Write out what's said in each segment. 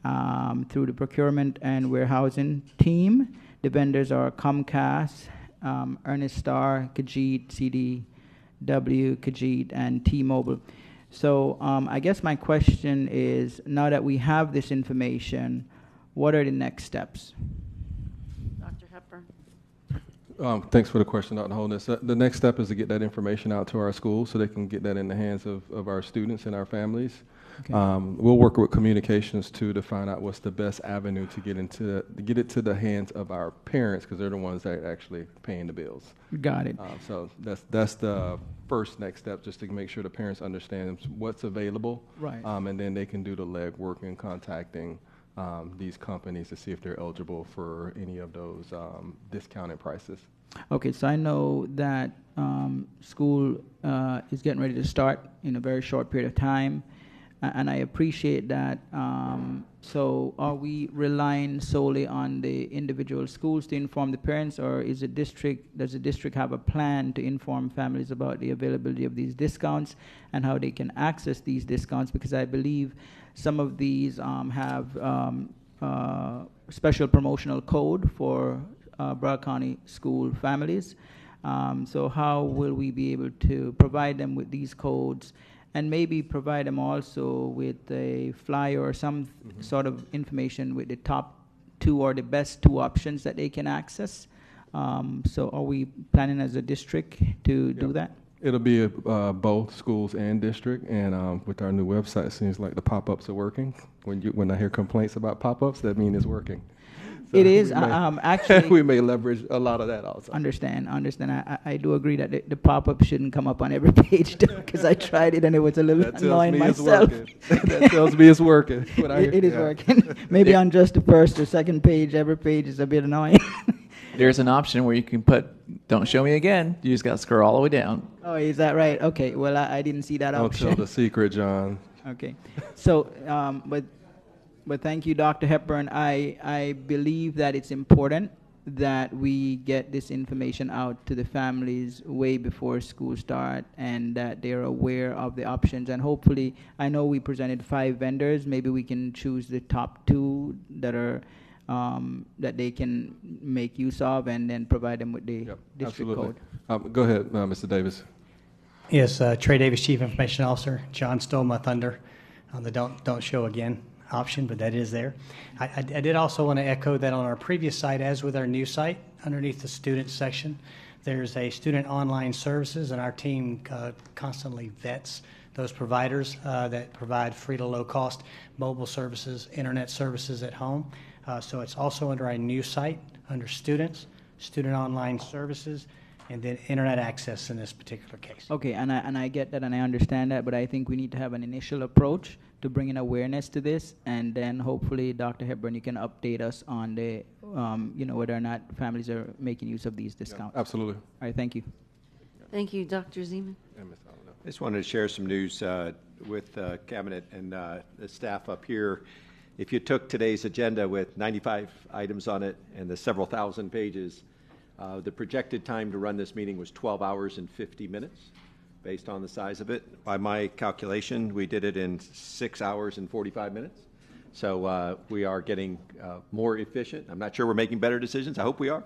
through the procurement and warehousing team. The vendors are Comcast, Ernest Star, Khajiit, CDW, Khajiit, and T-Mobile. So I guess my question is, now that we have this information, what are the next steps? Dr. Hepburn. Thanks for the question, Dr. Holness. The next step is to get that information out to our schools so they can get that in the hands of our students and our families. Okay. We'll work with communications too to find out what's the best avenue to get it to the hands of our parents, because they're the ones that are actually paying the bills. Got it. So that's the first next step, just to make sure the parents understand what's available, right? And then they can do the legwork in contacting these companies to see if they're eligible for any of those discounted prices. Okay, so I know that school is getting ready to start in a very short period of time, and I appreciate that. So are we relying solely on the individual schools to inform the parents, or does the district have a plan to inform families about the availability of these discounts and how they can access these discounts? Because I believe some of these have special promotional code for Broward County school families. So how will we be able to provide them with these codes, and maybe provide them also with a flyer or some sort of information with the top 2 or the best 2 options that they can access? So are we planning as a district to do that? It'll be both schools and district, and with our new website, it seems like the pop-ups are working. When I hear complaints about pop-ups, that means it's working. So it is actually. We may leverage a lot of that also. Understand. I do agree that the pop-up shouldn't come up on every page, because I tried it and it was a little annoying myself. That tells me it's working. It is working. Maybe on just the first or second page, every page is a bit annoying. There's an option where you can put, "Don't show me again." You just got to scroll all the way down. Oh, is that right? Okay. Well, I didn't see that option. Don't tell the secret, John. Okay. So, but thank you, Dr. Hepburn. I believe that it's important that we get this information out to the families way before school start, and that they're aware of the options. And hopefully, I know we presented 5 vendors. Maybe we can choose the top 2 that are that they can make use of, and then provide them with the district code. Go ahead, Mr. Davis. Yes, Trey Davis, Chief Information Officer. John stole my thunder on the don't show again option, but that is there. I did also want to echo that on our previous site, as with our new site, underneath the student section, there's a student online services, and our team constantly vets those providers that provide free to low cost mobile services, internet services at home. So it's also under our new site, under students, student online services, and then internet access in this particular case. Okay, and I get that and I understand that, but I think we need to have an initial approach to bring in awareness to this, and then hopefully, Dr. Hepburn, you can update us on the, whether or not families are making use of these discounts. Yeah, absolutely. All right, thank you. Thank you, Dr. Zeman. I just wanted to share some news with Cabinet and the staff up here. If you took today's agenda with 95 items on it and the several thousand pages, the projected time to run this meeting was 12 hours and 50 minutes, based on the size of it. By my calculation, we did it in 6 hours and 45 minutes. So we are getting more efficient. I'm not sure we're making better decisions. I hope we are.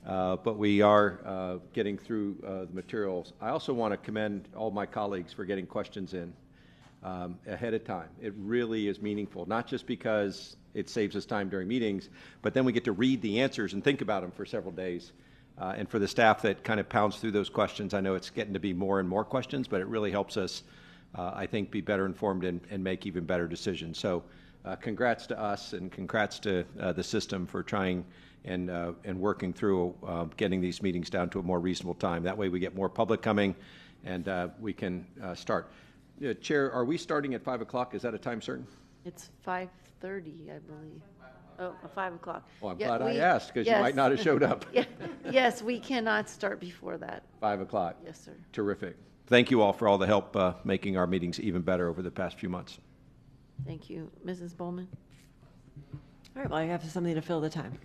But we are getting through the materials. I also want to commend all my colleagues for getting questions in ahead of time. It really is meaningful, not just because it saves us time during meetings, but then we get to read the answers and think about them for several days. And for the staff that kind of pounds through those questions, I know it's getting to be more and more questions, but it really helps us, I think, be better informed and make even better decisions. So congrats to us, and congrats to the system for trying and working through getting these meetings down to a more reasonable time. That way we get more public coming, and we can start. Chair, are we starting at 5 o'clock? Is that a time certain? It's 5:30, I believe. Oh, 5 o'clock. Well, I'm glad I asked, because you might not have showed up. Yes, we cannot start before that. 5 o'clock. Yes, sir. Terrific. Thank you all for all the help making our meetings even better over the past few months. Thank you. Mrs. Bowman? All right, well, I have something to fill the time.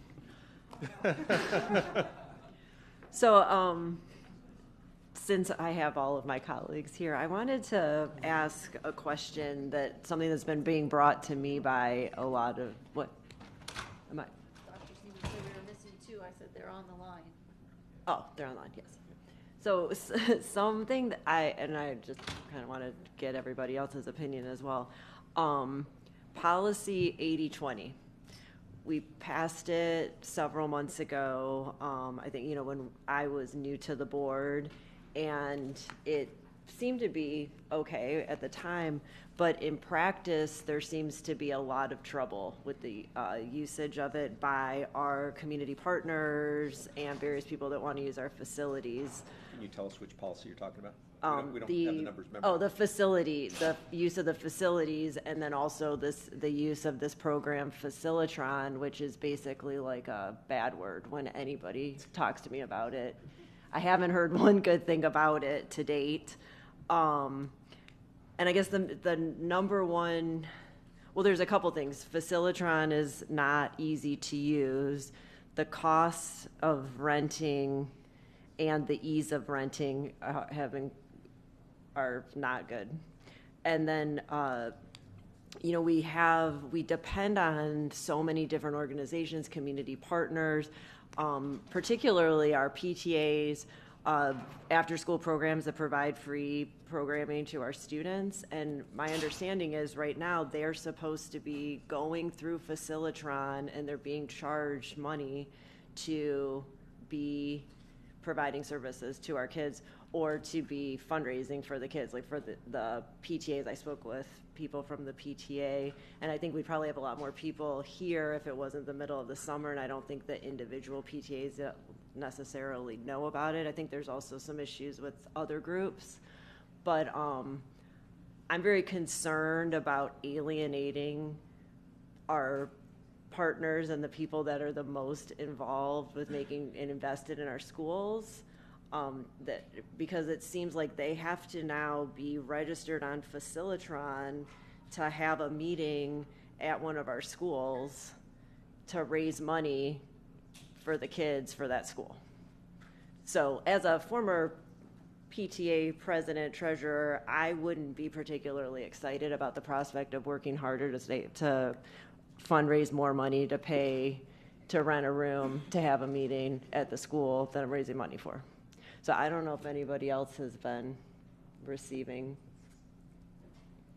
since I have all of my colleagues here, I wanted to ask a question something that's been being brought to me by a lot of, what? Am I? Dr. Stevens said we were missing two. I said they're on the line. Oh, they're online, yes. So something that I just kind of want to get everybody else's opinion as well. Policy 80/20. We passed it several months ago. I think, when I was new to the board, and it seemed to be okay at the time, but in practice, there seems to be a lot of trouble with the usage of it by our community partners and various people that want to use our facilities. Can you tell us which policy you're talking about? We don't have the numbers memorized. Oh, the use of the facilities, and then also the use of this program Facilitron, which is basically like a bad word when anybody talks to me about it. I haven't heard one good thing about it to date. And I guess the number one, well, there's a couple things. Facilitron is not easy to use. The costs of renting and the ease of renting are not good. And then, we depend on so many different organizations, community partners, particularly our PTAs, after-school programs that provide free programming to our students. And my understanding is right now they're supposed to be going through Facilitron and they're being charged money to be providing services to our kids or to be fundraising for the kids. Like for the PTAs, I spoke with people from the PTA, and I think we'd probably have a lot more people here if it wasn't the middle of the summer, and I don't think the individual PTAs necessarily know about it. I think there's also some issues with other groups, but I'm very concerned about alienating our partners and the people that are the most involved with making and invested in our schools, because it seems like they have to now be registered on Facilitron to have a meeting at one of our schools to raise money for the kids for that school. So as a former PTA president, treasurer, I wouldn't be particularly excited about the prospect of working harder to fundraise more money to pay to rent a room to have a meeting at the school that I'm raising money for. So I don't know if anybody else has been receiving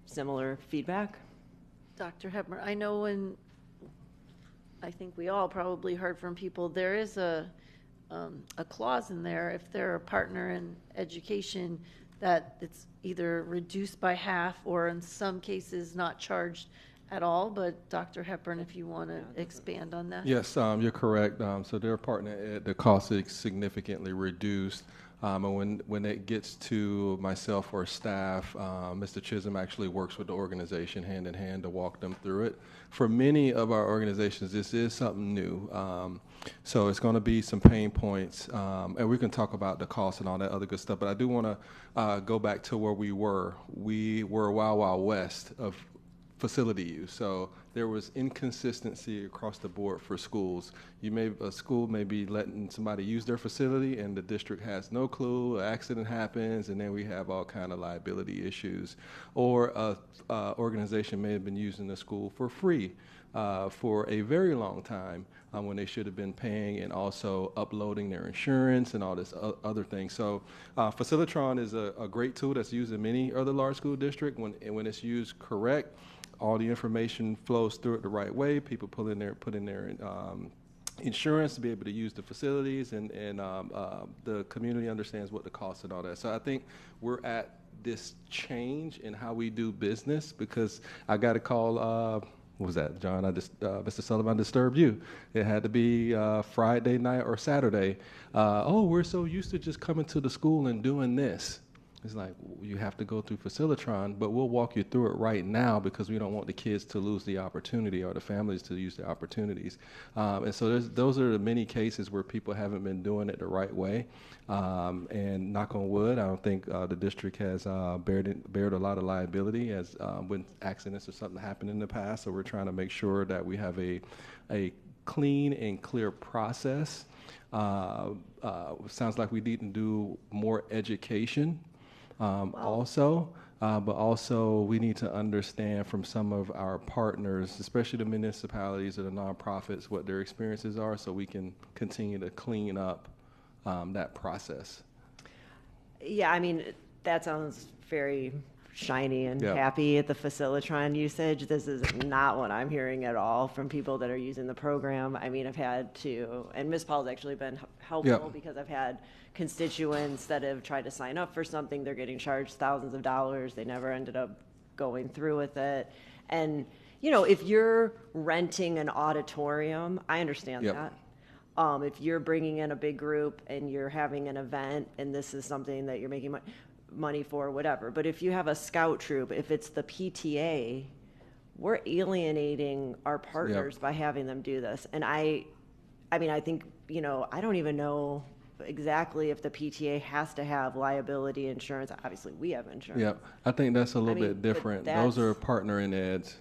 similar feedback. Dr. Hepburn, I know I think we all probably heard from people, there is a clause in there, if they're a partner in education, that it's either reduced by half or in some cases not charged at all. But Dr. Hepburn, if you want to expand on that. Yes, you're correct. So their partner ed, the cost is significantly reduced. And when it gets to myself or staff, Mr. Chisholm actually works with the organization hand in hand to walk them through it. For many of our organizations, this is something new. So it's going to be some pain points, and we can talk about the cost and all that other good stuff. But I do want to go back to where we were. We were Wild Wild West of facility use. So there was inconsistency across the board for schools. A school may be letting somebody use their facility and the district has no clue, an accident happens, and then we have all kind of liability issues. Or a organization may have been using the school for free for a very long time when they should have been paying and also uploading their insurance and all this other things. So Facilitron is a great tool that's used in many other large school districts. When it's used correct, all the information flows through it the right way. People put in their insurance to be able to use the facilities, and the community understands what the costs and all that. So I think we're at this change in how we do business, because I got a call, what was that, John? Mr. Sullivan, disturbed you. It had to be Friday night or Saturday. We're so used to just coming to the school and doing this. It's like, you have to go through Facilitron, but we'll walk you through it right now because we don't want the kids to lose the opportunity or the families to use the opportunities. And so those are the many cases where people haven't been doing it the right way. And knock on wood, I don't think the district has bared a lot of liability as when accidents or something happened in the past. So we're trying to make sure that we have a clean and clear process Sounds like we need to do more education also. But also we need to understand from some of our partners, especially the municipalities or the nonprofits, what their experiences are so we can continue to clean up that process. Yeah, I mean, that sounds very shiny and Yep. happy at the Facilitron usage. This is not what I'm hearing at all from people that are using the program. I mean, I've had to, and Ms. Paul's actually been helpful Yep. because I've had constituents that have tried to sign up for something. They're getting charged thousands of dollars. They never ended up going through with it. And, you know, if you're renting an auditorium, I understand Yep. that. If you're bringing in a big group and you're having an event and this is something that you're making money for, whatever. But if you have a scout troop, if it's the PTA, we're alienating our partners by having them do this. And I mean, I think, you know, I don't even know exactly if the PTA has to have liability insurance. Obviously, we have insurance. Yeah, I think that's a little mean, bit but different. that's- Those are partner in eds.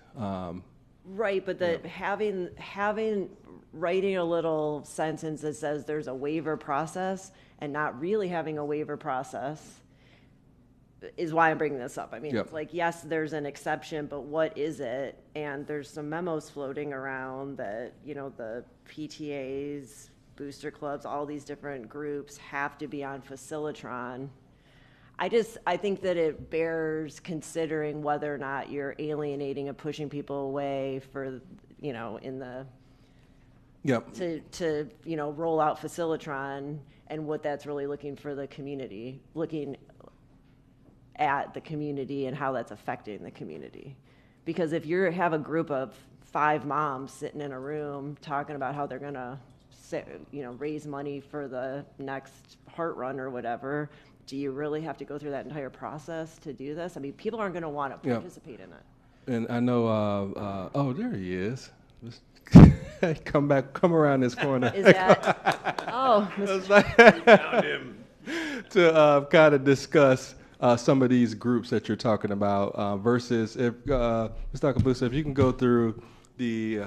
Right, but having writing a little sentence that says there's a waiver process and not really having a waiver process is why I'm bringing this up. I mean, Yep. It's like, yes, there's an exception, but what is it? And there's some memos floating around that, you know, the PTAs, booster clubs, all these different groups have to be on Facilitron. I think that it bears considering whether or not you're alienating and pushing people away for, you know, in the, Yep. to you know, roll out Facilitron and what that's really looking at the community and how that's affecting the community. Because if you have a group of 5 moms sitting in a room talking about how they're gonna, you know, raise money for the next heart run or whatever, do you really have to go through that entire process to do this? I mean, people aren't gonna want to Yep. participate in it. And I know, oh, there he is. Come around this corner. Is that, oh, To kind of discuss some of these groups that you're talking about versus if, Ms. Dakabusa, if you can go through the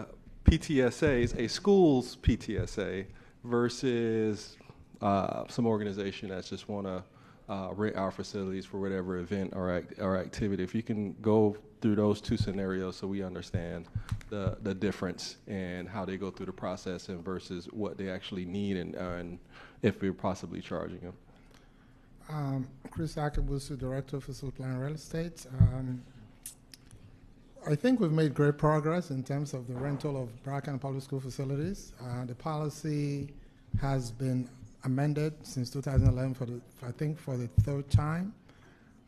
PTSAs, a school's PTSA versus some organization that just want to rent our facilities for whatever event or activity. If you can go through those two scenarios so we understand the difference and how they go through the process and versus what they actually need and if we're possibly charging them. Chris Akabusu, Director of Facility Plan and Real Estate. I think we've made great progress in terms of the rental of Broward County Public School facilities. The policy has been amended since 2011 for the third time.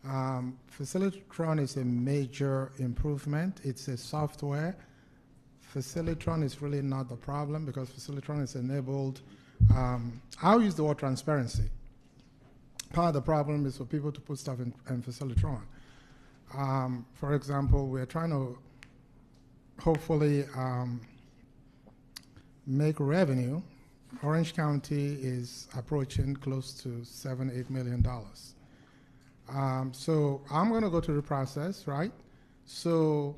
Facilitron is a major improvement. It's a software. Facilitron is really not the problem because Facilitron is enabled. I'll use the word transparency. Part of the problem is for people to put stuff in Facilitron. For example, we're trying to hopefully make revenue. Orange County is approaching close to $7-8 million. So I'm going to go through the process, right? So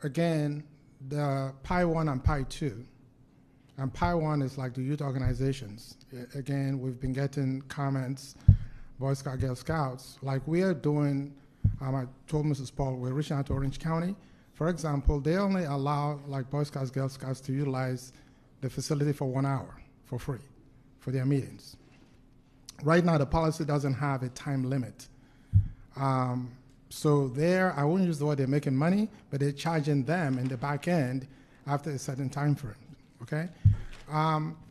again, the Pi 1 and Pi 2. And Pi 1 is like the youth organizations. Again, we've been getting comments, Boy Scout, Girl Scouts, like we are doing. I told Mrs. Paul, we're reaching out to Orange County. For example, they only allow like Boy Scouts, Girl Scouts to utilize the facility for 1 hour for free for their meetings. Right now, the policy doesn't have a time limit. So there, I wouldn't use the word they're making money, but they're charging them in the back end after a certain time frame, okay?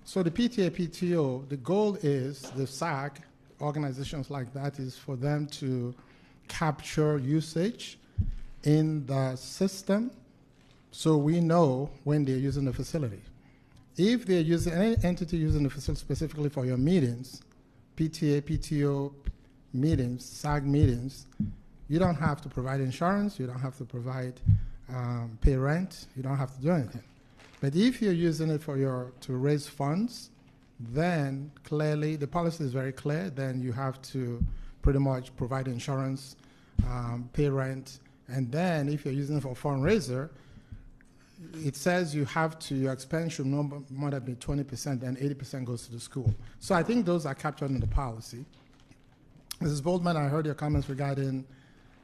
So the PTA, PTO, the goal is, the SAC, organizations like that, is for them to capture usage in the system so we know when they're using the facility. If they're using any entity using the facility specifically for your meetings, PTA, PTO meetings, SAG meetings, you don't have to provide insurance, you don't have to provide pay rent, you don't have to do anything. But if you're using it for to raise funds, then clearly the policy is very clear. Then you have to pretty much provide insurance, pay rent, and then if you're using it for fundraiser, it says you have to, your expense should no more than be 20%, and 80% goes to the school. So I think those are captured in the policy. Mrs. Boldman, I heard your comments regarding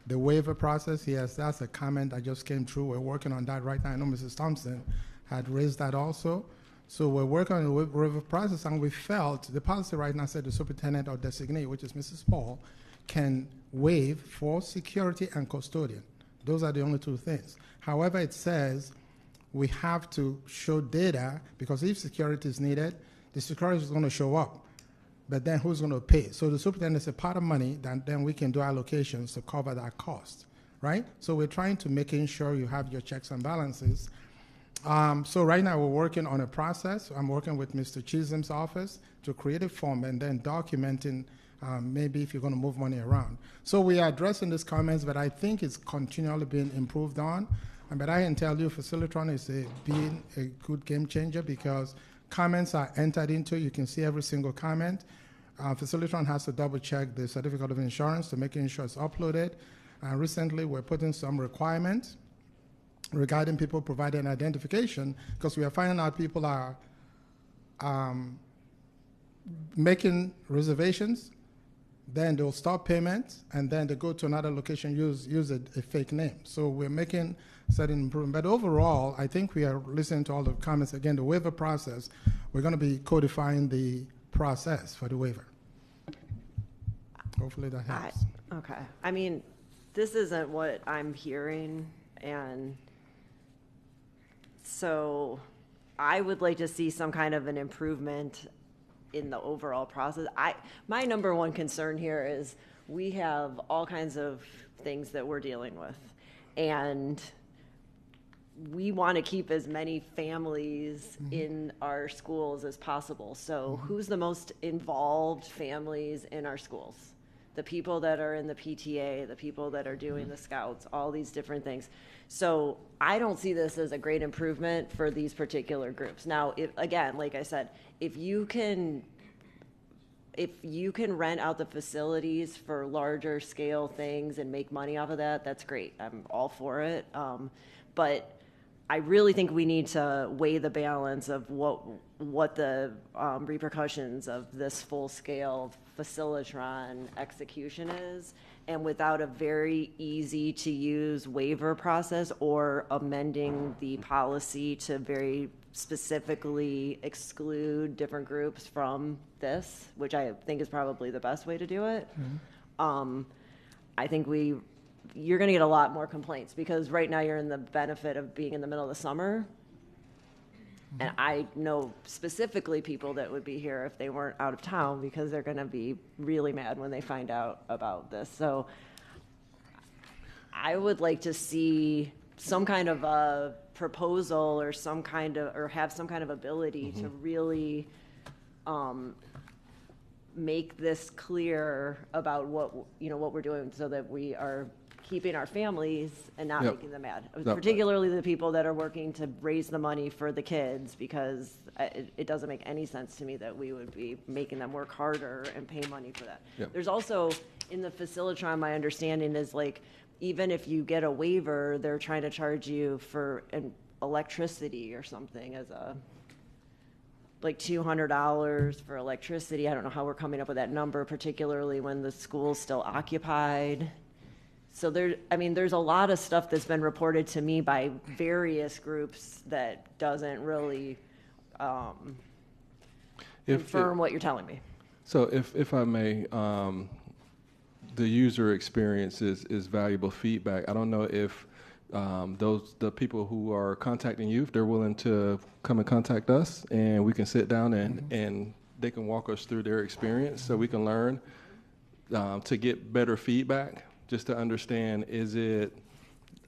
the waiver process. Yes, that's a comment that just came through. We're working on that right now. I know Mrs. Thompson had raised that also. So we're working on the waiver process, and we felt the policy right now said the superintendent or designee, which is Mrs. Paul, can waive for security and custodian. Those are the only two things. However, it says we have to show data, because if security is needed, the security is going to show up. But then who's going to pay? So the superintendent is a part of money, then we can do allocations to cover that cost, right? So we're trying to making sure you have your checks and balances. So right now we're working on a process. I'm working with Mr. Chisholm's office to create a form and then documenting maybe if you're going to move money around. So we are addressing these comments, but I think it's continually being improved on. But I can tell you Facilitron is being a good game changer, because comments are entered into. You can see every single comment. Facilitron has to double check the certificate of insurance to making sure it's uploaded. Recently, we're putting some requirements regarding people providing identification, because we are finding out people are making reservations, then they'll stop payments, and then they go to another location, use a fake name. So we're making certain improvement. But overall, I think we are listening to all the comments. Again, the waiver process, we're going to be codifying the process for the waiver. Hopefully that helps. Okay. I mean, this isn't what I'm hearing, and so I would like to see some kind of an improvement in the overall process. My number one concern here is we have all kinds of things that we're dealing with, and we want to keep as many families in our schools as possible. So who's the most involved families in our schools? The people that are in the PTA, the people that are doing the scouts, all these different things. So I don't see this as a great improvement for these particular groups. Now, again, like I said, if you can rent out the facilities for larger scale things and make money off of that, that's great. I'm all for it. But I really think we need to weigh the balance of what the repercussions of this full-scale Facilitron execution is, and without a very easy-to-use waiver process or amending the policy to very specifically exclude different groups from this, which I think is probably the best way to do it. I think you're going to get a lot more complaints, because right now you're in the benefit of being in the middle of the summer. And I know specifically people that would be here if they weren't out of town, because they're going to be really mad when they find out about this. So I would like to see some kind of a proposal or have some kind of ability to really make this clear about what we're doing, so that we are keeping our families and not making them mad, particularly the people that are working to raise the money for the kids, because it doesn't make any sense to me that we would be making them work harder and pay money for that. There's also, in the Facilitron, my understanding is, like, even if you get a waiver, they're trying to charge you for an electricity or something as like $200 for electricity. I don't know how we're coming up with that number, particularly when the school's still occupied. So there's a lot of stuff that's been reported to me by various groups that doesn't really confirm what you're telling me. So if I may, the user experience is valuable feedback. I don't know if the people who are contacting you, if they're willing to come and contact us, and we can sit down and they can walk us through their experience, so we can learn to get better feedback. Just to understand, is it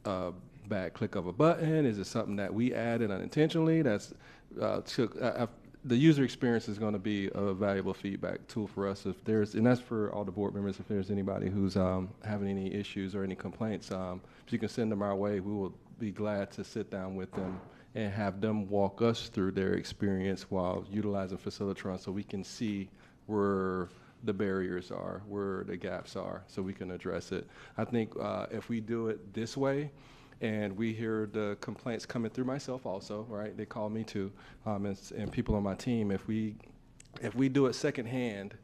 a bad click of a button? Is it something that we added unintentionally? The user experience is going to be a valuable feedback tool for us. And that's for all the board members. If there's anybody who's having any issues or any complaints, if you can send them our way, we will be glad to sit down with them and have them walk us through their experience while utilizing Facilitron, so we can see where the barriers are, where the gaps are, so we can address it. I think if we do it this way, And we hear the complaints coming through myself also, right? They call me too, and people on my team. If we do it secondhand,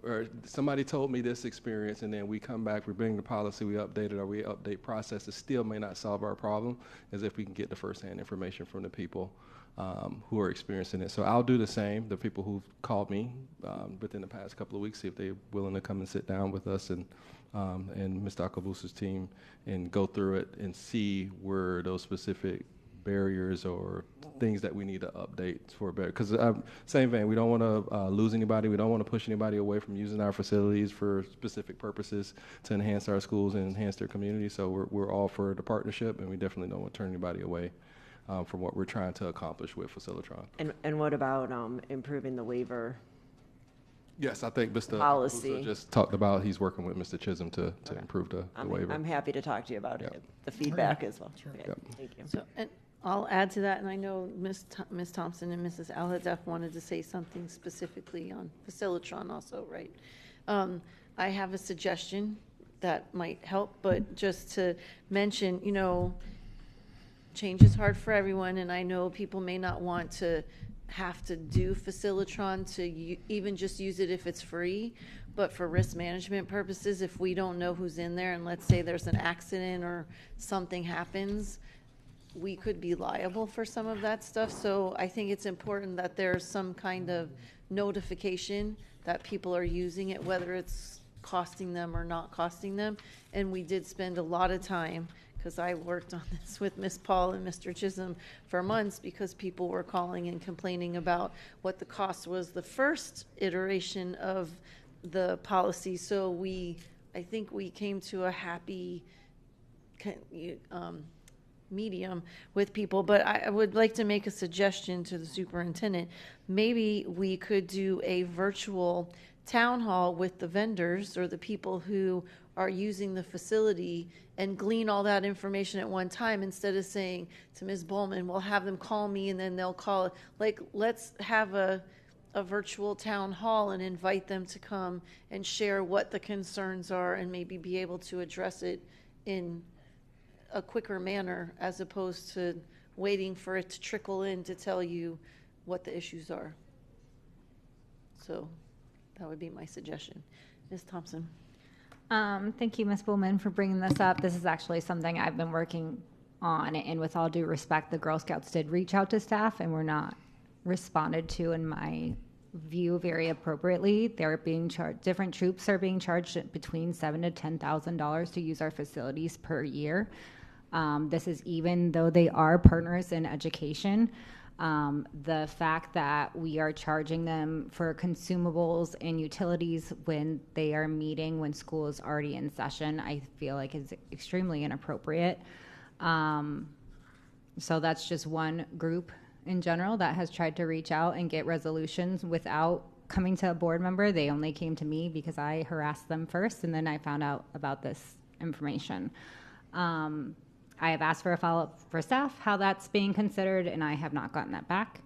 or somebody told me this experience, and then we come back, we bring the policy, we update it, or we update processes, still may not solve our problem, as if we can get the firsthand information from the people who are experiencing it. So I'll do the same. The people who've called me within the past couple of weeks, see if they're willing to come and sit down with us and Mr. Akabusa's team and go through it and see where those specific barriers or things that we need to update for better. Because same vein, we don't want to lose anybody. We don't want to push anybody away from using our facilities for specific purposes to enhance our schools and enhance their community. So we're all for the partnership, and we definitely don't want to turn anybody away from what we're trying to accomplish with Facilitron. And what about improving the waiver? Yes, I think Mr. Policy. Akabusa just talked about he's working with Mr. Chisholm to improve the waiver. I'm happy to talk to you about Yep. it, the feedback as well. Sure. Okay, Yep. Thank you. So, and I'll add to that, and I know Ms. Thompson and Mrs. Al-Hadaf wanted to say something specifically on Facilitron also, right? I have a suggestion that might help, but just to mention, you know, change is hard for everyone, and I know people may not want to have to do Facilitron to even just use it if it's free, but for risk management purposes, if we don't know who's in there, and let's say there's an accident or something happens, we could be liable for some of that stuff. So I think it's important that there's some kind of notification that people are using it, whether it's costing them or not costing them. And we did spend a lot of time, because I worked on this with Ms. Paul and Mr. Chisholm for months, because people were calling and complaining about what the cost was the first iteration of the policy. So I think we came to a happy medium with people. But I would like to make a suggestion to the superintendent. Maybe we could do a virtual town hall with the vendors or the people who are using the facility and glean all that information at one time, instead of saying to Ms. Bowman, we'll have them call me and then they'll call. Like, let's have a virtual town hall and invite them to come and share what the concerns are, and maybe be able to address it in a quicker manner, as opposed to waiting for it to trickle in to tell you what the issues are. So that would be my suggestion. Ms. Thompson. Thank you, Ms. Bowman, for bringing this up. This is actually something I've been working on, and with all due respect, the Girl Scouts did reach out to staff and were not responded to, in my view, very appropriately. They're being charged, different troops are being charged between $7,000 to $10,000 to use our facilities per year. This is even though they are partners in education. The fact that we are charging them for consumables and utilities when they are meeting when school is already in session, I feel like is extremely inappropriate. So that's just one group in general that has tried to reach out and get resolutions without coming to a board member. They only came to me because I harassed them first, and then I found out about this information. I have asked for a follow-up for staff, how that's being considered, and I have not gotten that back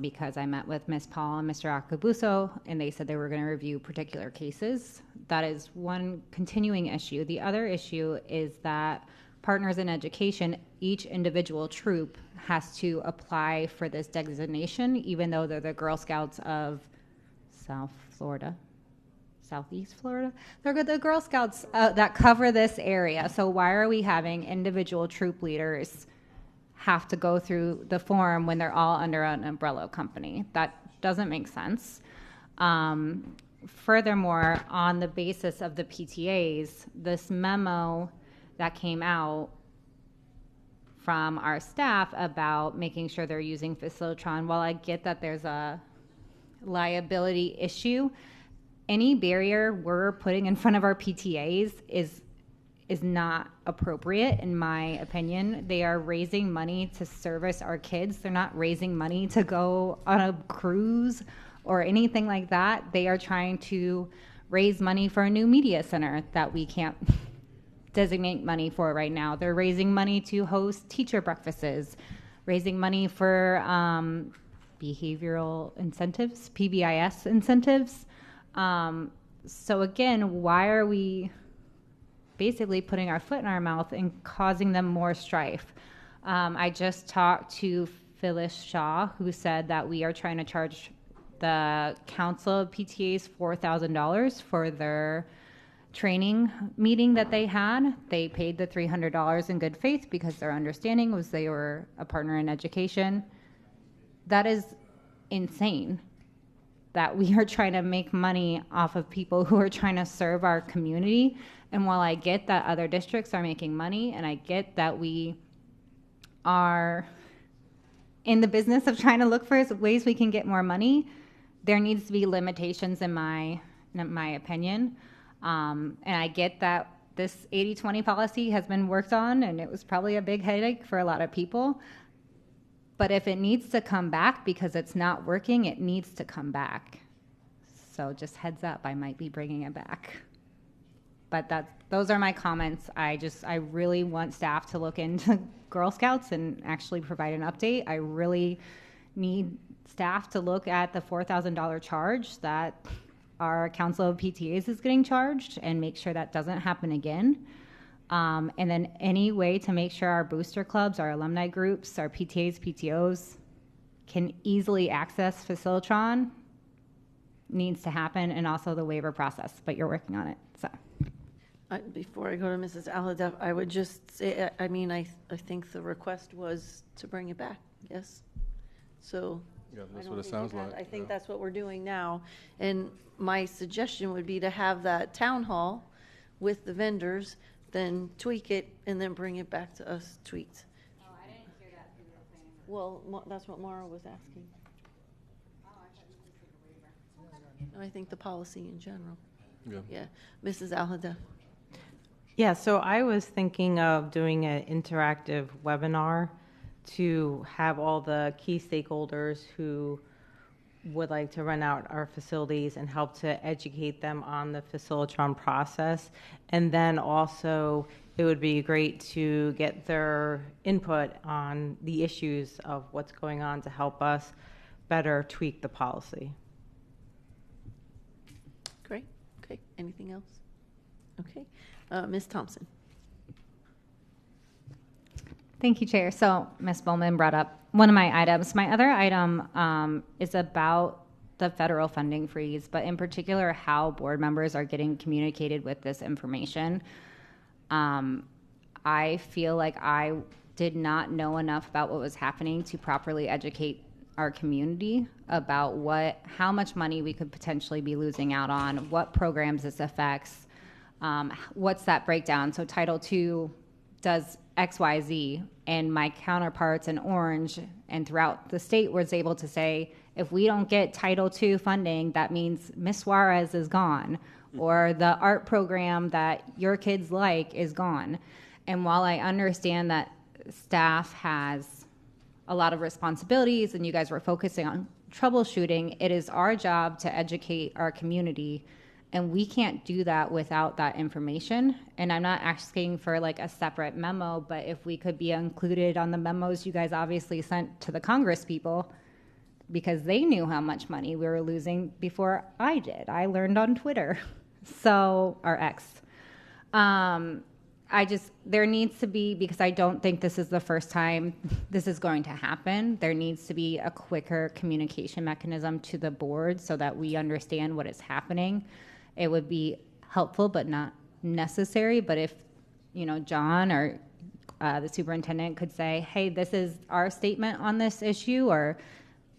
because I met with Ms. Paul and Mr. Akabuso, and they said they were going to review particular cases. That is one continuing issue. The other issue is that partners in education, each individual troop has to apply for this designation, even though they're the Girl Scouts of Southeast Florida. They're the Girl Scouts that cover this area. So why are we having individual troop leaders have to go through the form when they're all under an umbrella company? That doesn't make sense. Furthermore, on the basis of the PTAs, this memo that came out from our staff about making sure they're using Facilitron, while I get that there's a liability issue, any barrier we're putting in front of our PTAs is not appropriate, in my opinion. They are raising money to service our kids. They're not raising money to go on a cruise or anything like that. They are trying to raise money for a new media center that we can't designate money for right now. They're raising money to host teacher breakfasts, raising money for behavioral incentives, PBIS incentives. So again, why are we basically putting our foot in our mouth and causing them more strife. I just talked to Phyllis Shaw, who said that we are trying to charge the Council of PTAs $4,000 for their training meeting that they had. They paid the $300 in good faith because their understanding was they were a partner in education. That is insane that we are trying to make money off of people who are trying to serve our community. And while I get that other districts are making money, and I get that we are in the business of trying to look for ways we can get more money, there needs to be limitations in my opinion. And I get that this 80-20 policy has been worked on, and it was probably a big headache for a lot of people. But if it needs to come back because it's not working, it needs to come back. So just heads up, I might be bringing it back. But those are my comments. I really want staff to look into Girl Scouts and actually provide an update. I really need staff to look at the $4,000 charge that our Council of PTAs is getting charged and make sure that doesn't happen again. And then any way to make sure our booster clubs, our alumni groups, our PTAs, PTOs can easily access Facilitron needs to happen, and also the waiver process, but you're working on it, so. Before I go to Mrs. Aladef, I would just say, I think the request was to bring it back, yes? So. Yeah, that's what it sounds like. I think that's what we're doing now. And my suggestion would be to have that town hall with the vendors, then tweak it, and then bring it back to us tweaked. Oh, I didn't hear that through the planning board. Well, that's what Mara was asking. Oh, I thought you just did the waiver. I think the policy in general. Yeah. Yeah. Mrs. Aladef. Yeah, so I was thinking of doing an interactive webinar to have all the key stakeholders who would like to run out our facilities and help to educate them on the Facilitron process. And then also it would be great to get their input on the issues of what's going on to help us better tweak the policy. Great. Okay. Anything else? Okay. Ms. Thompson. Thank you, Chair. So Ms. Bowman brought up one of my items. My other item is about the federal funding freeze, but in particular how board members are getting communicated with this information. I feel like I did not know enough about what was happening to properly educate our community about how much money we could potentially be losing out on, what programs this affects, what's that breakdown. So Title II does XYZ, and my counterparts in Orange and throughout the state was able to say, if we don't get Title II funding, that means Miss Suarez is gone, or the art program that your kids like is gone. And while I understand that staff has a lot of responsibilities and you guys were focusing on troubleshooting, it is our job to educate our community. And we can't do that without that information. And I'm not asking for like a separate memo, but if we could be included on the memos you guys obviously sent to the Congress people, because they knew how much money we were losing before I did. I learned on Twitter, or X. There needs to be, because I don't think this is the first time this is going to happen, there needs to be a quicker communication mechanism to the board so that we understand what is happening. It would be helpful, but not necessary. But if, John or the superintendent could say, hey, this is our statement on this issue, or,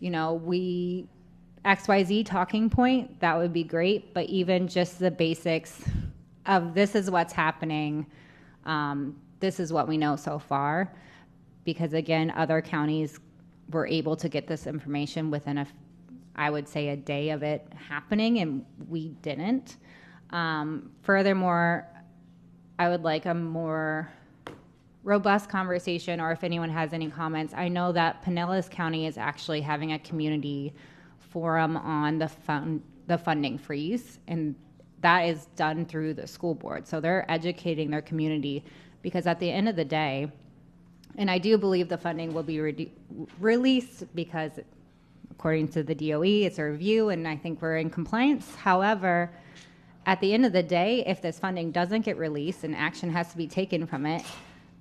we XYZ talking point, that would be great. But even just the basics of this is what's happening, this is what we know so far. Because again, other counties were able to get this information within I would say a day of it happening, and we didn't. Furthermore, I would like a more robust conversation, or if anyone has any comments. I know that Pinellas County is actually having a community forum on the funding freeze, and that is done through the school board. So they're educating their community, because at the end of the day, and I do believe the funding will be released because according to the DOE, it's a review, and I think we're in compliance. However, at the end of the day, if this funding doesn't get released and action has to be taken from it,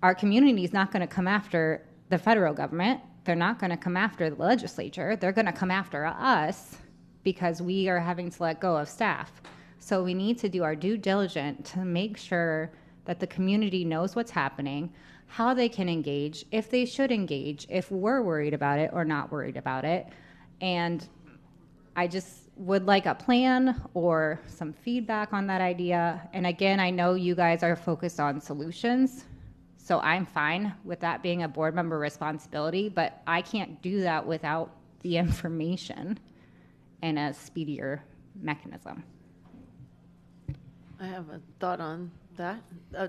our community is not going to come after the federal government. They're not going to come after the legislature. They're going to come after us because we are having to let go of staff. So we need to do our due diligence to make sure that the community knows what's happening, how they can engage, if they should engage, if we're worried about it or not worried about it. And I just would like a plan or some feedback on that idea. And again, I know you guys are focused on solutions, so I'm fine with that being a board member responsibility, but I can't do that without the information and a speedier mechanism. I have a thought on that.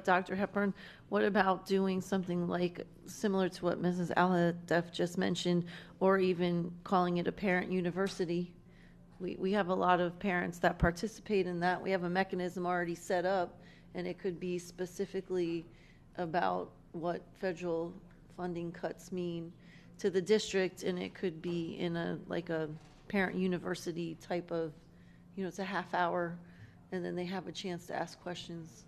Dr. Hepburn, what about doing something like similar to what Mrs. Aladef just mentioned, or even calling it a parent university? We have a lot of parents that participate in that. We have a mechanism already set up, and it could be specifically about what federal funding cuts mean to the district, and it could be in a parent university type of, it's a half hour, and then they have a chance to ask questions.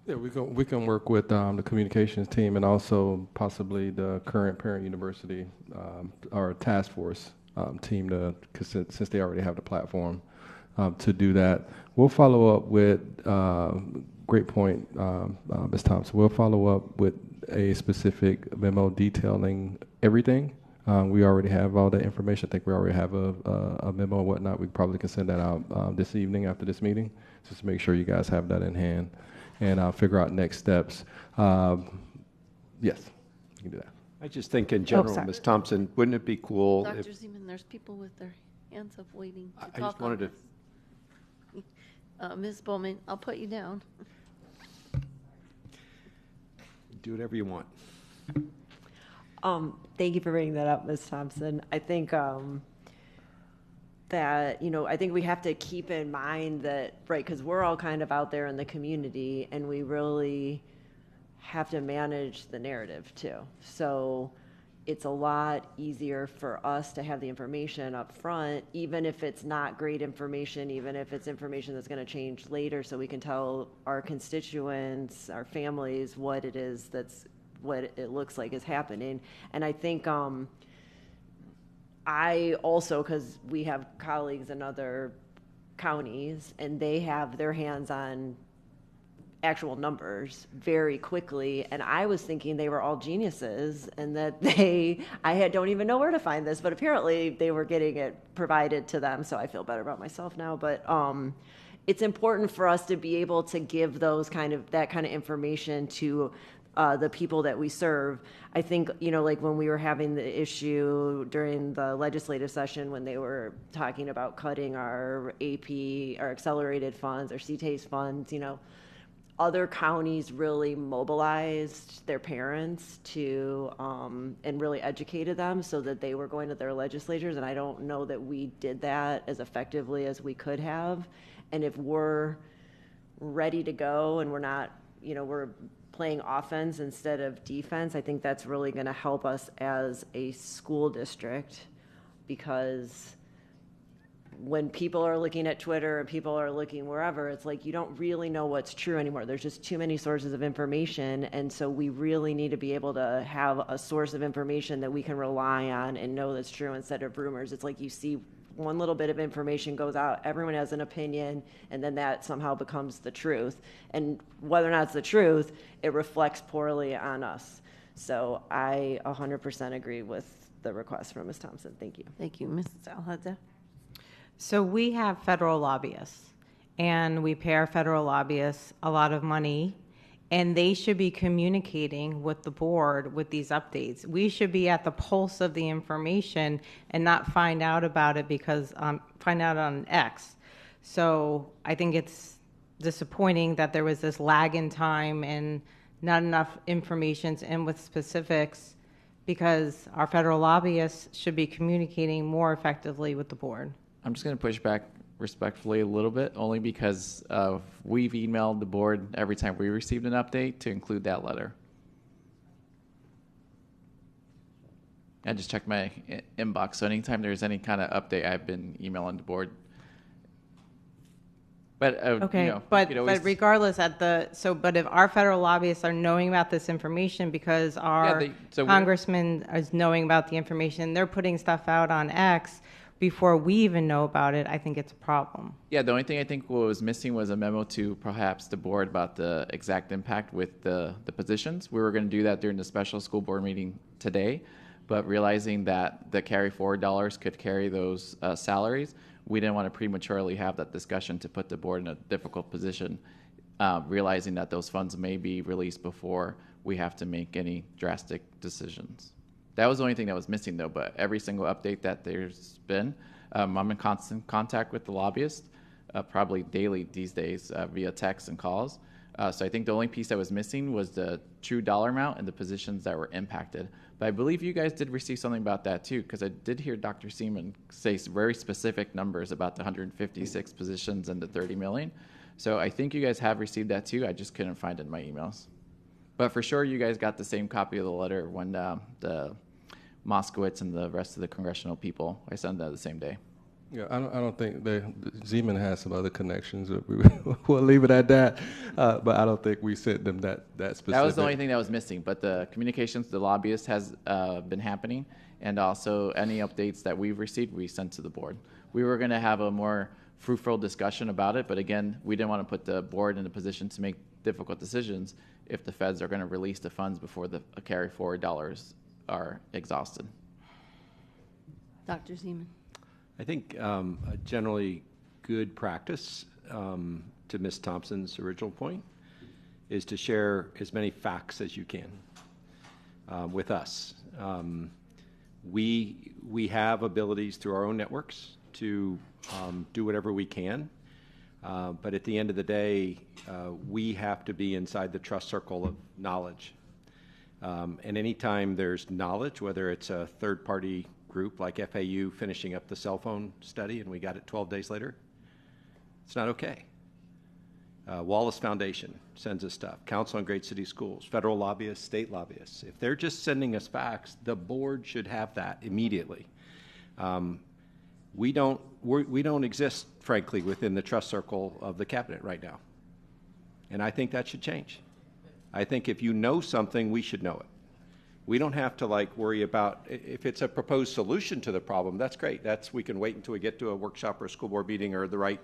Yeah, we can work with the communications team and also possibly the current parent university or task force team since they already have the platform to do that. We'll follow up with, great point, Ms. Thompson. We'll follow up with a specific memo detailing everything. We already have all the information. I think we already have a memo and whatnot. We probably can send that out this evening after this meeting, just to make sure you guys have that in hand and figure out next steps. Yes, you can do that. I just think in general, Ms. Thompson, wouldn't it be cool Dr. if... Zeman, there's people with their hands up waiting to I talk just wanted on this. Ms. Bowman, I'll put you down. Do whatever you want. Thank you for bringing that up, Ms. Thompson. I think that, I think we have to keep in mind that, right, because we're all kind of out there in the community, and we really have to manage the narrative too. So it's a lot easier for us to have the information up front, even if it's not great information, even if it's information that's going to change later, so we can tell our constituents, our families, what it is what it looks like is happening. And I think I also, because we have colleagues in other counties, and they have their hands on actual numbers very quickly, and I was thinking they were all geniuses and that don't even know where to find this, but apparently they were getting it provided to them, so I feel better about myself now. But it's important for us to be able to give that kind of information to the people that we serve. I think, like when we were having the issue during the legislative session when they were talking about cutting our AP, our accelerated funds, our CTASE funds, other counties really mobilized their parents to and really educated them so that they were going to their legislatures, and I don't know that we did that as effectively as we could have. And if we're ready to go and we're not, we're playing offense instead of defense, I think that's really going to help us as a school district, because when people are looking at Twitter and people are looking wherever, it's like you don't really know what's true anymore. There's just too many sources of information, and so we really need to be able to have a source of information that we can rely on and know that's true instead of rumors. It's like you see one little bit of information goes out, everyone has an opinion, and then that somehow becomes the truth. And whether or not it's the truth, it reflects poorly on us. So I 100% agree with the request from Ms. Thompson. Thank you. Thank you. Mrs. Alhada? So we have federal lobbyists, and we pay our federal lobbyists a lot of money, and they should be communicating with the board with these updates. We should be at the pulse of the information and not find out about it because find out on X. So I think it's disappointing that there was this lag in time and not enough information in with specifics, because our federal lobbyists should be communicating more effectively with the board. I'm just going to push back respectfully a little bit, only because we've emailed the board every time we received an update to include that letter. I just checked my inbox, so anytime there's any kind of update, I've been emailing the board. But Okay, you know, but you could always, but regardless, but if our federal lobbyists are knowing about this information because our so we're- congressman is knowing about the information, they're putting stuff out on X before we even know about it, I think it's a problem. yeah, the only thing I think what was missing was a memo to perhaps the board about the exact impact with the positions. We were going to do that during the special school board meeting today, but realizing that the carry forward dollars could carry those salaries, we didn't want to prematurely have that discussion to put the board in a difficult position, realizing that those funds may be released before we have to make any drastic decisions. That was the only thing that was missing, though, but every single update that there's been, I'm in constant contact with the lobbyist, probably daily these days via text and calls. So I think the only piece that was missing was the true dollar amount and the positions that were impacted. But I believe you guys did receive something about that, too, because I did hear Dr. Seaman say very specific numbers about the 156 positions and the 30 million. So I think you guys have received that, too. I just couldn't find it in my emails. But for sure, you guys got the same copy of the letter when the Moskowitz and the rest of the congressional people, I sent that the same day. Yeah, I don't think Zeman has some other connections. We'll leave it at that. But I don't think we sent them that specific. That was the only thing that was missing. But the communications to the lobbyist has been happening, and also any updates that we've received, we sent to the board. We were going to have a more fruitful discussion about it, but again, we didn't want to put the board in a position to make difficult decisions if the feds are going to release the funds before the carry forward dollars are exhausted. Dr. Zeman. I think a generally good practice, to Ms. Thompson's original point, is to share as many facts as you can with us. We have abilities through our own networks to do whatever we can, but at the end of the day, we have to be inside the trust circle of knowledge. And anytime there's knowledge, whether it's a third-party group like FAU finishing up the cell phone study and we got it 12 days later, it's not okay. Wallace Foundation sends us stuff. Council on Great City Schools, federal lobbyists, state lobbyists. If they're just sending us facts, the board should have that immediately. We don't exist, frankly, within the trust circle of the cabinet right now. And I think that should change. I think if you know something, we should know it. We don't have to worry about if it's a proposed solution to the problem. That's great. We can wait until we get to a workshop or a school board meeting or the right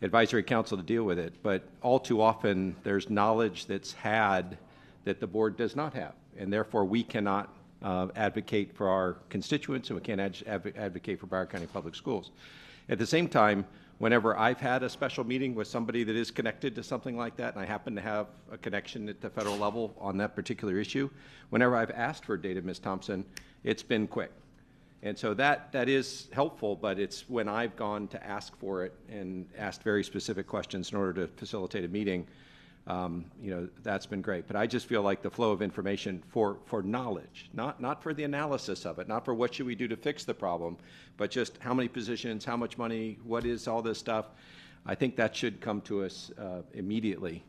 advisory council to deal with it. But all too often, there's knowledge that's had that the board does not have, and therefore we cannot advocate for our constituents, and we can't advocate for Broward County Public Schools. At the same time, whenever I've had a special meeting with somebody that is connected to something like that, and I happen to have a connection at the federal level on that particular issue, whenever I've asked for data, Ms. Thompson, it's been quick. And so that is helpful, but it's when I've gone to ask for it and asked very specific questions in order to facilitate a meeting, that's been great. But I just feel like the flow of information for knowledge, not for the analysis of it, not for what should we do to fix the problem, but just how many positions, how much money, what is all this stuff. I think that should come to us immediately.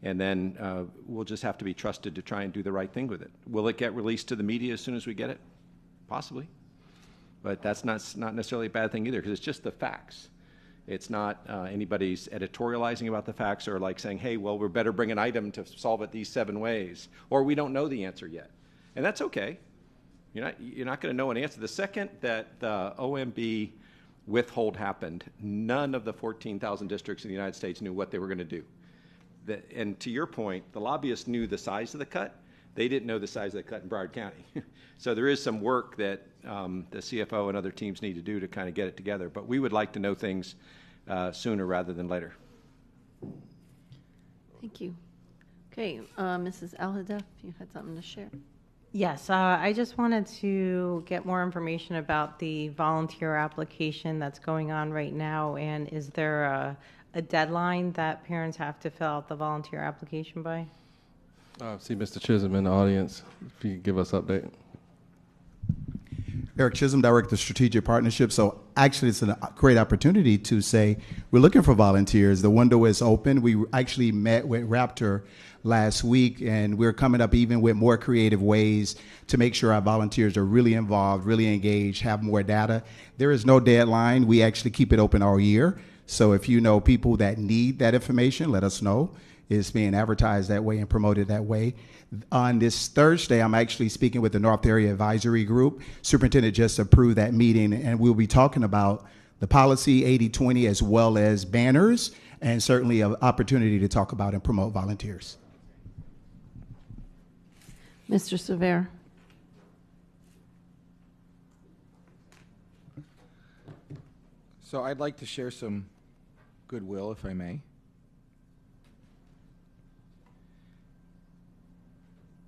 And then we'll just have to be trusted to try and do the right thing with it. Will it get released to the media as soon as we get it? Possibly. But that's not necessarily a bad thing either, because it's just the facts. It's not anybody's editorializing about the facts or saying, hey, well, we're better bring an item to solve it these 7 ways, or we don't know the answer yet. And that's okay. You're not going to know an answer. The second that the OMB withhold happened, none of the 14,000 districts in the United States knew what they were going to do. And to your point, the lobbyists knew the size of the cut. They didn't know the size of the cut in Broward County. So there is some work that the CFO and other teams need to do to kind of get it together. But we would like to know things sooner rather than later. Thank you. Okay, Mrs. Al-Hadaf, you had something to share. Yes, I just wanted to get more information about the volunteer application that's going on right now, and is there a deadline that parents have to fill out the volunteer application by? See Mr. Chisholm in the audience, if you could give us an update. Eric Chisholm, Director of Strategic Partnerships. So actually it's a great opportunity to say we're looking for volunteers. The window is open. We actually met with Raptor last week, and we're coming up even with more creative ways to make sure our volunteers are really involved, really engaged, have more data. There is no deadline. We actually keep it open all year. So if you know people that need that information, let us know. It's being advertised that way and promoted that way. On this Thursday, I'm actually speaking with the North Area Advisory Group. Superintendent just approved that meeting, and we'll be talking about the policy 80/20 as well as banners, and certainly an opportunity to talk about and promote volunteers. Mr. Sever. So I'd like to share some goodwill, if I may.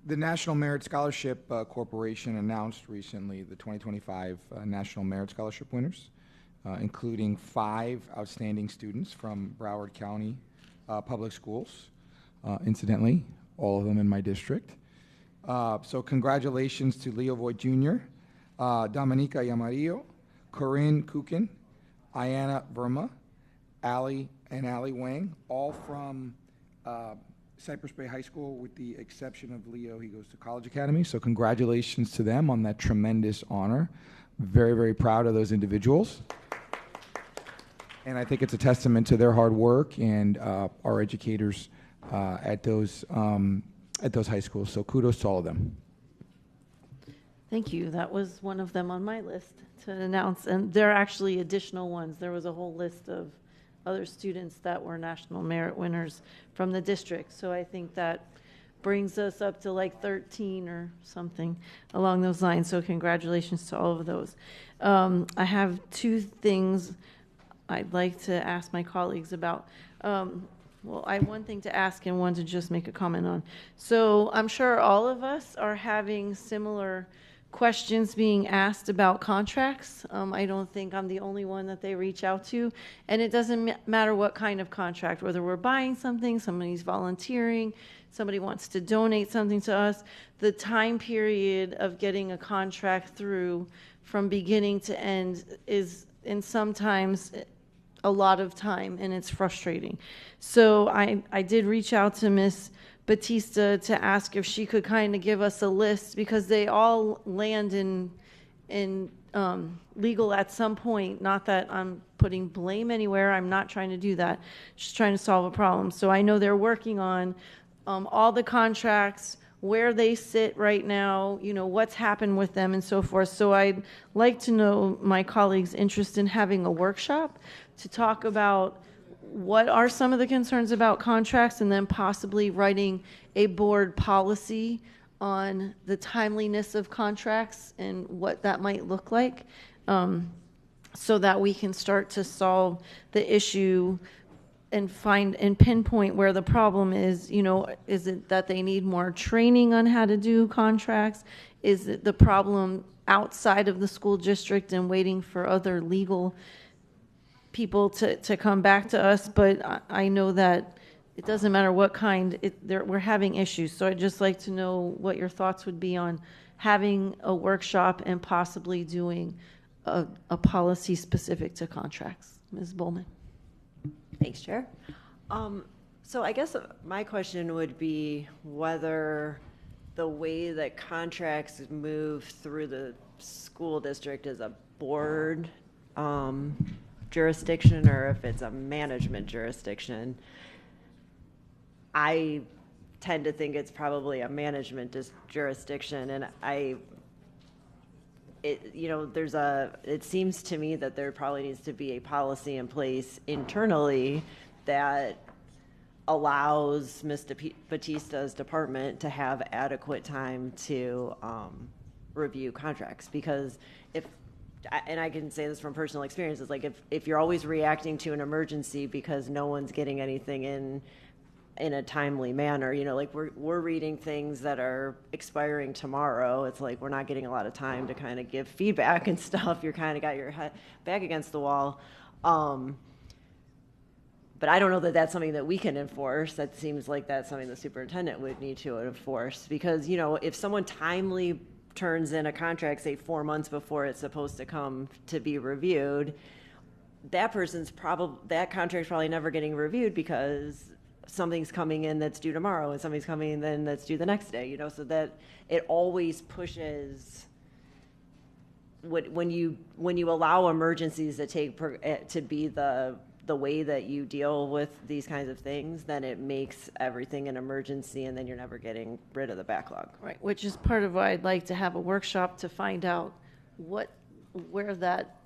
The National Merit Scholarship Corporation announced recently the 2025 National Merit Scholarship winners, including 5 outstanding students from Broward County Public Schools, incidentally, all of them in my district. So congratulations to Leo Voigt Jr., Dominica Yamarillo, Corinne Kukin, Ayana Verma, Allie Wang, all from Cypress Bay High School, with the exception of Leo. He goes to College Academy. So congratulations to them on that tremendous honor. Very, very proud of those individuals. And I think it's a testament to their hard work and our educators at those high schools. So kudos to all of them. Thank you. That was one of them on my list to announce. And there are actually additional ones. There was a whole list of other students that were national merit winners from the district. So I think that brings us up to like 13 or something along those lines. So congratulations to all of those. I have 2 things I'd like to ask my colleagues about. Well, I have one thing to ask and one to just make a comment on. So I'm sure all of us are having similar questions being asked about contracts. I don't think I'm the only one that they reach out to. And it doesn't matter what kind of contract, whether we're buying something, somebody's volunteering, somebody wants to donate something to us. The time period of getting a contract through from beginning to end is, and sometimes a lot of time, and it's frustrating. So I did reach out to Ms. Batista to ask if she could kind of give us a list, because they all land in legal at some point. Not that I'm putting blame anywhere. I'm not trying to do that. Just trying to solve a problem. So I know they're working on all the contracts, where they sit right now, you know, what's happened with them and so forth. So I'd like to know my colleagues' interest in having a workshop to talk about what are some of the concerns about contracts, and then possibly writing a board policy on the timeliness of contracts and what that might look like, so that we can start to solve the issue and find and pinpoint where the problem is. You know, is it that they need more training on how to do contracts? Is it the problem outside of the school district and waiting for other legal people to come back to us? But I know that it doesn't matter what kind, we're having issues. So I'd just like to know what your thoughts would be on having a workshop and possibly doing a policy specific to contracts. Ms. Bowman. Thanks, Chair. So I guess my question would be whether the way that contracts move through the school district is a board jurisdiction or if it's a management jurisdiction. I tend to think it's probably a management jurisdiction, and it seems to me that there probably needs to be a policy in place internally that allows Ms. Batista's department to have adequate time to review contracts. Because and I can say this from personal experience, it's like if you're always reacting to an emergency because no one's getting anything in a timely manner, you know, like we're reading things that are expiring tomorrow. It's like we're not getting a lot of time to kind of give feedback and stuff. You're kind of got your back against the wall. But I don't know that that's something that we can enforce. That seems like that's something the superintendent would need to enforce, because, you know, if someone timely turns in a contract, say 4 months before it's supposed to come to be reviewed, that contract's probably never getting reviewed because something's coming in that's due tomorrow and something's coming in then that's due the next day, you know, so that it always pushes when you allow emergencies to be the the way that you deal with these kinds of things, then it makes everything an emergency, and then you're never getting rid of the backlog. Right, which is part of why I'd like to have a workshop to find out where that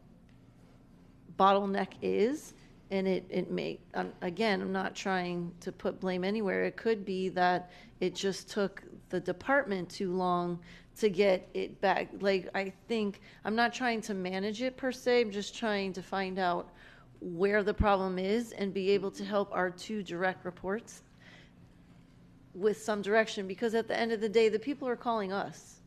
bottleneck is. And it may, again, I'm not trying to put blame anywhere. It could be that it just took the department too long to get it back. Like, I think, I'm not trying to manage it per se, I'm just trying to find out where the problem is and be able to help our 2 direct reports with some direction, because at the end of the day, the people are calling us,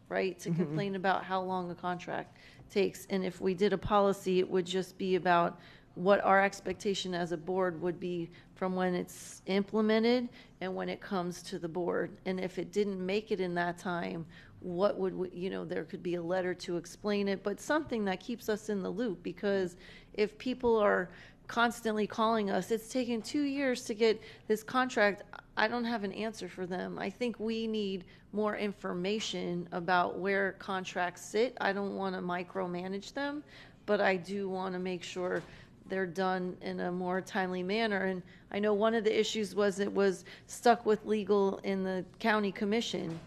right, to complain about how long a contract takes. And if we did a policy, it would just be about what our expectation as a board would be from when it's implemented and when it comes to the board. And if it didn't make it in that time, what would we, you know, there could be a letter to explain it, but something that keeps us in the loop. Because if people are constantly calling us, it's taken 2 years to get this contract, I don't have an answer for them. I think we need more information about where contracts sit. I don't want to micromanage them, but I do want to make sure they're done in a more timely manner. And I know one of the issues was it was stuck with legal in the county commission.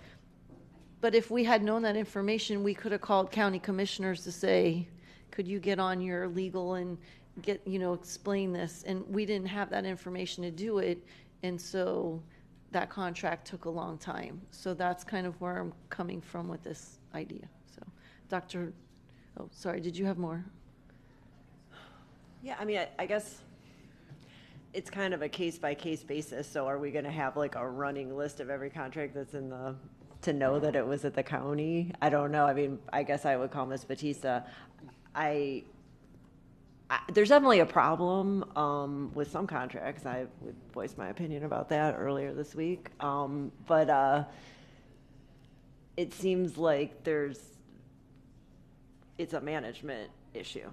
But if we had known that information, we could have called county commissioners to say, could you get on your legal and get, you know, explain this? And we didn't have that information to do it. And so that contract took a long time. So that's kind of where I'm coming from with this idea. So Dr. Oh, sorry, did you have more? Yeah, I mean, I guess it's kind of a case-by-case basis. So are we going to have like a running list of every contract that's in the, to know that it was at the county? I don't know. I mean, I guess I would call Ms. Batista. There's definitely a problem with some contracts. I would voice my opinion about that earlier this week. But it seems like it's a management issue,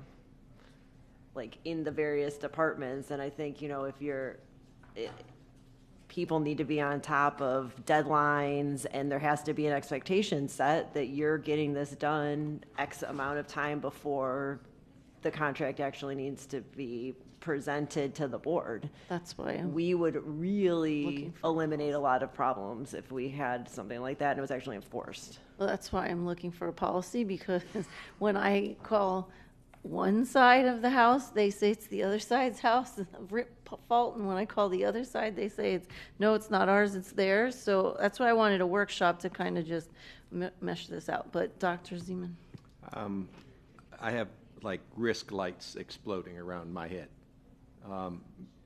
like in the various departments. And I think, you know, people need to be on top of deadlines, and there has to be an expectation set that you're getting this done X amount of time before the contract actually needs to be presented to the board. That's why we would really eliminate a lot of problems if we had something like that and it was actually enforced. Well, that's why I'm looking for a policy, because when I call one side of the house, they say it's the other side's house, fault, and when I call the other side, they say no, it's not ours, it's theirs. So that's why I wanted a workshop to kind of just mesh this out. But Dr. Zeman. I have like risk lights exploding around my head.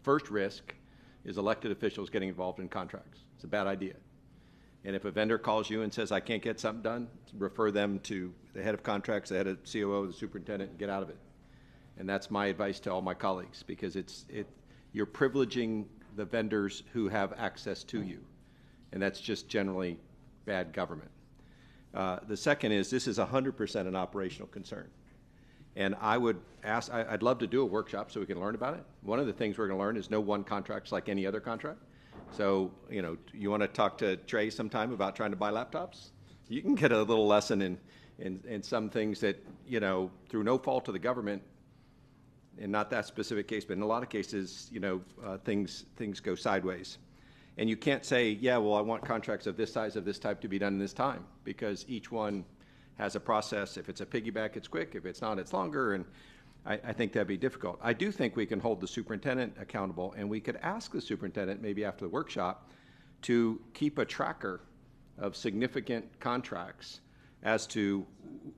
First risk is elected officials getting involved in contracts. It's a bad idea. And if a vendor calls you and says, I can't get something done, refer them to the head of contracts, the head of COO, the superintendent, and get out of it. And that's my advice to all my colleagues, because you're privileging the vendors who have access to you. And that's just generally bad government. The second is, this is 100% an operational concern. And I would ask, I'd love to do a workshop so we can learn about it. One of the things we're going to learn is no one contract's like any other contract. So, you know, you want to talk to Trey sometime about trying to buy laptops? You can get a little lesson in some things that, you know, through no fault of the government, and not that specific case, but in a lot of cases, you know, things go sideways. And you can't say, yeah, well, I want contracts of this size, of this type to be done in this time, because each one has a process. If it's a piggyback, it's quick. If it's not, it's longer. And I think that'd be difficult. I do think we can hold the superintendent accountable, and we could ask the superintendent maybe after the workshop to keep a tracker of significant contracts as to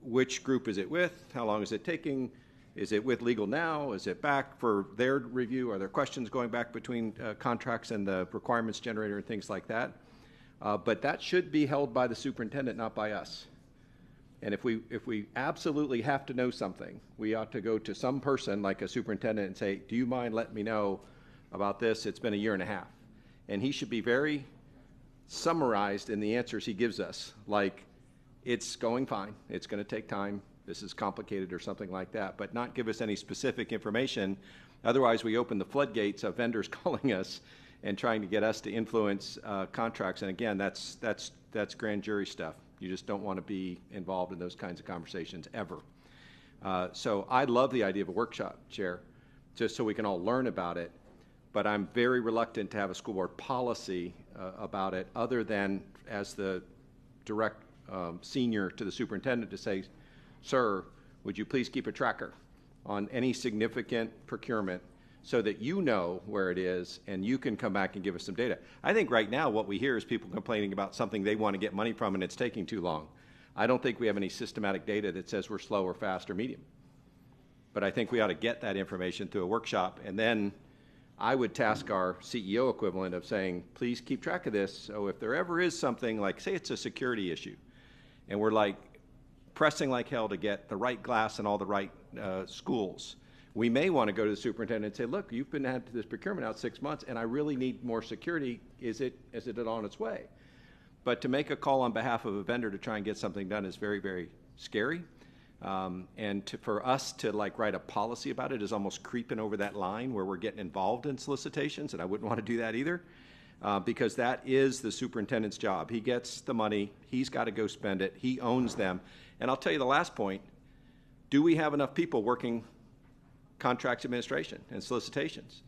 which group is it with, how long is it taking, is it with legal now, is it back for their review, are there questions going back between contracts and the requirements generator and things like that. But that should be held by the superintendent, not by us. And if we absolutely have to know something, we ought to go to some person like a superintendent and say, do you mind letting me know about this? It's been a year and a half. And he should be very summarized in the answers he gives us, like, it's going fine, it's going to take time, this is complicated or something like that, but not give us any specific information. Otherwise, we open the floodgates of vendors calling us and trying to get us to influence contracts. And again, that's grand jury stuff. You just don't want to be involved in those kinds of conversations ever. So I love the idea of a workshop, Chair, just so we can all learn about it. But I'm very reluctant to have a school board policy about it, other than as the direct senior to the superintendent to say, sir, would you please keep a tracker on any significant procurement so that you know where it is and you can come back and give us some data. I think right now what we hear is people complaining about something they want to get money from and it's taking too long. I don't think we have any systematic data that says we're slow or fast or medium. But I think we ought to get that information through a workshop, and then I would task our CEO equivalent of saying, please keep track of this, so if there ever is something like, say it's a security issue, and we're like pressing like hell to get the right glass in all the right schools, we may want to go to the superintendent and say, look, you've been had this procurement out 6 months, and I really need more security. Is it on its way? But to make a call on behalf of a vendor to try and get something done is very, very scary. And for us to like write a policy about it is almost creeping over that line where we're getting involved in solicitations, and I wouldn't want to do that either, because that is the superintendent's job. He gets the money, he's got to go spend it, he owns them. And I'll tell you the last point, do we have enough people working contracts administration and solicitations?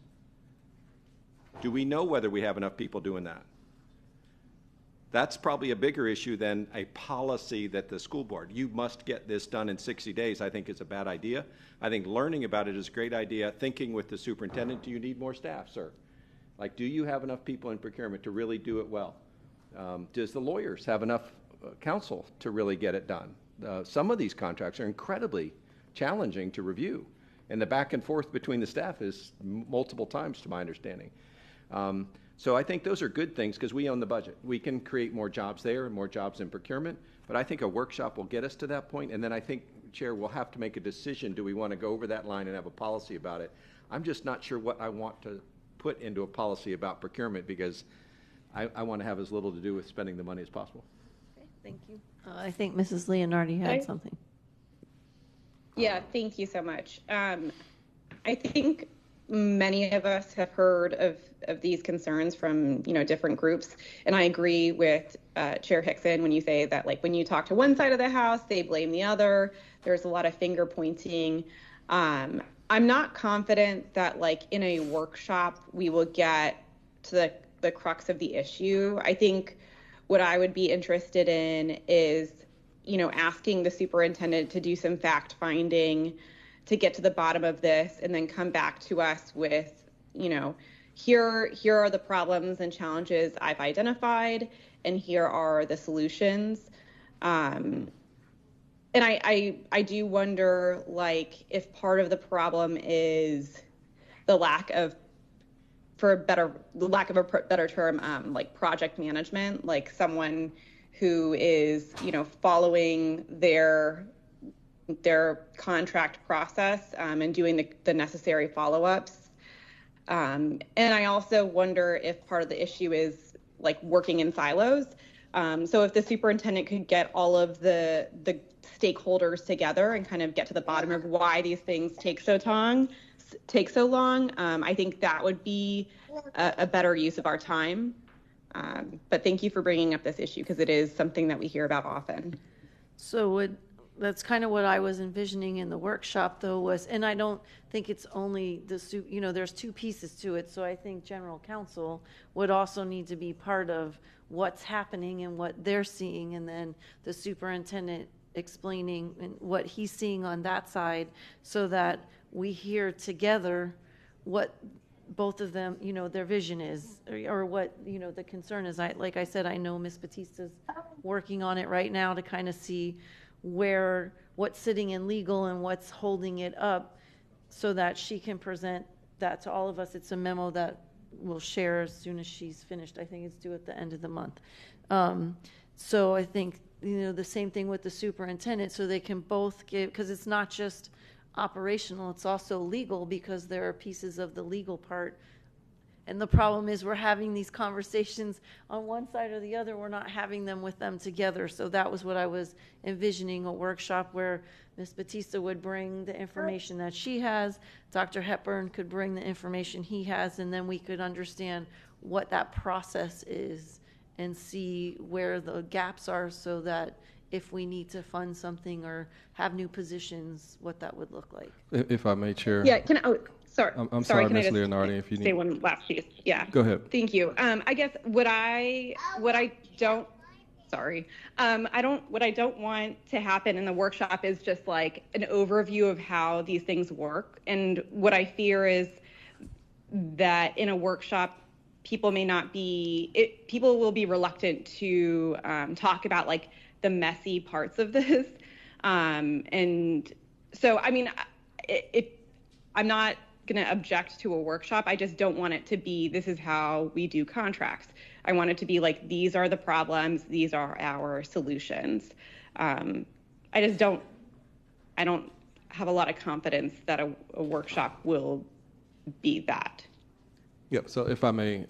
Do we know whether we have enough people doing that? That's probably a bigger issue than a policy that the school board, you must get this done in 60 days, I think is a bad idea. I think learning about it is a great idea. Thinking with the superintendent, do you need more staff, sir? Like, do you have enough people in procurement to really do it well? Does the lawyers have enough counsel to really get it done? Some of these contracts are incredibly challenging to review, and the back and forth between the staff is multiple times, to my understanding. So I think those are good things because we own the budget. We can create more jobs there and more jobs in procurement, but I think a workshop will get us to that point, and then I think, Chair, we'll have to make a decision. Do we want to go over that line and have a policy about it? I'm just not sure what I want to put into a policy about procurement, because I want to have as little to do with spending the money as possible. Okay, thank you. I think Mrs. Leonardi had something. Yeah, thank you so much. I think many of us have heard of these concerns from, different groups. And I agree with Chair Hickson when you say that, like, when you talk to one side of the house, they blame the other. There's a lot of finger pointing. I'm not confident that, like, in a workshop, we will get to the crux of the issue. I think what I would be interested in is, asking the superintendent to do some fact finding to get to the bottom of this, and then come back to us with, here are the problems and challenges I've identified, and here are the solutions. And I do wonder, like, if part of the problem is the lack of a better term, like project management, like someone who is, following their contract process and doing the necessary follow-ups. And I also wonder if part of the issue is, like, working in silos. So if the superintendent could get all of the stakeholders together and kind of get to the bottom of why these things take so long, I think that would be a better use of our time. But thank you for bringing up this issue, because it is something that we hear about often. So that's kind of what I was envisioning in the workshop, though, was, and I don't think it's only there's two pieces to it. So I think general counsel would also need to be part of what's happening and what they're seeing, and then the superintendent explaining what he's seeing on that side, so that we hear together what both of them, their vision is, or what, the concern is. Like I said, I know Ms. Batista's working on it right now to kind of see what's sitting in legal and what's holding it up, so that she can present that to all of us. It's a memo that we'll share as soon as she's finished. I think it's due at the end of the month. So I think, the same thing with the superintendent, so they can both give, because it's not just operational, it's also legal, because there are pieces of the legal part. And the problem is we're having these conversations on one side or the other. We're not having them with them together. So that was what I was envisioning, a workshop where Ms. Batista would bring the information that she has, Dr. Hepburn could bring the information he has, and then we could understand what that process is and see where the gaps are, so that if we need to fund something or have new positions, what that would look like. If I may, Chair. Yeah, sorry. I'm sorry, can I Ms. just Leonardi, if you say need. one last piece? Yeah. Go ahead. Thank you. I guess what I don't want to happen in the workshop is just like an overview of how these things work. And what I fear is that in a workshop, people will be reluctant to talk about like the messy parts of this. And so, I mean, I'm not going to object to a workshop. I just don't want it to be, this is how we do contracts. I want it to be like, these are the problems, these are our solutions. I don't have a lot of confidence that a workshop will be that. Yep. So if I may,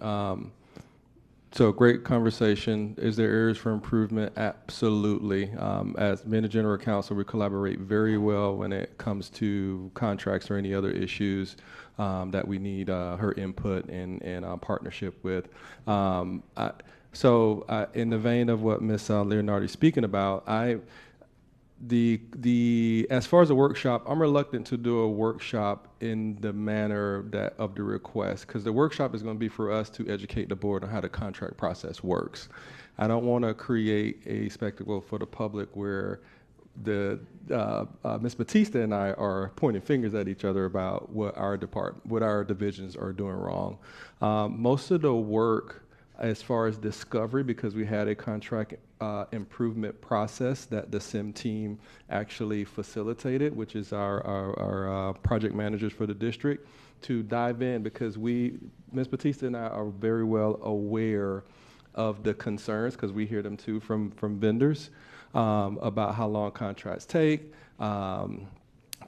so great conversation. Is there areas for improvement? Absolutely. As Mayor and General Counsel, we collaborate very well when it comes to contracts or any other issues that we need her input and partnership with. In the vein of what Ms. Leonardi is speaking about, as far as a workshop, I'm reluctant to do a workshop in the manner of the request, because the workshop is going to be for us to educate the board on how the contract process works. I don't want to create a spectacle for the public where Ms. Batista and I are pointing fingers at each other about what our divisions are doing wrong. Most of the work, as far as discovery, because we had a contract improvement process that the SIM team actually facilitated, which is our project managers for the district, to dive in, because Ms. Batista and I are very well aware of the concerns, because we hear them too from vendors about how long contracts take.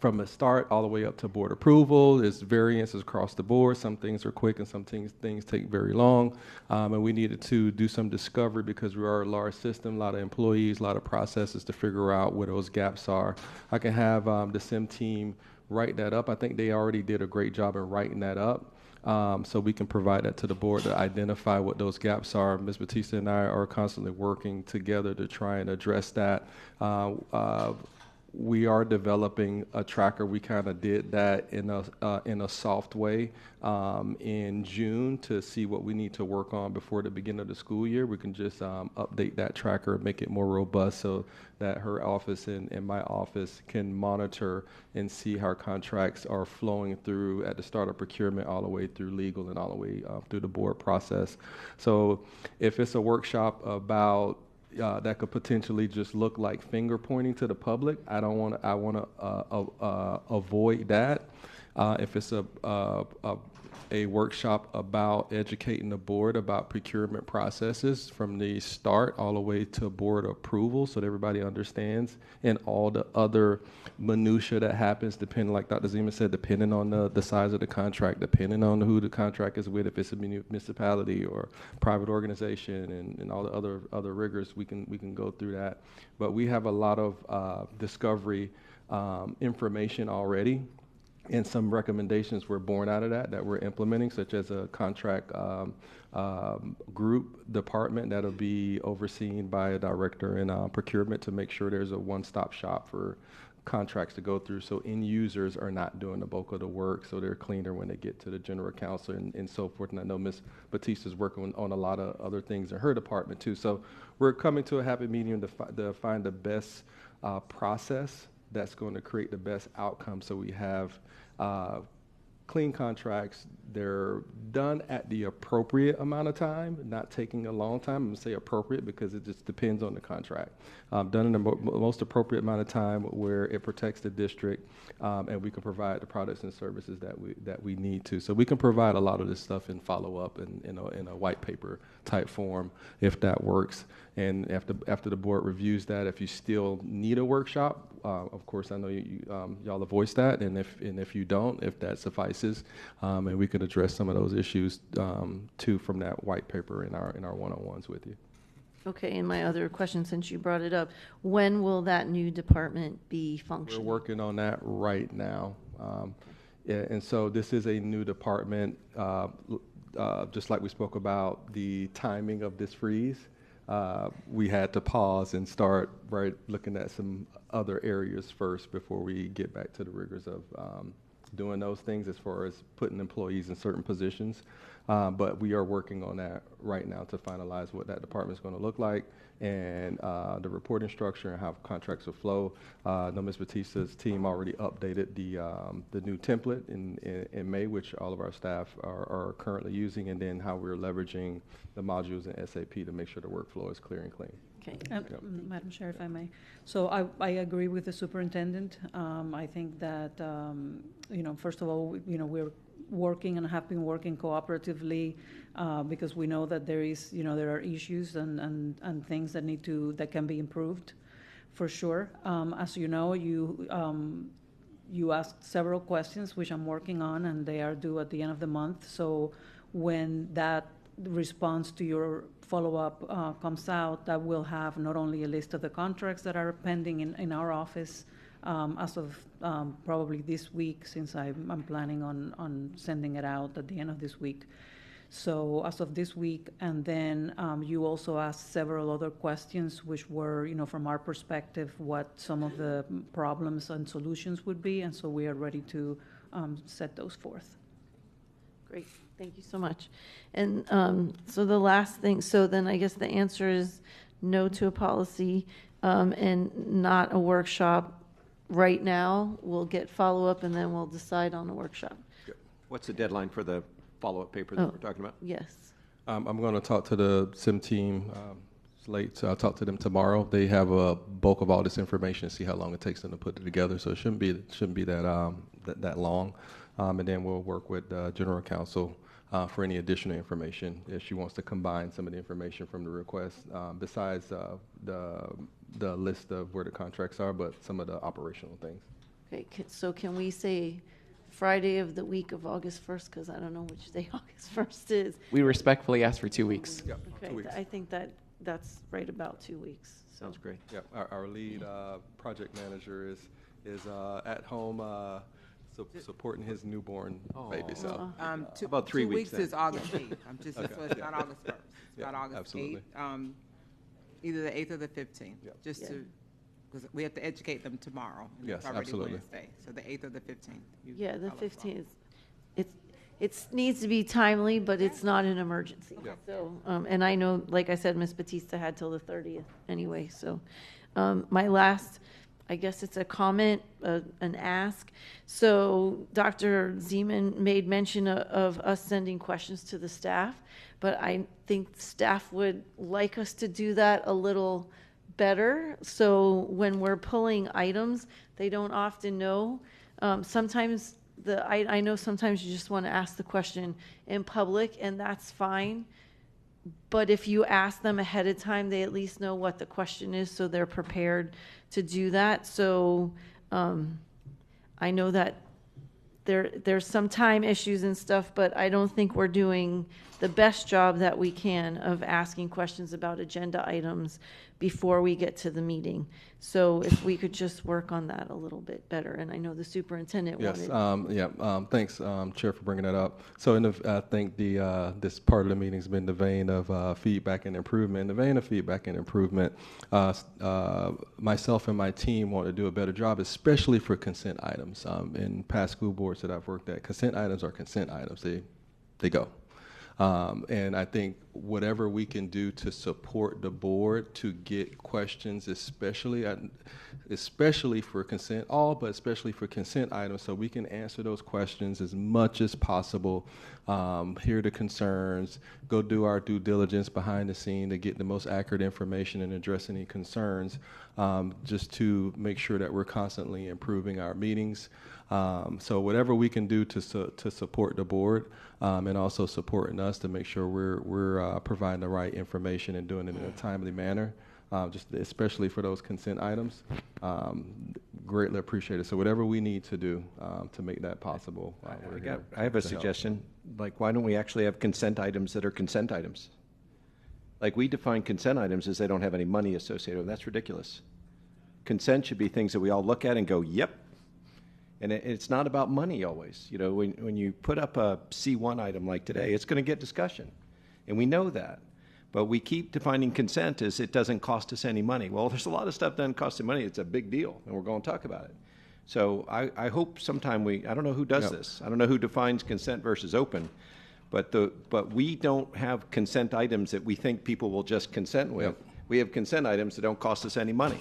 From the start all the way up to board approval, there's variances across the board. Some things are quick and some things take very long. And we needed to do some discovery, because we are a large system, a lot of employees, a lot of processes to figure out where those gaps are. I can have the SIM team write that up. I think they already did a great job in writing that up. So we can provide that to the board to identify what those gaps are. Ms. Batista and I are constantly working together to try and address that. We are developing a tracker. We kind of did that in a soft way in June to see what we need to work on before the beginning of the school year. We can just update that tracker, make it more robust, so that her office and my office can monitor and see how contracts are flowing through at the start of procurement all the way through legal and all the way through the board process. So if it's a workshop about that could potentially just look like finger pointing to the public, I want to avoid that. If it's a workshop about educating the board about procurement processes from the start all the way to board approval, so that everybody understands, and all the other minutia that happens, depending, like Dr. Zima said, depending on the size of the contract, depending on who the contract is with, if it's a municipality or private organization, and all the other rigors, we can go through that. But we have a lot of discovery information already. And some recommendations were born out of that we're implementing, such as a contract group department that'll be overseen by a director in procurement to make sure there's a one-stop shop for contracts to go through, so end users are not doing the bulk of the work, so they're cleaner when they get to the general counsel and so forth. And I know Ms. Batista's working on a lot of other things in her department too. So we're coming to a happy medium to find the best process that's going to create the best outcome, so we have clean contracts. They're done at the appropriate amount of time, not taking a long time. I'm going to say appropriate because it just depends on the contract. Done in the most appropriate amount of time where it protects the district, and we can provide the products and services that we need to. So we can provide a lot of this stuff in follow-up in a white paper type form if that works. And after the board reviews that, if you still need a workshop, of course I know y'all have voiced that, and if you don't, if that suffices, and we could address some of those issues too from that white paper in our one-on-ones with you. Okay, and my other question, since you brought it up, when will that new department be functioning? We're working on that right now. Yeah, and so this is a new department, just like we spoke about the timing of this freeze. we had to pause and start looking at some other areas first before we get back to the rigors of doing those things as far as putting employees in certain positions. But we are working on that right now to finalize what that department is going to look like and the reporting structure and how contracts will flow. I know Ms. Batista's team already updated the new template in May, which all of our staff are currently using, and then how we're leveraging the modules in SAP to make sure the workflow is clear and clean. Okay. Madam Chair, if I may. So I agree with the superintendent. I think that, first of all, we're working and have been working cooperatively because we know that there are issues and things that can be improved, for sure. As you know, you asked several questions, which I'm working on, and they are due at the end of the month. So when that response to your follow-up comes out, that will have not only a list of the contracts that are pending in our office as of probably this week, since I'm planning on sending it out at the end of this week. So as of this week, and then you also asked several other questions, which were, from our perspective, what some of the problems and solutions would be, and so we are ready to set those forth. Great. Thank you so much. And so the last thing, so then I guess the answer is no to a policy and not a workshop right now. We'll get follow-up and then we'll decide on a workshop. Good. What's the deadline for the follow-up paper that we're talking about? Yes. I'm going to talk to the SIM team. It's late, so I'll talk to them tomorrow. They have a bulk of all this information, see how long it takes them to put it together. So it shouldn't be that long. And then we'll work with General Counsel for any additional information if she wants to combine some of the information from the request, besides the list of where the contracts are, but some of the operational things. Okay, so can we say Friday of the week of August 1st? Because I don't know which day August 1st is. We respectfully ask for 2 weeks. Yep, Okay, 2 weeks. I think that's right about 2 weeks. So. Sounds great. Yep, our lead project manager is at home supporting his newborn baby. So about 3 2 weeks weeks is August 8th. So it's not August 1st. It's not August absolutely. 8th. Either the 8th or the 15th. Yep. Because we have to educate them tomorrow. And Yes, it's already absolutely. Wednesday. So the 8th or the 15th. Yeah, the 15th. It needs to be timely, but it's not an emergency. Yeah. So, and I know, like I said, Ms. Batista had till the 30th anyway. So, my last, I guess it's a comment, an ask. So, Dr. Zeman made mention of us sending questions to the staff, but I think staff would like us to do that a little better. So, when we're pulling items, they don't often know. Sometimes I know sometimes you just want to ask the question in public, and that's fine. But if you ask them ahead of time, they at least know what the question is, so they're prepared to do that. So I know that there's some time issues and stuff, but I don't think we're doing the best job that we can of asking questions about agenda items before we get to the meeting. So if we could just work on that a little bit better, and I know the superintendent Yes, wanted. thanks, Chair, for bringing that up. So I think this part of the meeting has been the vein of feedback and improvement. In the vein of feedback and improvement, myself and my team want to do a better job, especially for consent items. In past school boards that I've worked at, consent items are consent items. They go. And I think whatever we can do to support the board to get questions, especially for consent, but especially for consent items, so we can answer those questions as much as possible, hear the concerns, go do our due diligence behind the scene to get the most accurate information and address any concerns, just to make sure that we're constantly improving our meetings. So whatever we can do to support the board and also supporting us to make sure we're providing the right information and doing it in a timely manner, just especially for those consent items, greatly appreciated. So whatever we need to do to make that possible. I have a suggestion. Like, why don't we actually have consent items that are consent items? Like, we define consent items as they don't have any money associated with them. That's ridiculous. Consent should be things that we all look at and go, yep. And it's not about money always. You know, when you put up a C1 item like today, it's going to get discussion. And we know that. But we keep defining consent as it doesn't cost us any money. Well, there's a lot of stuff that doesn't cost us money. It's a big deal, and we're going to talk about it. So I hope sometime I don't know who does this. I don't know who defines consent versus open, but we don't have consent items that we think people will just consent with. Yep. We have consent items that don't cost us any money.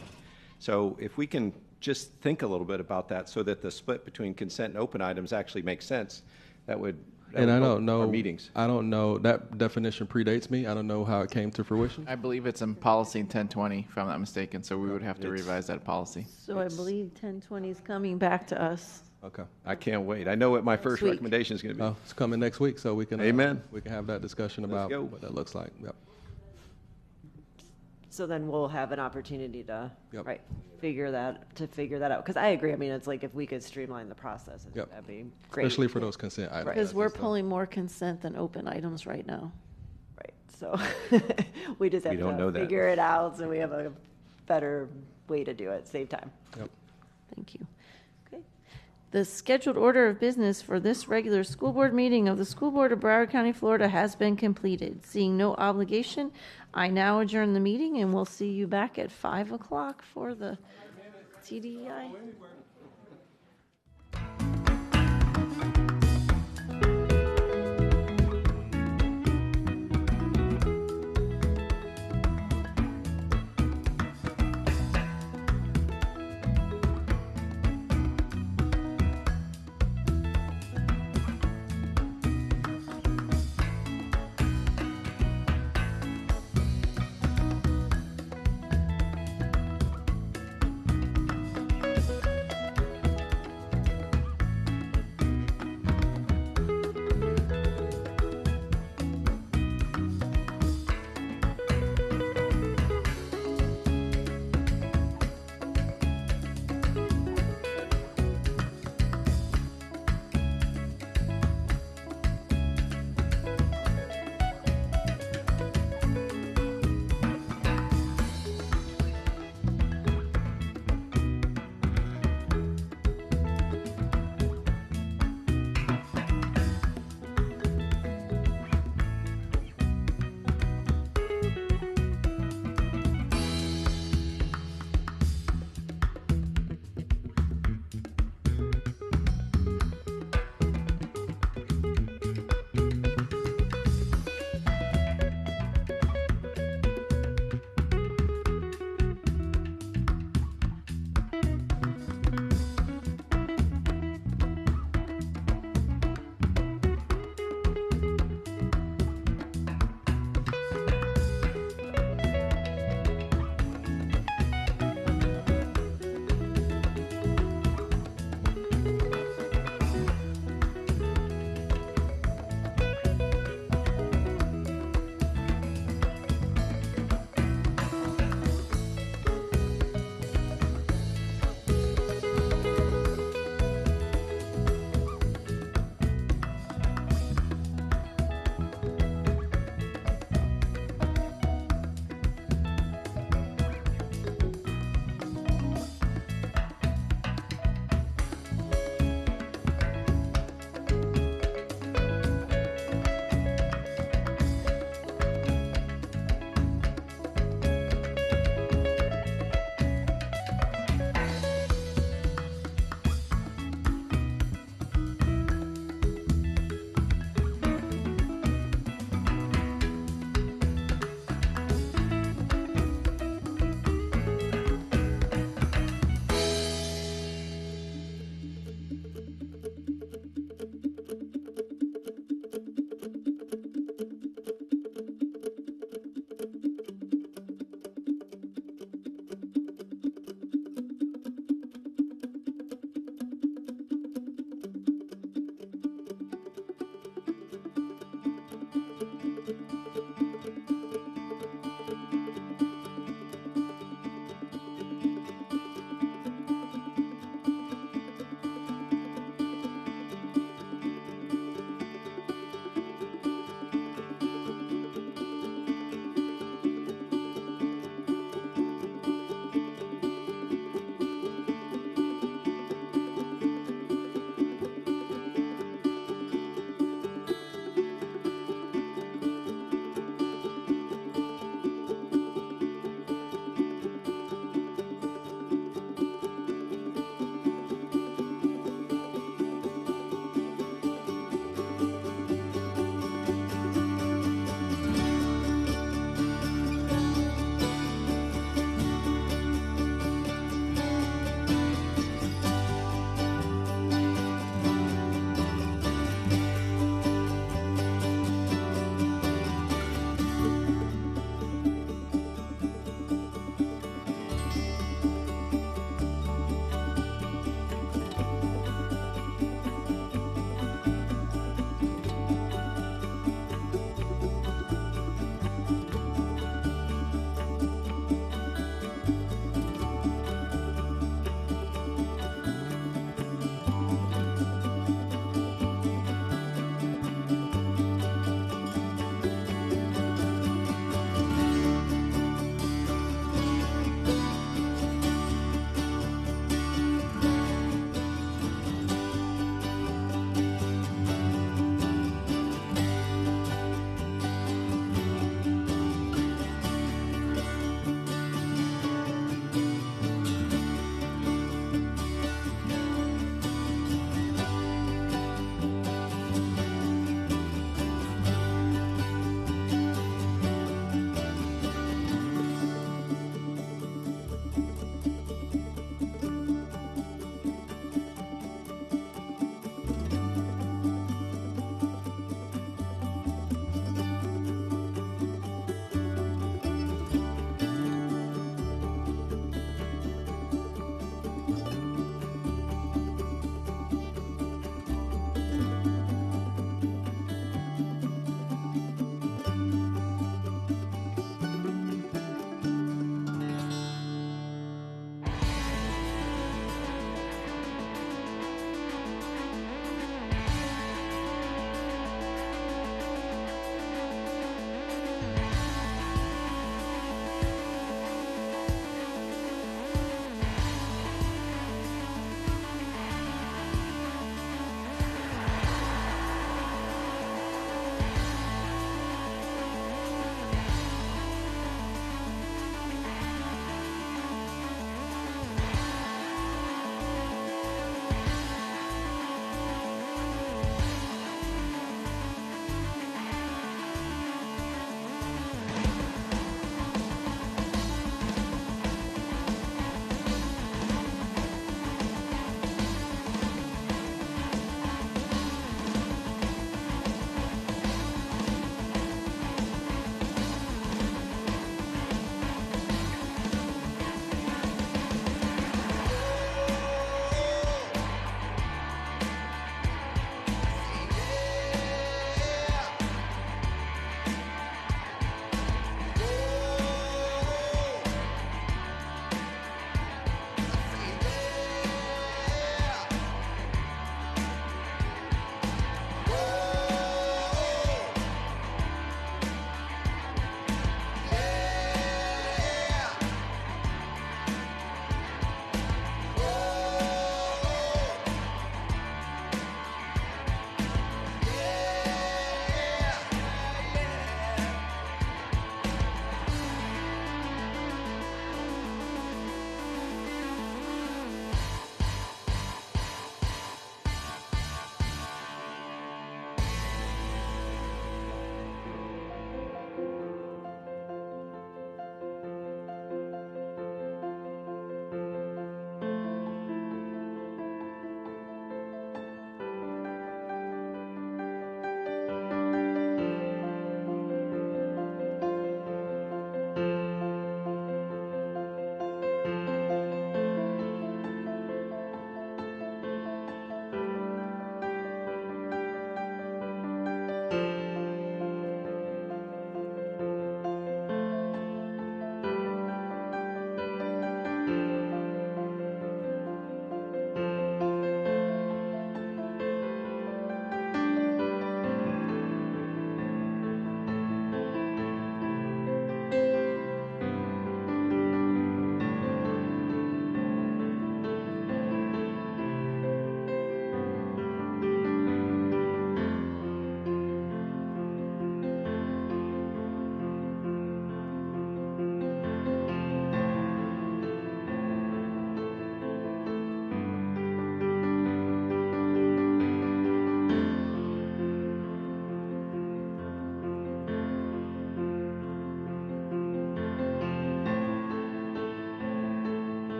So if we can just think a little bit about that so that the split between consent and open items actually makes sense, that would And I help don't know our meetings. I don't know, that definition predates me. I don't know how it came to fruition. I believe it's in policy 1020, if I'm not mistaken, so we would have to revise that policy. So I believe 1020 is coming back to us. Okay. I can't wait. I know what my first week. recommendation is going to be. Oh, it's coming next week, so we can Amen. We can have that discussion Let's about go. what that looks like. Yep. So then we'll have an opportunity to, Yep. right, figure that out. Because I agree, I mean, it's like if we could streamline the process, Yep. that'd be great. Especially for those consent items. Right. Because we're pulling more consent than open items right now. Right, so we just have don't know to that. figure it out, so we have a better way to do it, save time. Yep. Thank you. Okay. The scheduled order of business for this regular school board meeting of the School Board of Broward County, Florida has been completed. Seeing no obligation, I now adjourn the meeting, and we'll see you back at 5 o'clock for the TDEI.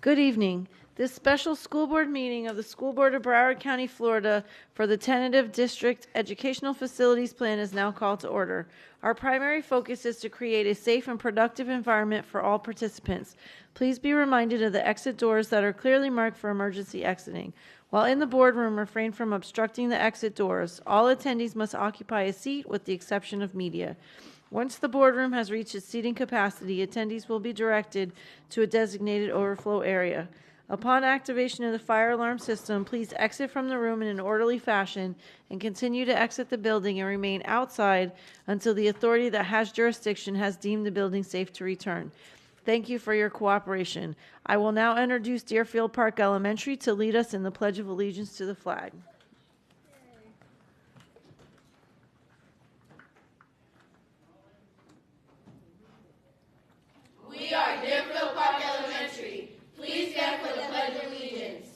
Good evening. This special school board meeting of the School Board of Broward County, Florida for the tentative district educational facilities plan is now called to order. Our primary focus is to create a safe and productive environment for all participants. Please be reminded of the exit doors that are clearly marked for emergency exiting. While in the boardroom, refrain from obstructing the exit doors. All attendees must occupy a seat with the exception of media. Once the boardroom has reached its seating capacity, attendees will be directed to a designated overflow area. Upon activation of the fire alarm system, please exit from the room in an orderly fashion and continue to exit the building and remain outside until the authority that has jurisdiction has deemed the building safe to return. Thank you for your cooperation. I will now introduce Deerfield Park Elementary to lead us in the Pledge of Allegiance to the flag. We are Deerfield Park Elementary. Please stand for the Pledge of Allegiance.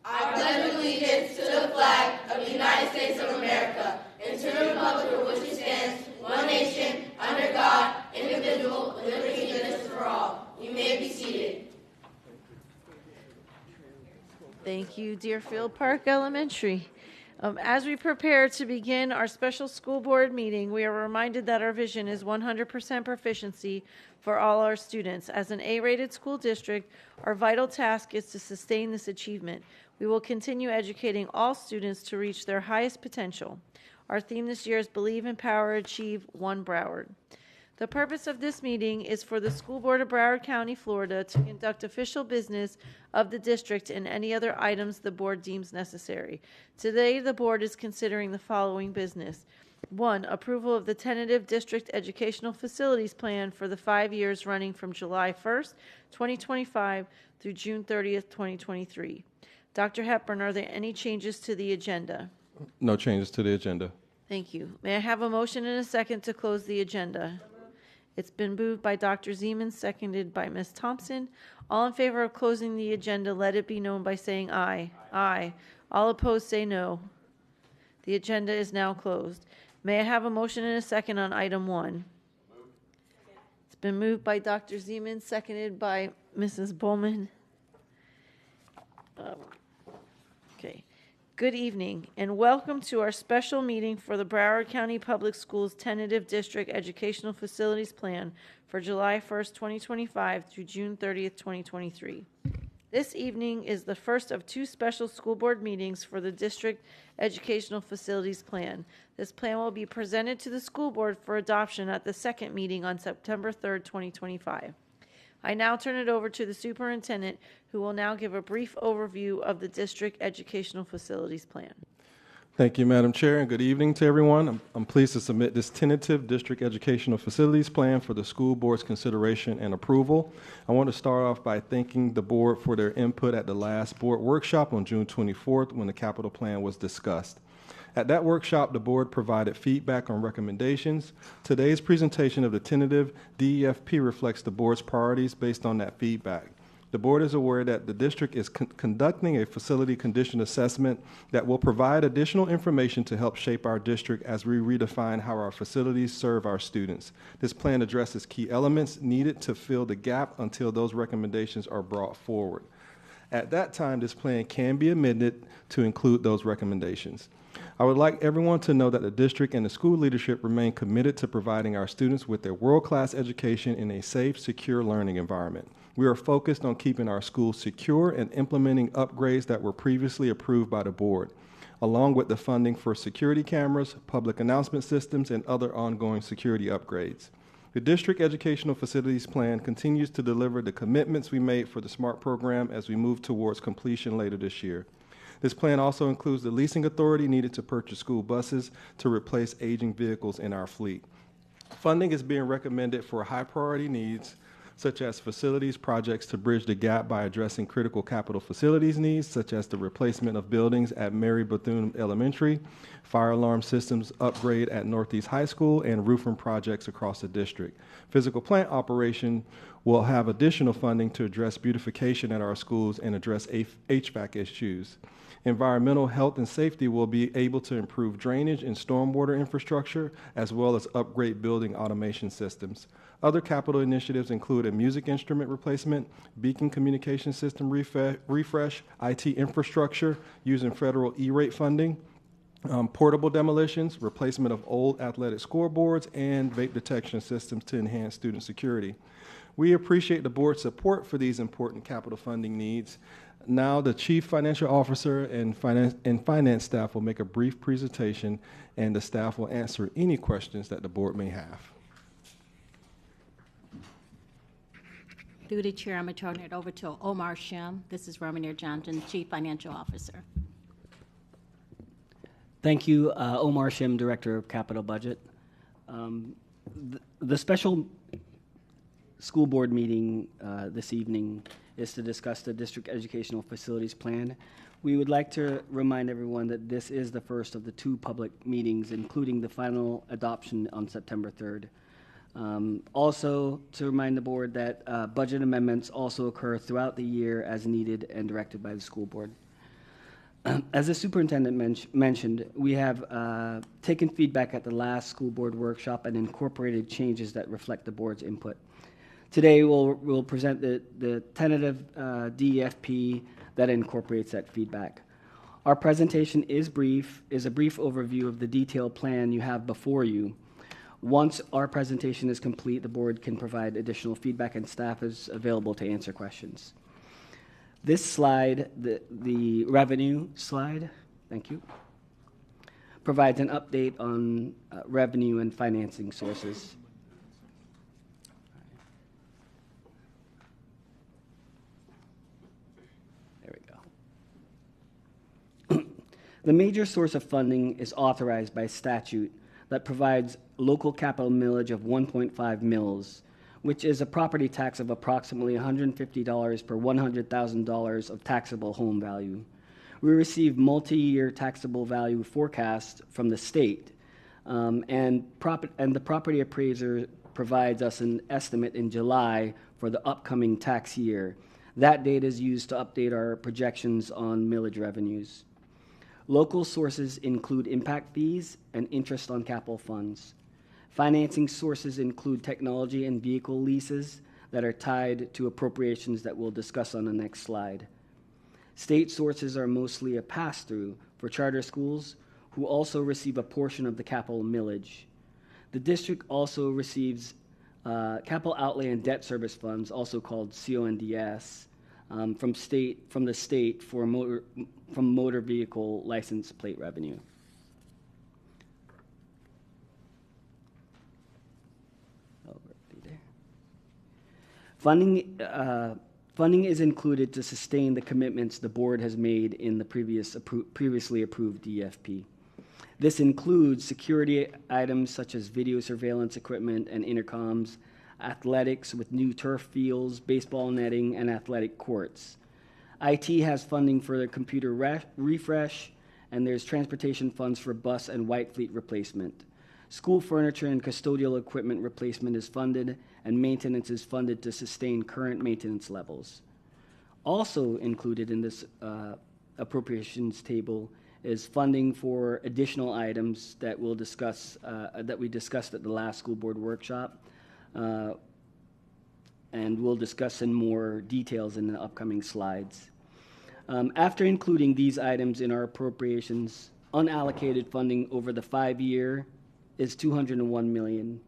I pledge allegiance to the flag of the United States of America and to the republic for which it stands, one nation, under God, indivisible, with liberty and justice for all. You may be seated. Thank you, Deerfield Park Elementary. As we prepare to begin our special school board meeting, we are reminded that our vision is 100% proficiency for all our students. As an A-rated school district, our vital task is to sustain this achievement. We will continue educating all students to reach their highest potential. Our theme this year is Believe, Empower, Achieve, One Broward. The purpose of this meeting is for the School Board of Broward County, Florida to conduct official business of the district and any other items the board deems necessary. Today, the board is considering the following business. 1, approval of the tentative district educational facilities plan for the 5 years running from July 1st, 2025 through June 30th, 2023. Dr. Hepburn, are there any changes to the agenda? No changes to the agenda. Thank you. May I have a motion and a second to close the agenda? It's been moved by Dr. Zeman, seconded by Ms. Thompson. All in favor of closing the agenda, let it be known by saying aye. Aye. All opposed, say no. The agenda is now closed. May I have a motion and a second on item 1? It's been moved by Dr. Zeman, seconded by Mrs. Bowman. Okay. Good evening, and welcome to our special meeting for the Broward County Public Schools Tentative District Educational Facilities Plan for July 1st, 2025 through June 30th, 2023. This evening is the first of 2 special school board meetings for the District Educational Facilities Plan. This plan will be presented to the school board for adoption at the second meeting on September 3rd, 2025. I now turn it over to the superintendent, who will now give a brief overview of the district educational facilities plan. Thank you, Madam Chair, and good evening to everyone. I'm pleased to submit this tentative district educational facilities plan for the school board's consideration and approval. I want to start off by thanking the board for their input at the last board workshop on June 24th when the capital plan was discussed. At that workshop, the board provided feedback on recommendations. Today's presentation of the tentative DEFP reflects the board's priorities based on that feedback. The board is aware that the district is conducting a facility condition assessment that will provide additional information to help shape our district as we redefine how our facilities serve our students. This plan addresses key elements needed to fill the gap until those recommendations are brought forward. At that time, this plan can be amended to include those recommendations. I would like everyone to know that the district and the school leadership remain committed to providing our students with their world-class education in a safe, secure learning environment. We are focused on keeping our schools secure and implementing upgrades that were previously approved by the board, along with the funding for security cameras, public announcement systems, and other ongoing security upgrades. The district educational facilities plan continues to deliver the commitments we made for the SMART program as we move towards completion later this year. This plan also includes the leasing authority needed to purchase school buses to replace aging vehicles in our fleet. Funding is being recommended for high priority needs such as facilities projects to bridge the gap by addressing critical capital facilities needs, such as the replacement of buildings at Mary Bethune Elementary, fire alarm systems upgrade at Northeast High School, and roofing projects across the district. Physical plant operation will have additional funding to address beautification at our schools and address HVAC issues. Environmental health and safety will be able to improve drainage and stormwater infrastructure, as well as upgrade building automation systems. Other capital initiatives include a music instrument replacement, beacon communication system refresh, IT infrastructure using federal E-rate funding, portable demolitions, replacement of old athletic scoreboards, and vape detection systems to enhance student security. We appreciate the board's support for these important capital funding needs. Now, the Chief Financial Officer and finance staff will make a brief presentation, and the staff will answer any questions that the board may have. Through the chair, I'm going to turn it over to Omar Shem. This is Romanir Johnson, Chief Financial Officer. Thank you, Omar Shem, Director of Capital Budget. The special school board meeting this evening is to discuss the district educational facilities plan. We would like to remind everyone that this is the first of the 2 public meetings, including the final adoption on September 3rd. Also, to remind the board that budget amendments also occur throughout the year as needed and directed by the school board. As the superintendent mentioned, we have taken feedback at the last school board workshop and incorporated changes that reflect the board's input. Today, we'll present the tentative DEFP that incorporates that feedback. Our presentation is a brief overview of the detailed plan you have before you. Once our presentation is complete, the board can provide additional feedback, and staff is available to answer questions. This slide, the revenue slide, thank you, provides an update on revenue and financing sources. There we go. The major source of funding is authorized by statute that provides local capital millage of 1.5 mils, which is a property tax of approximately $150 per $100,000 of taxable home value. We receive multi-year taxable value forecast from the state, and the property appraiser provides us an estimate in July for the upcoming tax year. That data is used to update our projections on millage revenues. Local sources include impact fees and interest on capital funds. Financing sources include technology and vehicle leases that are tied to appropriations that we'll discuss on the next slide. State sources are mostly a pass-through for charter schools, who also receive a portion of the capital millage. The district also receives capital outlay and debt service funds, also called CONDS, from the state from motor vehicle license plate revenue. Funding is included to sustain the commitments the board has made in the previously approved DFP. This includes security items such as video surveillance equipment and intercoms, athletics with new turf fields, baseball netting, and athletic courts. IT has funding for the computer refresh, and there's transportation funds for bus and white fleet replacement. School furniture and custodial equipment replacement is funded, and maintenance is funded to sustain current maintenance levels. Also included in this appropriations table is funding for additional items that we'll discuss, that we discussed at the last school board workshop, and we'll discuss in more details in the upcoming slides. After including these items in our appropriations, unallocated funding over the 5-year is $201 million.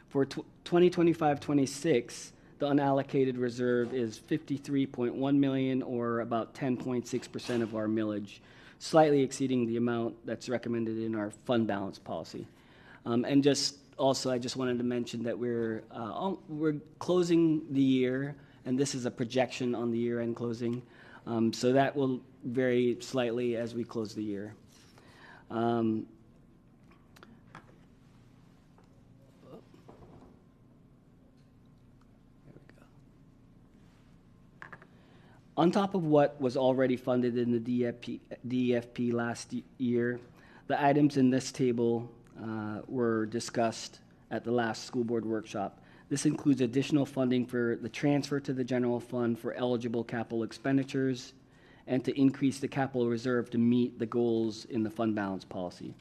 For 2025-26, the unallocated reserve is $53.1 million, or about 10.6% of our millage, slightly exceeding the amount that's recommended in our fund balance policy. And I just wanted to mention that we're closing the year, and this is a projection on the year-end closing, so that will vary slightly as we close the year. On top of what was already funded in the DEFP last year, the items in this table were discussed at the last school board workshop. This includes additional funding for the transfer to the general fund for eligible capital expenditures and to increase the capital reserve to meet the goals in the fund balance policy.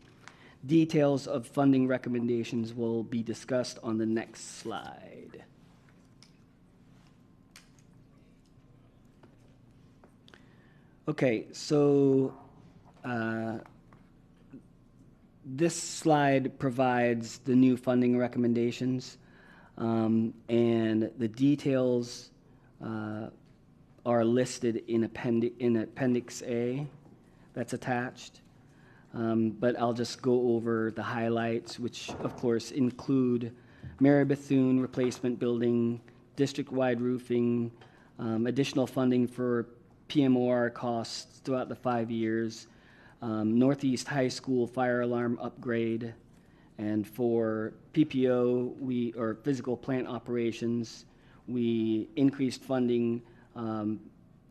Details of funding recommendations will be discussed on the next slide. Okay, so this slide provides the new funding recommendations, and the details are listed in Appendix A that's attached. But I'll just go over the highlights, which of course include Mary Bethune replacement building, district-wide roofing, additional funding for PMOR costs throughout the 5 years, Northeast High School fire alarm upgrade, and for PPO, or physical plant operations, we increased funding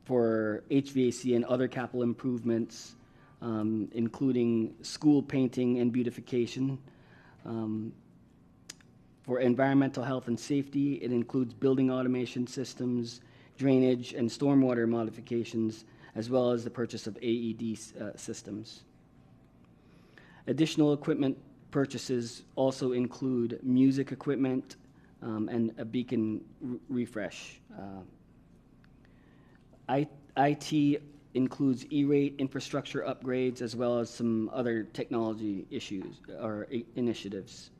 for HVAC and other capital improvements, including school painting and beautification. For environmental health and safety, it includes building automation systems, drainage and stormwater modifications, as well as the purchase of AED systems. Additional equipment purchases also include music equipment and a beacon refresh. IT includes E-rate infrastructure upgrades, as well as some other technology issues or initiatives.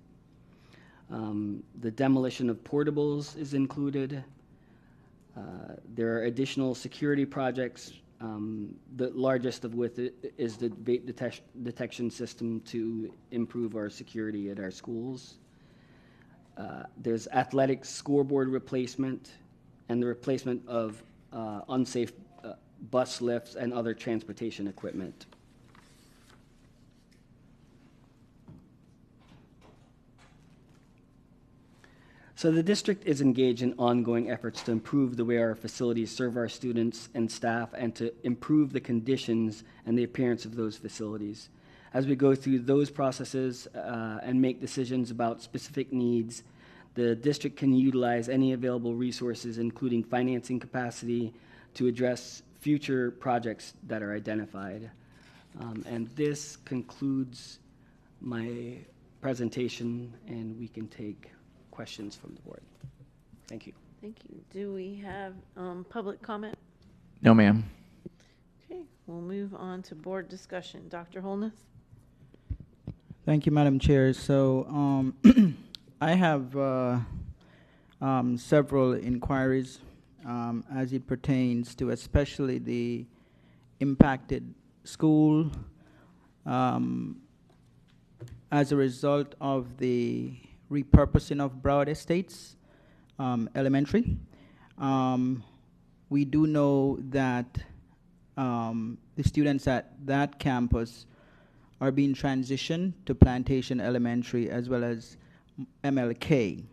The demolition of portables is included. There are additional security projects, the largest of which is the vape detection system to improve our security at our schools. There's athletics scoreboard replacement and the replacement of unsafe bus lifts and other transportation equipment. So the district is engaged in ongoing efforts to improve the way our facilities serve our students and staff and to improve the conditions and the appearance of those facilities. As we go through those processes and make decisions about specific needs, the district can utilize any available resources, including financing capacity, to address future projects that are identified. And this concludes my presentation, and we can take questions from the board. Thank you. Thank you. Do we have public comment? No, ma'am. Okay, we'll move on to board discussion. Dr. Holness? Thank you, Madam Chair. So I have several inquiries as it pertains to especially the impacted school as a result of the repurposing of Broward Estates Elementary. We do know that the students at that campus are being transitioned to Plantation Elementary as well as MLK.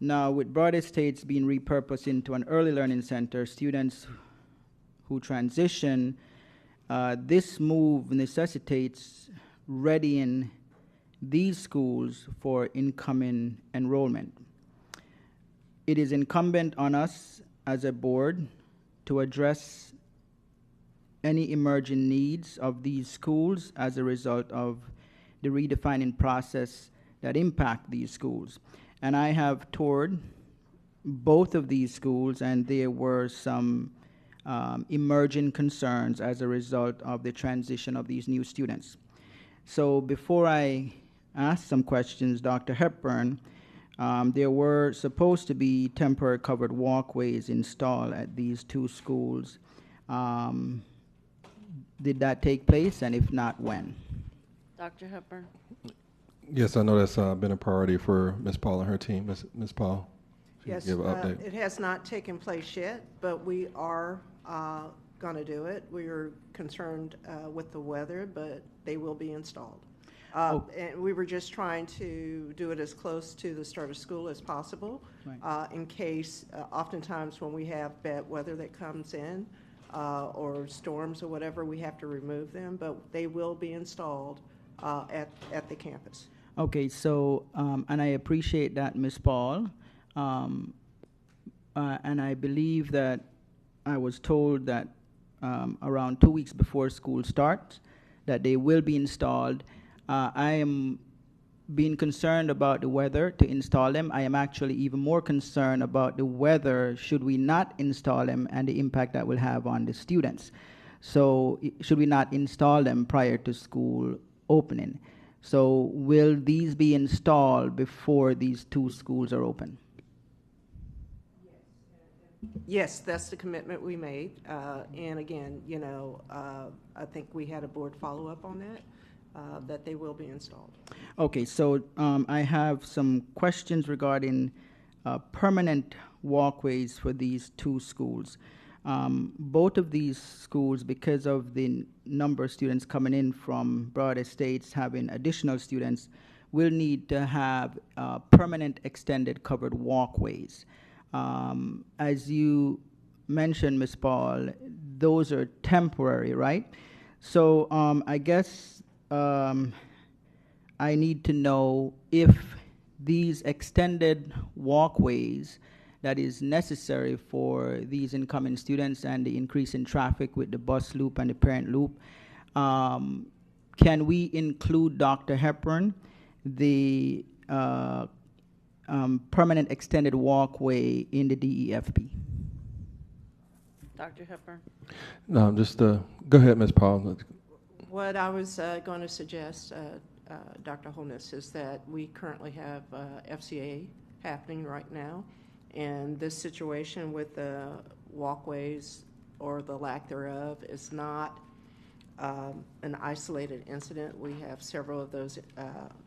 Now, with Broward Estates being repurposed into an early learning center, students who transition, this move necessitates readying these schools for incoming enrollment. It is incumbent on us as a board to address any emerging needs of these schools as a result of the redefining process that impact these schools. And I have toured both of these schools, and there were some emerging concerns as a result of the transition of these new students. So before I ask some questions, Dr. Hepburn, there were supposed to be temporary covered walkways installed at these two schools. Did that take place, and if not, when? Dr. Hepburn? Yes, I know that's been a priority for Ms. Paul and her team. Ms. Paul, if you Yes, can give an update. it has not taken place yet, but we are going to do it. We are concerned with the weather, but they will be installed. And we were just trying to do it as close to the start of school as possible, in case, oftentimes when we have bad weather that comes in, or storms or whatever, we have to remove them, but they will be installed at the campus. Okay, so, and I appreciate that, Ms. Paul. And I believe that I was told that around 2 weeks before school starts, that they will be installed. I am being concerned about the weather to install them. I am actually even more concerned about the weather should we not install them and the impact that will have on the students. So should we not install them prior to school opening? So will these be installed before these two schools are open? Yes, that's the commitment we made. And again, I think we had a board follow-up on that they will be installed. Okay, so I have some questions regarding permanent walkways for these two schools. Both of these schools, because of the number of students coming in from Broward Estates, having additional students, will need to have permanent extended covered walkways. As you mentioned, Ms. Paul, those are temporary, right? So I guess I need to know if these extended walkways that is necessary for these incoming students and the increase in traffic with the bus loop and the parent loop, can we include, Dr. Hepburn, the permanent extended walkway in the DEFP? Dr. Hepburn? No, just go ahead, Ms. Paul. What I was going to suggest, Dr. Holness, is that we currently have FCA happening right now, and this situation with the walkways or the lack thereof is not an isolated incident. We have several of those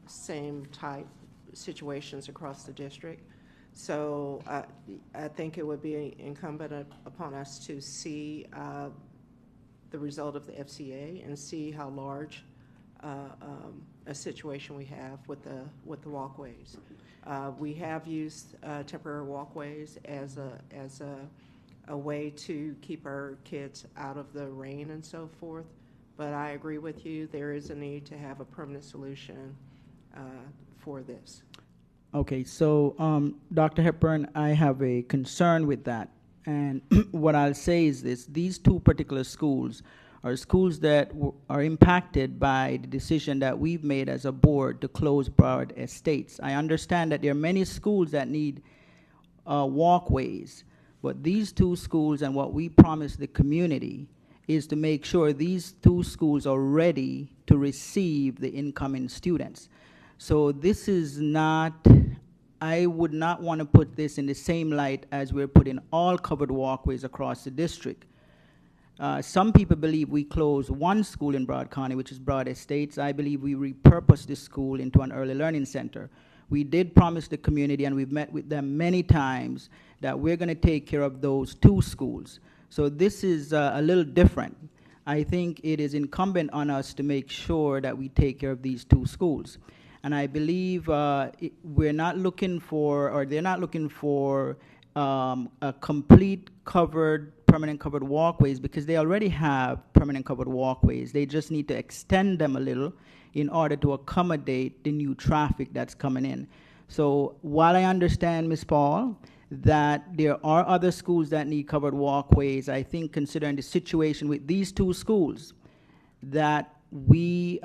same type situations across the district. So I think it would be incumbent upon us to see the result of the FCA and see how large a situation we have with the walkways. We have used temporary walkways as a way to keep our kids out of the rain and so forth. But I agree with you, there is a need to have a permanent solution for this. Okay, so Dr. Hepburn, I have a concern with that. And what I'll say is this: these two particular schools are schools that are impacted by the decision that we've made as a board to close Broward Estates. I understand that there are many schools that need walkways, but these two schools, and what we promise the community, is to make sure these two schools are ready to receive the incoming students. So this is not, I would not want to put this in the same light as we're putting all covered walkways across the district. Some people believe we closed one school in Broward County, which is Broward Estates. I believe we repurposed this school into an early learning center. We did promise the community, and we've met with them many times, that we're going to take care of those two schools. So this is a little different. I think it is incumbent on us to make sure that we take care of these two schools. And I believe we're not looking for, or they're not looking for a complete permanent covered walkways, because they already have permanent covered walkways. They just need to extend them a little in order to accommodate the new traffic that's coming in. So while I understand, Ms. Paul, that there are other schools that need covered walkways, I think considering the situation with these two schools, that we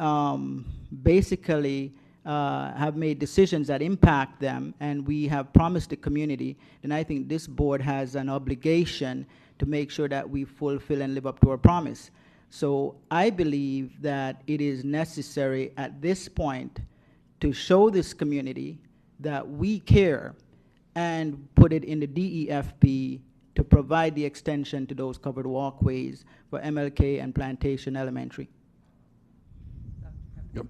basically have made decisions that impact them, and we have promised the community, then I think this board has an obligation to make sure that we fulfill and live up to our promise. So I believe that it is necessary at this point to show this community that we care and put it in the DEFP to provide the extension to those covered walkways for MLK and Plantation Elementary. Yep.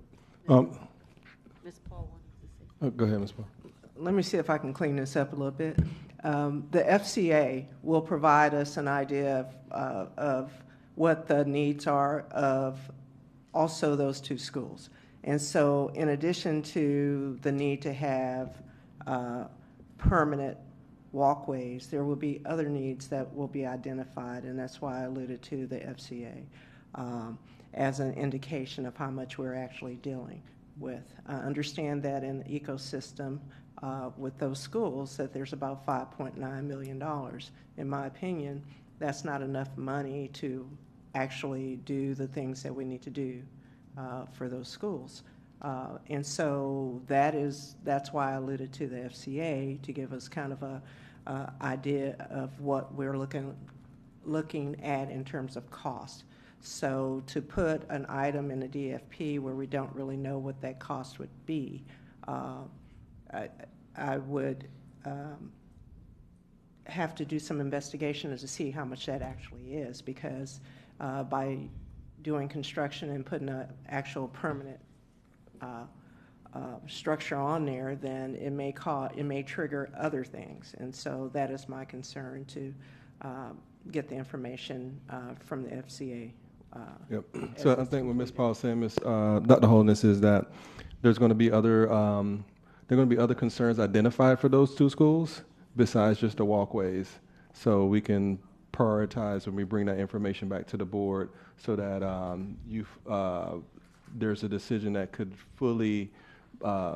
Ms. Paul wanted to say. Go ahead, Ms. Paul. Let me see if I can clean this up a little bit. The FCA will provide us an idea of what the needs are of also those two schools. And so in addition to the need to have permanent walkways, there will be other needs that will be identified, and that's why I alluded to the FCA as an indication of how much we're actually dealing with. Understand that in the ecosystem with those schools that there's about $5.9 million. In my opinion, that's not enough money to actually do the things that we need to do for those schools. And so that's why I alluded to the FCA, to give us kind of a idea of what we're looking at in terms of cost. So to put an item in the DFP where we don't really know what that cost would be, I would have to do some investigation to see how much that actually is, because by doing construction and putting an actual permanent structure on there, then it may trigger other things. And so that is my concern, to get the information from the FCA. Yep. So I think what Ms. Paul is saying, Dr. Holness, is that there's going to be other concerns identified for those two schools besides just the walkways. So we can prioritize when we bring that information back to the board, so that there's a decision that could fully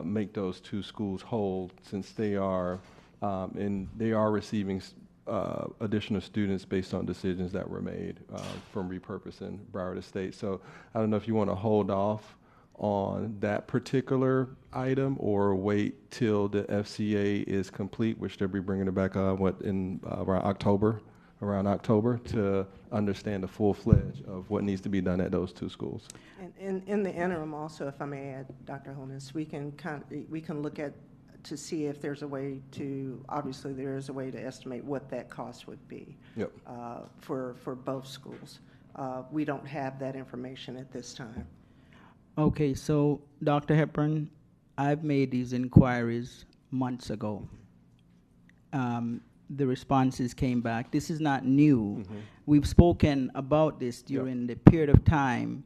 make those two schools whole, since they are receiving additional students based on decisions that were made from repurposing Broward Estate. So I don't know if you want to hold off on that particular item or wait till the FCA is complete, which they'll be bringing it back around October, to understand the full-fledged of what needs to be done at those two schools. And in the interim also, if I may add, Dr. Holness, we can look at to see if there's a way to, obviously there is a way to estimate what that cost would be. Yep. For both schools. We don't have that information at this time. Okay, so Dr. Hepburn, I've made these inquiries months ago. The responses came back. This is not new. Mm-hmm. We've spoken about this during the period of time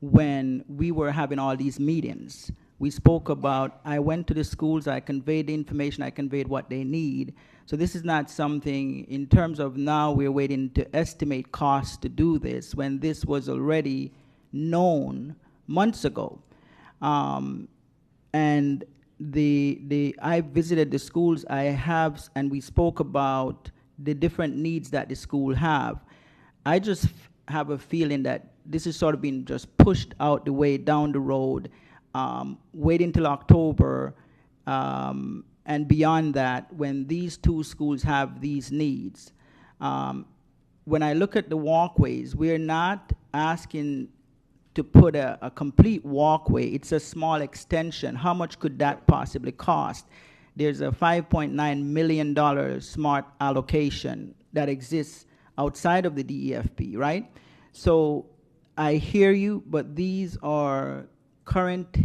when we were having all these meetings. We spoke about, I went to the schools, I conveyed the information, I conveyed what they need. So this is not something, in terms of now we're waiting to estimate costs to do this, when this was already known months ago. And I visited the schools I have, and we spoke about the different needs that the school have. I just have a feeling that this is sort of being just pushed out the way down the road. Wait until October, and beyond that, when these two schools have these needs. When I look at the walkways, we're not asking to put a complete walkway. It's a small extension. How much could that possibly cost? There's a $5.9 million SMART allocation that exists outside of the DEFP, right? So I hear you, but these are current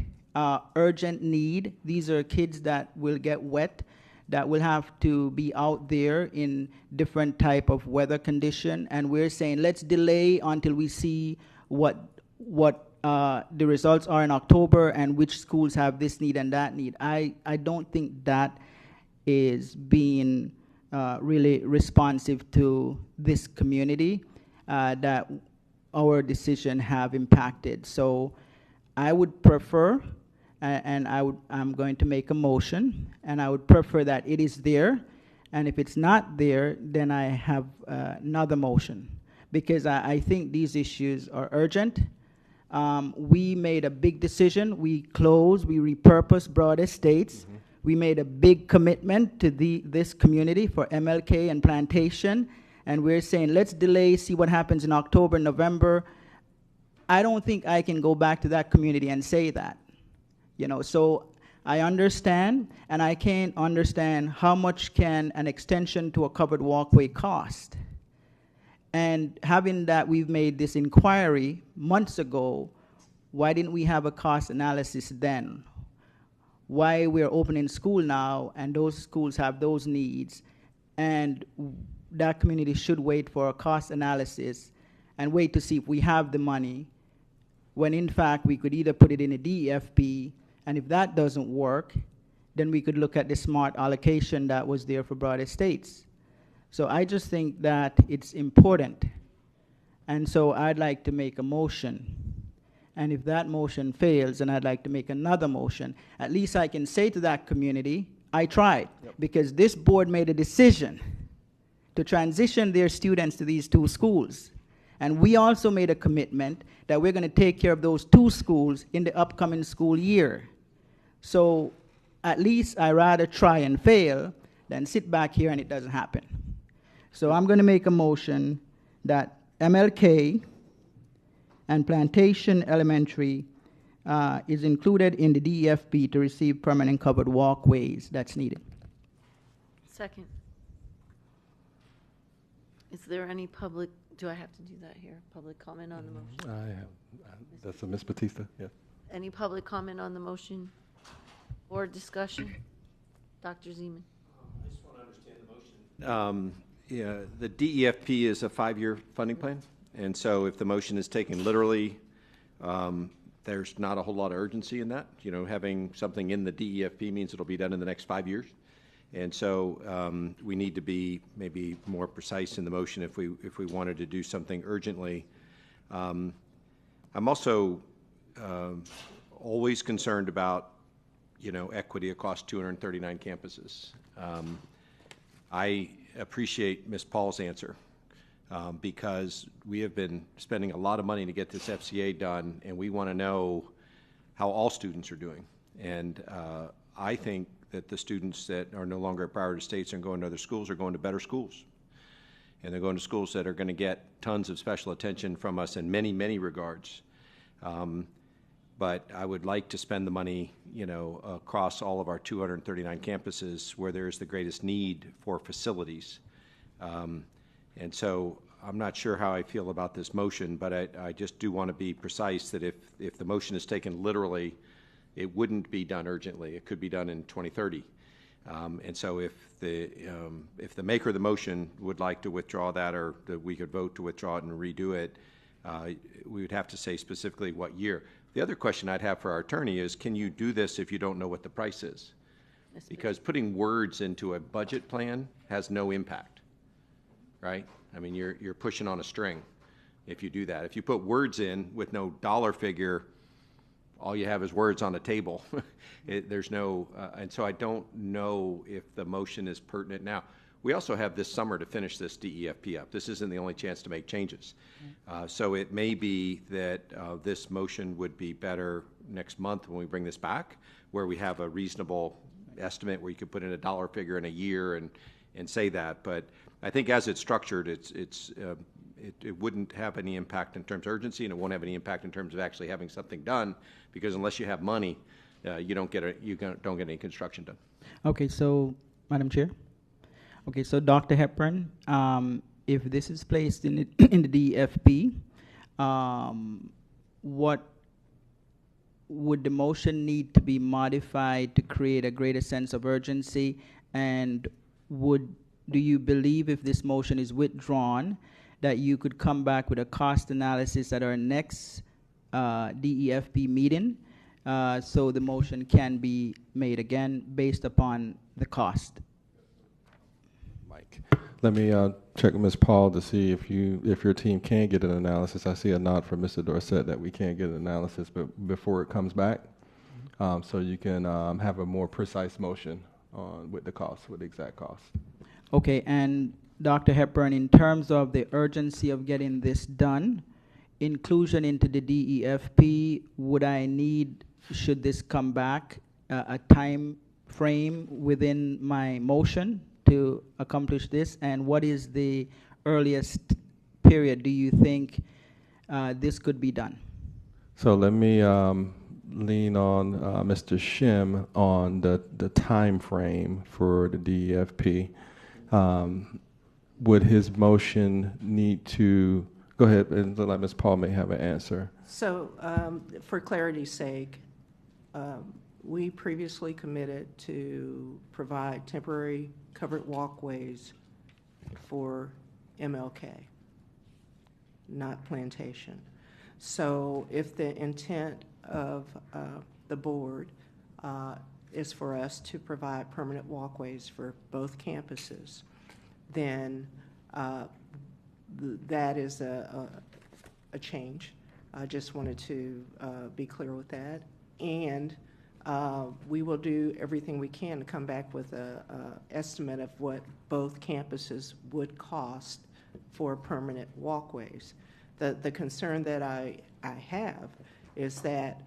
urgent need. These are kids that will get wet, that will have to be out there in different type of weather condition, and we're saying let's delay until we see what the results are in October and which schools have this need and that need. I don't think that is being really responsive to this community that our decision have impacted. So I would prefer, and I'm going to make a motion, and I would prefer that it is there, and if it's not there, then I have another motion, because I think these issues are urgent. We made a big decision. We closed, we repurposed Broward Estates. Mm-hmm. We made a big commitment to this community for MLK and Plantation, and we're saying let's delay, see what happens in October, November. I don't think I can go back to that community and say that, so I understand, and I can't understand how much can an extension to a covered walkway cost. And having that we've made this inquiry months ago, why didn't we have a cost analysis then? Why we're opening school now and those schools have those needs, and that community should wait for a cost analysis and wait to see if we have the money, when in fact we could either put it in a DEFP, and if that doesn't work, then we could look at the SMART allocation that was there for Broward Estates. So I just think that it's important. And so I'd like to make a motion. And if that motion fails, then I'd like to make another motion. At least I can say to that community, I tried. Yep. Because this board made a decision to transition their students to these two schools. And we also made a commitment that we're going to take care of those 2 schools in the upcoming school year. So at least I rather try and fail than sit back here and it doesn't happen. So I'm going to make a motion that MLK and Plantation Elementary is included in the DEFP to receive permanent covered walkways that's needed. Second. Is there any public, do I have to do that here? Public comment on the motion? I have, that's a Ms. Batista, yes. Any public comment on the motion or discussion? Dr. Zeman. I just want to understand the motion. Yeah, the DEFP is a 5-year funding plan, and so if the motion is taken literally, there's not a whole lot of urgency in that. You know, having something in the DEFP means it'll be done in the next 5 years, and so we need to be maybe more precise in the motion if we wanted to do something urgently. I'm also always concerned about, you know, equity across 239 campuses. I appreciate Ms. Paul's answer because we have been spending a lot of money to get this FCA done, and we want to know how all students are doing. And I think that the students that are no longer at Broward Estates and going to other schools are going to better schools. And they're going to schools that are going to get tons of special attention from us in many, many regards. But I would like to spend the money, you know, across all of our 239 campuses where there is the greatest need for facilities. And so I'm not sure how I feel about this motion, but I just do want to be precise that if the motion is taken literally, it wouldn't be done urgently. It could be done in 2030. And so if the maker of the motion would like to withdraw that, or that we could vote to withdraw it and redo it, we would have to say specifically what year. The other question I'd have for our attorney is, can you do this if you don't know what the price is? Because putting words into a budget plan has no impact, right? I mean, you're pushing on a string if you do that. If you put words in with no dollar figure, all you have is words on a table. There's no, and so I don't know if the motion is pertinent now. We also have this summer to finish this DEFP up. This isn't the only chance to make changes. So it may be that this motion would be better next month when we bring this back, where we have a reasonable estimate where you could put in a dollar figure in a year and say that. But I think as it's structured, it wouldn't have any impact in terms of urgency, and it won't have any impact in terms of actually having something done, because unless you have money, you don't get any construction done. Okay, so Madam Chair. Okay, so Dr. Hepburn, if this is placed in the DEFP, what would the motion need to be modified to create a greater sense of urgency? And do you believe if this motion is withdrawn that you could come back with a cost analysis at our next DEFP meeting so the motion can be made again based upon the cost? Let me check with Ms. Paul to see if your team can get an analysis. I see a nod from Mr. Dorsett that we can get an analysis, but before it comes back, so you can have a more precise motion with the cost, with the exact cost. Okay, and Dr. Hepburn, in terms of the urgency of getting this done, inclusion into the DEFP, would I need, should this come back, a time frame within my motion to accomplish this? And what is the earliest period do you think this could be done? So let me lean on Mr. Shim on the time frame for the DEFP. Would his motion need to go ahead and let Ms. Paul may have an answer? So for clarity's sake, we previously committed to provide temporary covered walkways for MLK, not Plantation. So if the intent of the board is for us to provide permanent walkways for both campuses, then that is a change. I just wanted to be clear with that. And we will do everything we can to come back with an estimate of what both campuses would cost for permanent walkways. The concern that I have is that,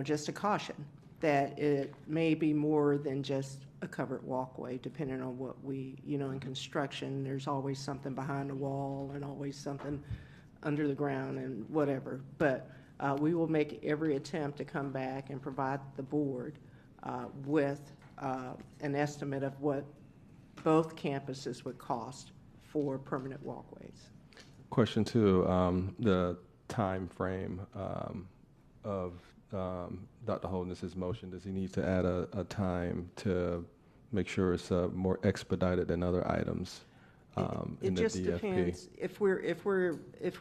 just a caution, that it may be more than just a covered walkway, depending on what we, in construction, there's always something behind the wall and always something under the ground and whatever. But we will make every attempt to come back and provide the board with an estimate of what both campuses would cost for permanent walkways. Question two, the time frame of Dr. Holness's motion. Does he need to add a time to make sure it's more expedited than other items in the DFP? It just depends. If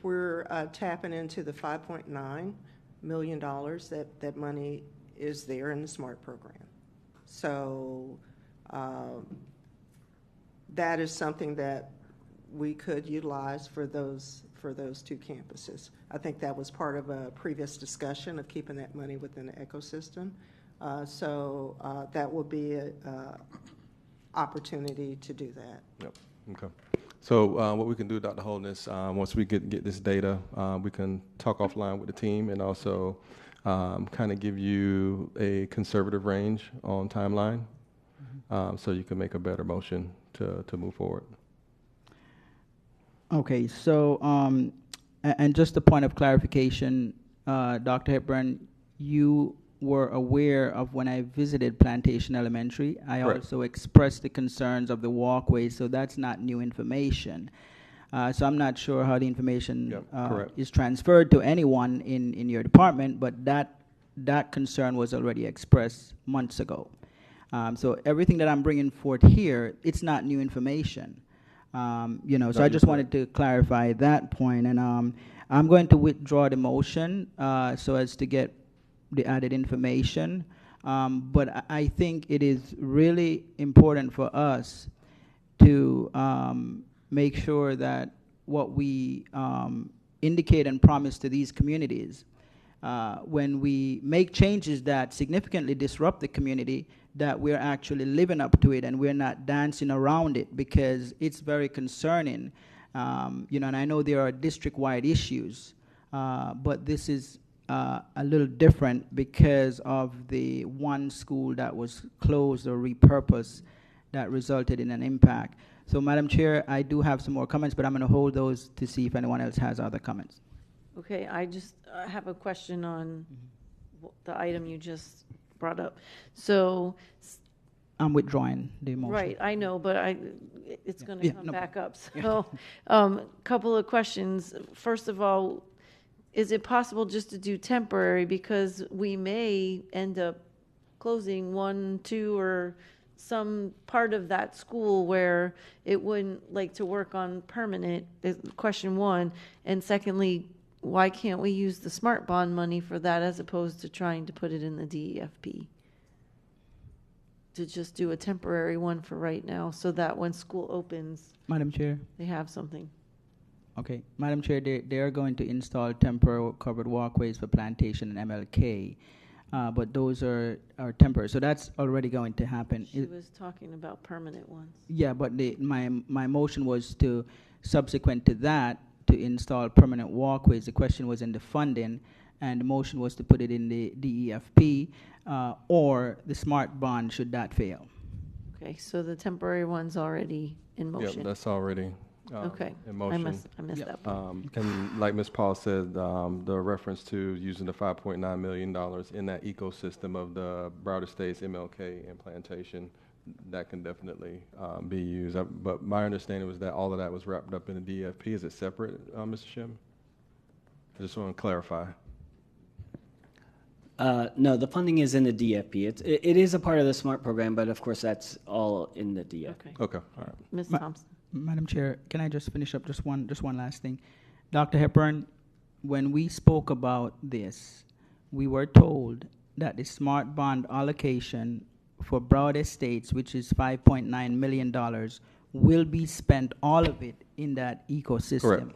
we're tapping into the $5.9 million, that money is there in the SMART program. So that is something that we could utilize for those two campuses. I think that was part of a previous discussion of keeping that money within the ecosystem. So that will be an opportunity to do that. Yep. Okay. So what we can do, Dr. Holness, once we get this data, we can talk offline with the team and also kind of give you a conservative range on timeline, so you can make a better motion to move forward. Okay, so, and just a point of clarification, Dr. Hepburn, you were aware of when I visited Plantation Elementary. I also expressed the concerns of the walkway, so that's not new information. So I'm not sure how the information is transferred to anyone in your department, but that concern was already expressed months ago. So everything that I'm bringing forth here, it's not new information. So I just wanted to clarify that point, and I'm going to withdraw the motion so as to get the added information. But I think it is really important for us to make sure that what we indicate and promise to these communities, when we make changes that significantly disrupt the community, that we're actually living up to it and we're not dancing around it, because it's very concerning. And I know there are district-wide issues, but this is a little different because of the one school that was closed or repurposed that resulted in an impact. So, Madam Chair, I do have some more comments, but I'm going to hold those to see if anyone else has other comments. Okay, I just have a question on the item you just brought up. So I'm withdrawing the motion. Right, I know, but it's going to come back up. So couple of questions. First of all, is it possible just to do temporary, because we may end up closing 1, 2, or some part of that school where it wouldn't like to work on permanent, is question one. And secondly, why can't we use the SMART bond money for that as opposed to trying to put it in the DEFP? To just do a temporary one for right now so that when school opens, Madam Chair, they have something. Okay, Madam Chair, they are going to install temporary covered walkways for Plantation and MLK, but those are temporary, so that's already going to happen. She was talking about permanent ones. Yeah, but my motion was to, subsequent to that, to install permanent walkways. The question was in the funding, and the motion was to put it in the DEFP or the SMART bond should that fail. Okay, so the temporary one's already in motion. Yep, that's already okay. in motion. I missed that part. And like Ms. Paul said, the reference to using the $5.9 million in that ecosystem of the Broward Estates, MLK, and Plantation, that can definitely be used. But my understanding was that all of that was wrapped up in the DFP. Is it separate, Mr. Shim? I just want to clarify. No, the funding is in the DFP. It is a part of the SMART program, but of course that's all in the DFP. Okay, all right. Ms. Thompson. Madam Chair, can I just finish up just one last thing? Dr. Hepburn, when we spoke about this, we were told that the SMART bond allocation for Broward Estates, which is $5.9 million, will be spent, all of it, in that ecosystem. Correct.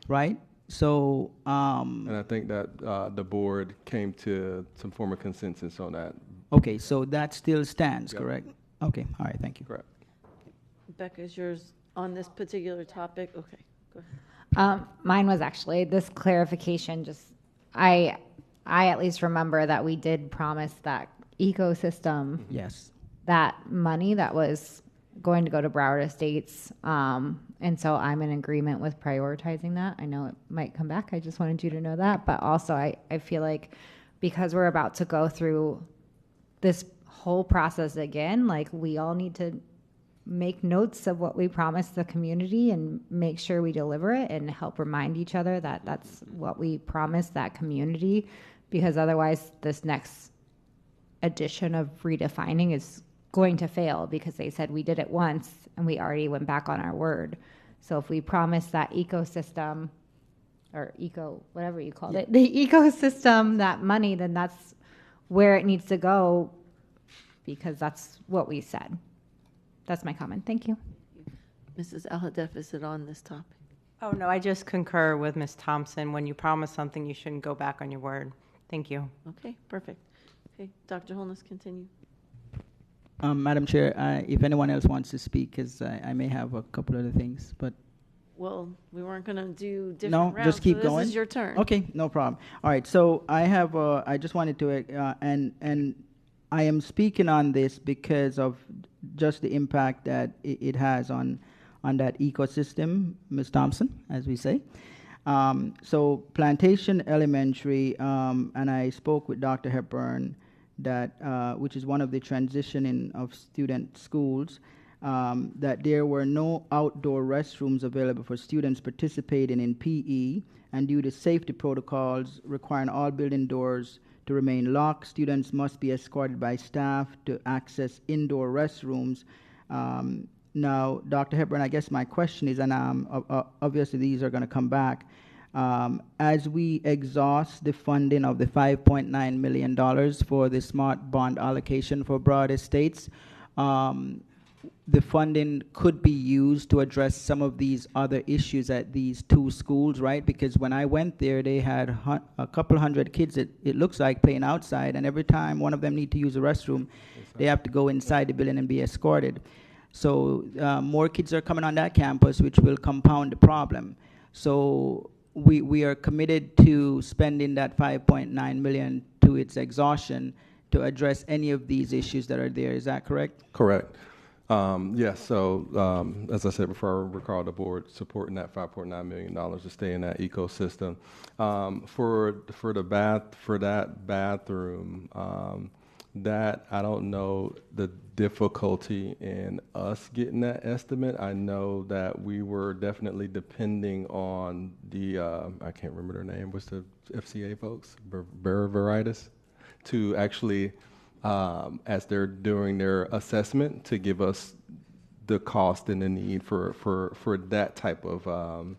Right? So, and I think that the board came to some form of consensus on that. Okay, so that still stands, Yep. correct? Okay, all right, thank you. Correct. Becca, is yours on this particular topic? Okay, go ahead. Mine was actually this clarification. Just I at least remember that we did promise that ecosystem. Yes. That money that was going to go to Broward Estates, and so I'm in agreement with prioritizing that. I know it might come back. I just wanted you to know that, but also I feel like because we're about to go through this whole process again, like we all need to make notes of what we promised the community and make sure we deliver it and help remind each other that that's what we promised that community, because otherwise this next edition of redefining is going to fail because they said we did it once and we already went back on our word. So if we promise that ecosystem or whatever you called it, the ecosystem, that money, then that's where it needs to go because that's what we said. That's my comment. Thank you. Mrs. Al-Hadef, is it on this topic? Oh, no, I just concur with Ms. Thompson. When you promise something, you shouldn't go back on your word. Thank you. Okay, perfect. Okay, Dr. Holness, continue. Madam Chair, if anyone else wants to speak, because I may have a couple other things, but. Well, we weren't going to do different No, rounds, just keep so going. This is your turn. Okay, no problem. All right, so I just wanted to, and I am speaking on this because of just the impact that it has on that ecosystem, Ms. Thompson, as we say. So Plantation Elementary, and I spoke with Dr. Hepburn, that which is one of the transitioning of student schools, that there were no outdoor restrooms available for students participating in PE, and due to safety protocols requiring all building doors to remain locked, students must be escorted by staff to access indoor restrooms. Now, Dr. Hepburn, I guess my question is, and obviously these are going to come back, as we exhaust the funding of the $5.9 million for the smart bond allocation for Broward Estates, the funding could be used to address some of these other issues at these two schools, right? Because when I went there, they had a couple hundred kids, it looks like, playing outside, and every time one of them need to use a restroom, they have to go inside the building and be escorted. So more kids are coming on that campus, which will compound the problem. So we are committed to spending that $5.9 million to its exhaustion to address any of these issues that are there. Is that correct? Correct. Yes, so as I said before, I recall the board supporting that $5.9 million to stay in that ecosystem. For that bathroom, that I don't know the difficulty in us getting that estimate. I know that we were definitely depending on the I can't remember their name. What's the FCA folks? Veritas, to actually, as they're doing their assessment, to give us the cost and the need for that type of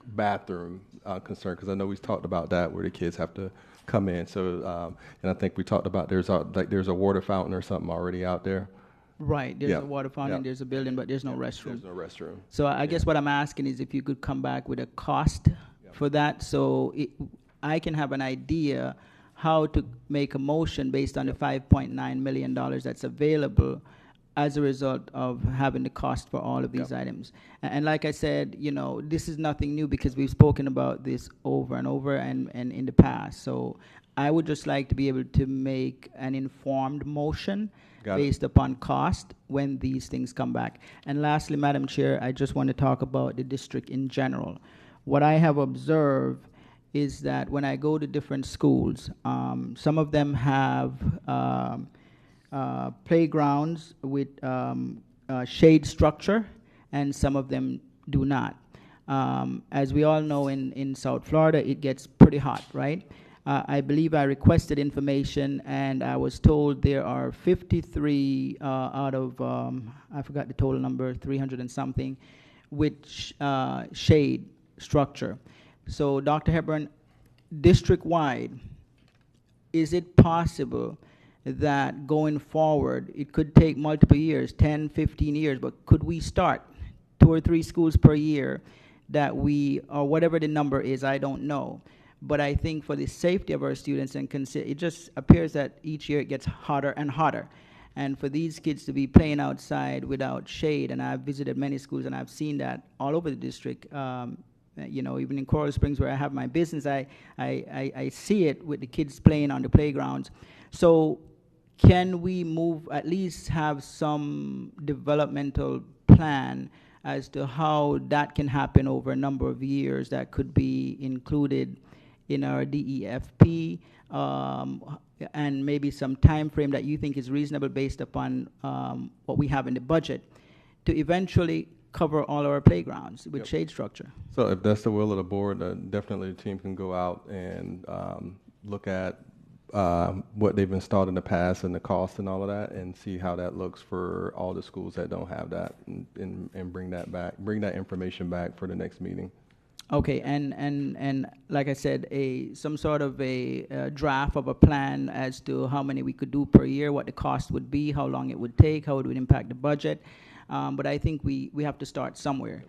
bathroom concern, because I know we've talked about that where the kids have to come in. So, and I think we talked about there's a water fountain or something already out there. Right, there's a water fountain, there's a building, but there's no restroom. There's no restroom. So I guess what I'm asking is if you could come back with a cost for that, so I can have an idea how to make a motion based on the $5.9 million that's available as a result of having the cost for all of these items. And like I said, you know, this is nothing new because we've spoken about this over and over and in the past. So I would just like to be able to make an informed motion based upon cost when these things come back. And lastly, Madam Chair, I just want to talk about the district in general. What I have observed is that when I go to different schools, some of them have playgrounds with shade structure, and some of them do not. As we all know, in South Florida, it gets pretty hot, right? I believe I requested information, and I was told there are 53 out of, I forgot the total number, 300 and something, with shade structure. So, Dr. Hepburn, district-wide, is it possible that going forward, it could take multiple years, 10, 15 years, but could we start 2 or 3 schools per year that we, or whatever the number is, I don't know. But I think for the safety of our students, and it just appears that each year it gets hotter and hotter. And for these kids to be playing outside without shade, and I've visited many schools and I've seen that all over the district, even in Coral Springs where I have my business, I see it with the kids playing on the playgrounds. So can we at least have some developmental plan as to how that can happen over a number of years that could be included in our DEFP, and maybe some time frame that you think is reasonable based upon what we have in the budget to eventually cover all our playgrounds with shade structure? So if that's the will of the board, definitely the team can go out and look at what they've installed in the past and the cost and all of that, and see how that looks for all the schools that don't have that, and bring that information back for the next meeting. Okay, and like I said, some sort of a draft of a plan as to how many we could do per year, what the cost would be, how long it would take, how it would impact the budget. But I think we have to start somewhere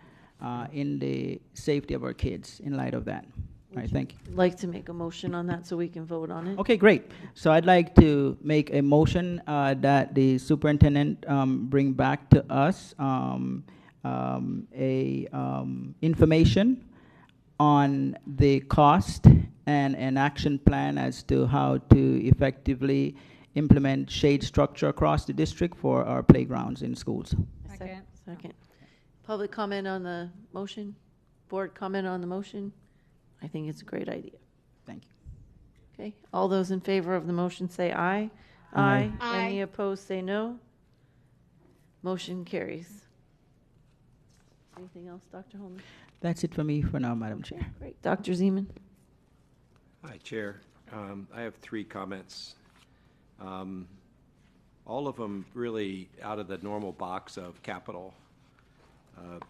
in the safety of our kids in light of that. All right, thank you. Like to make a motion on that so we can vote on it? Okay, great. So I'd like to make a motion that the superintendent bring back to us information on the cost and an action plan as to how to effectively implement shade structure across the district for our playgrounds in schools. Second. Public comment on the motion? Board comment on the motion? I think it's a great idea. Thank you. Okay, all those in favor of the motion say aye. Aye. Any opposed say no. Motion carries. Anything else, Dr. Holman? That's it for me for now, Madam Chair. Great. Dr. Zeman? Hi, Chair. I have 3 comments. All of them really out of the normal box of capital,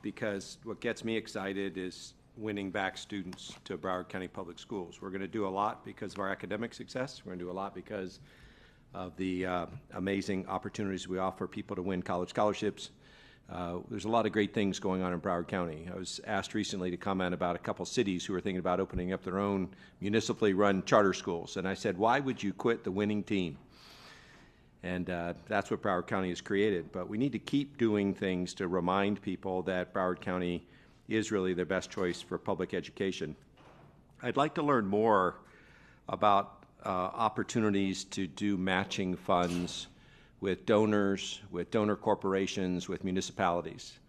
because what gets me excited is winning back students to Broward County Public Schools. We're going to do a lot because of our academic success. We're going to do a lot because of the amazing opportunities we offer people to win college scholarships. There's a lot of great things going on in Broward County. I was asked recently to comment about a couple cities who are thinking about opening up their own municipally run charter schools. And I said, why would you quit the winning team? And that's what Broward County has created. But we need to keep doing things to remind people that Broward County is really the best choice for public education. I'd like to learn more about opportunities to do matching funds with donors, with donor corporations, with municipalities.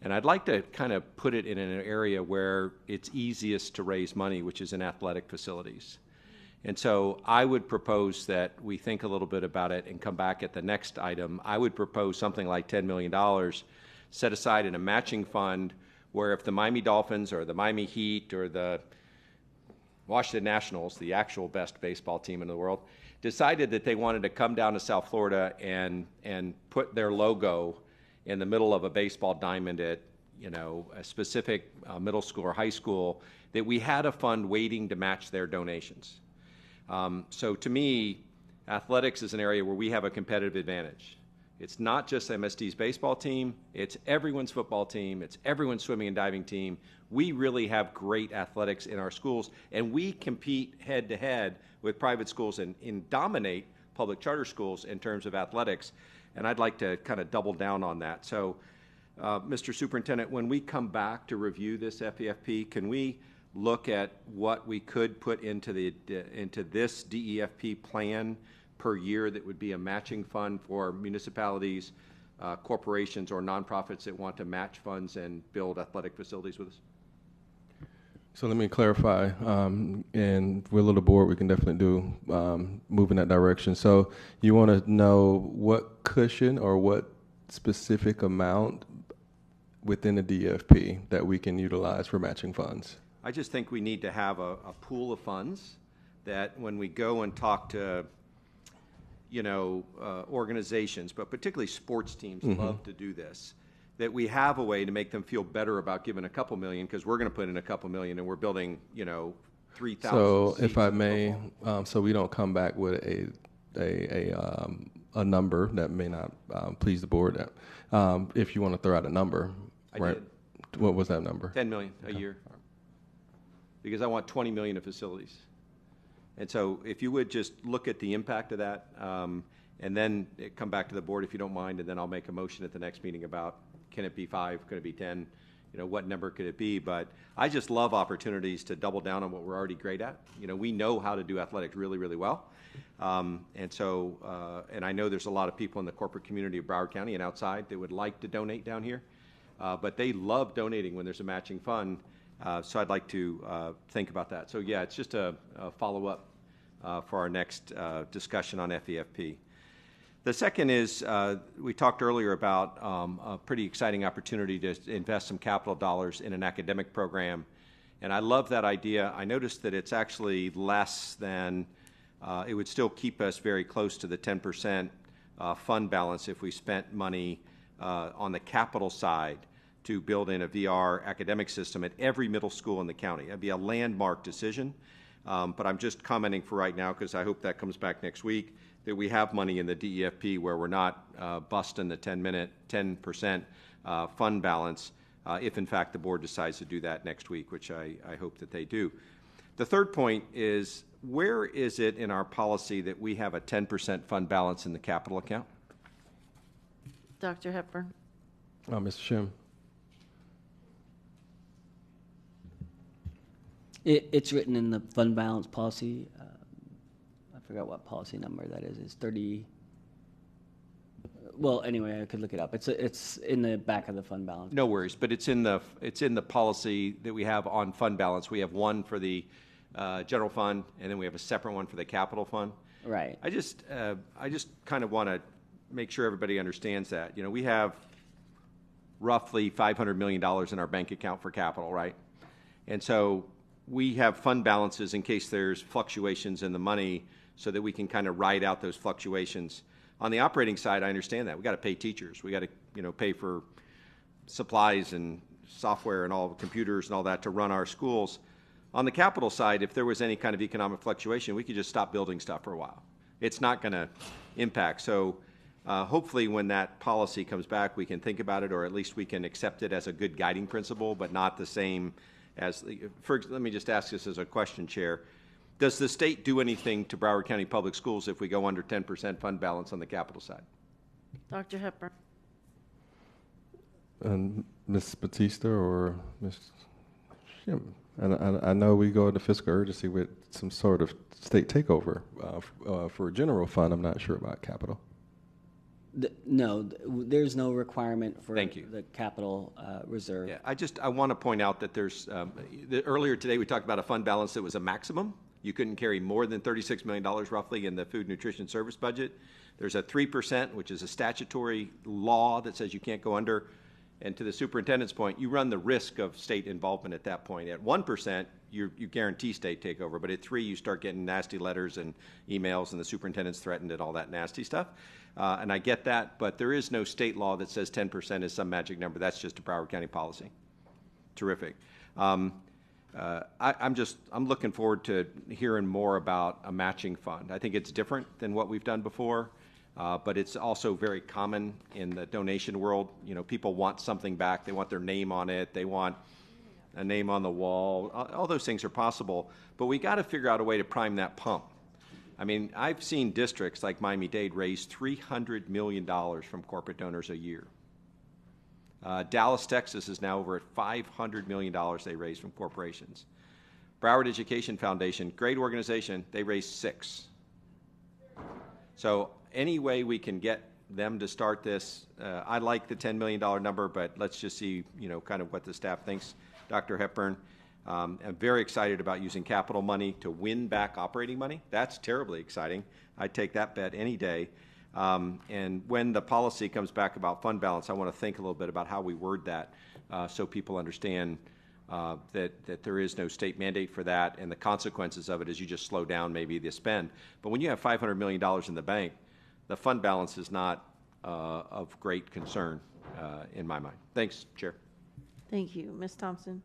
And I'd like to kind of put it in an area where it's easiest to raise money, which is in athletic facilities. And so I would propose that we think a little bit about it and come back at the next item. I would propose something like $10 million set aside in a matching fund where if the Miami Dolphins or the Miami Heat or the Washington Nationals, the actual best baseball team in the world, decided that they wanted to come down to South Florida and put their logo in the middle of a baseball diamond at a specific middle school or high school, that we had a fund waiting to match their donations. So to me, athletics is an area where we have a competitive advantage. It's not just MSD's baseball team, it's everyone's football team, it's everyone's swimming and diving team. We really have great athletics in our schools, and we compete head-to-head with private schools and dominate public charter schools in terms of athletics, and I'd like to kind of double down on that. So, Mr. Superintendent, when we come back to review this FEFP, can we look at what we could put into this DEFP plan per year that would be a matching fund for municipalities, corporations, or nonprofits that want to match funds and build athletic facilities with us? So let me clarify, and with a little board, we can definitely do move in that direction. So you want to know what cushion or what specific amount within the DFP that we can utilize for matching funds? I just think we need to have a pool of funds that when we go and talk to organizations, but particularly sports teams love to do this, that we have a way to make them feel better about giving a couple million, because we're going to put in a couple million and we're building 3,000 So seats if I may, so we don't come back with a number that may not please the board. If you want to throw out a number, I did. What was that number? 10 million a year, because I want 20 million of facilities. And so if you would just look at the impact of that, and then come back to the board if you don't mind, and then I'll make a motion at the next meeting about, can it be 5, could it be 10, what number could it be? But I just love opportunities to double down on what we're already great at. We know how to do athletics really, really well. And I know there's a lot of people in the corporate community of Broward County and outside that would like to donate down here, but they love donating when there's a matching fund. So I'd like to think about that. So yeah, it's just a follow-up for our next discussion on FEFP. The second is, we talked earlier about a pretty exciting opportunity to invest some capital dollars in an academic program. And I love that idea. I noticed that it's actually less than, it would still keep us very close to the 10% fund balance if we spent money on the capital side to build in a VR academic system at every middle school in the county. That'd be a landmark decision. But I'm just commenting for right now, because I hope that comes back next week, that we have money in the DEFP where we're not busting the 10% fund balance if in fact the board decides to do that next week, which I hope that they do. The third point is, where is it in our policy that we have a 10% fund balance in the capital account? Dr. Hepburn. Mr. Shim. It's written in the fund balance policy. I forgot what policy number that is. It's 30. Well, anyway, I could look it up. It's in the back of the fund balance. No worries, but it's in the policy that we have on fund balance. We have one for the general fund, and then we have a separate one for the capital fund. Right. I just kind of want to make sure everybody understands that. We have roughly $500 million in our bank account for capital, right? And so we have fund balances in case there's fluctuations in the money so that we can kind of ride out those fluctuations. On the operating side, I understand that. We got to pay teachers. We got to, pay for supplies and software and all the computers and all that to run our schools. On the capital side, if there was any kind of economic fluctuation, we could just stop building stuff for a while. It's not going to impact. So hopefully when that policy comes back, we can think about it, or at least we can accept it as a good guiding principle, but not the same as, let me just ask this as a question, Chair. Does the state do anything to Broward County Public Schools if we go under 10% fund balance on the capital side? Dr. Hepburn. Ms. Batista or Ms. Shim? I know we go into fiscal urgency with some sort of state takeover for a general fund. I'm not sure about capital. No, there's no requirement for Thank you. The capital reserve. Yeah, I want to point out that there's, earlier today we talked about a fund balance that was a maximum. You couldn't carry more than $36 million roughly in the food nutrition service budget. There's a 3%, which is a statutory law that says you can't go under. And to the superintendent's point, you run the risk of state involvement at that point. At 1%, you guarantee state takeover, but at 3%, you start getting nasty letters and emails, and the superintendent's threatened and all that nasty stuff. And I get that, but there is no state law that says 10% is some magic number. That's just a Broward County policy. Terrific. I'm looking forward to hearing more about a matching fund. I think it's different than what we've done before. But it's also very common in the donation world. People want something back. They want their name on it. They want a name on the wall. All those things are possible. But we got to figure out a way to prime that pump. I mean, I've seen districts like Miami-Dade raise $300 million from corporate donors a year. Dallas, Texas is now over at $500 million they raise from corporations. Broward Education Foundation, great organization, they raised $6 million. So any way we can get them to start this, I like the $10 million number, but let's just see, kind of what the staff thinks. Dr. Hepburn, I'm very excited about using capital money to win back operating money. That's terribly exciting. I'd take that bet any day. And when the policy comes back about fund balance, I want to think a little bit about how we word that so people understand that there is no state mandate for that, and the consequences of it is you just slow down maybe the spend. But when you have $500 million in the bank, the fund balance is not of great concern in my mind. Thanks, Chair. Thank you. Ms. Thompson.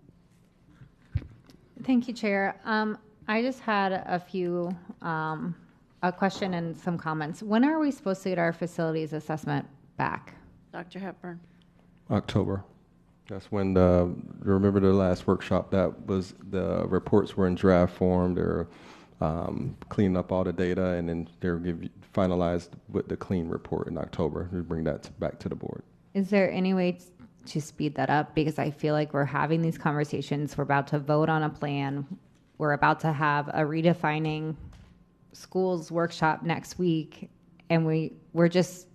Thank you, Chair. I just had a question and some comments. When are we supposed to get our facilities assessment back? Dr. Hepburn. October. That's when remember the last workshop, that was the reports were in draft form. They're clean up all the data, and then they'll finalized with the clean report in October. We bring that back to the board. Is there any way to speed that up? Because I feel like we're having these conversations. We're about to vote on a plan. We're about to have a redefining schools workshop next week, and we're just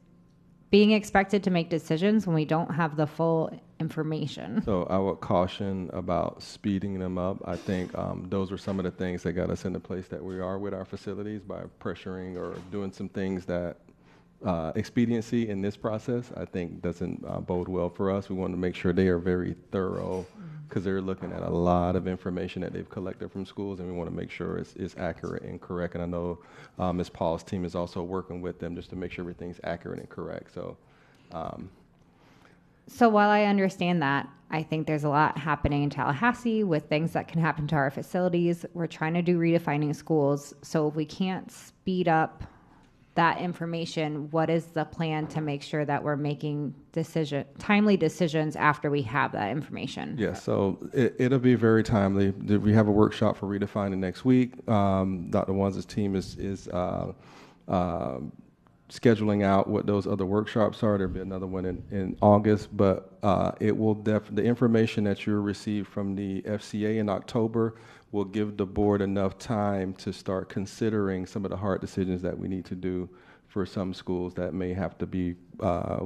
being expected to make decisions when we don't have the full information. So I would caution about speeding them up. I think those are some of the things that got us in the place that we are with our facilities by pressuring or doing some things that expediency in this process, I think, doesn't bode well for us. We want to make sure they are very thorough because they're looking at a lot of information that they've collected from schools, and we want to make sure it's accurate and correct. And I know Ms. Paul's team is also working with them just to make sure everything's accurate and correct. So while I understand that, I think there's a lot happening in Tallahassee with things that can happen to our facilities. We're trying to do redefining schools. So if we can't speed up that information, what is the plan to make sure that we're making timely decisions after we have that information? Yes, so it'll be very timely. We have a workshop for redefining next week. Dr. Wanza's team is scheduling out what those other workshops are. There'll be another one in August, but it will the information that you receive from the FCA in October will give the board enough time to start considering some of the hard decisions that we need to do for some schools that may have to be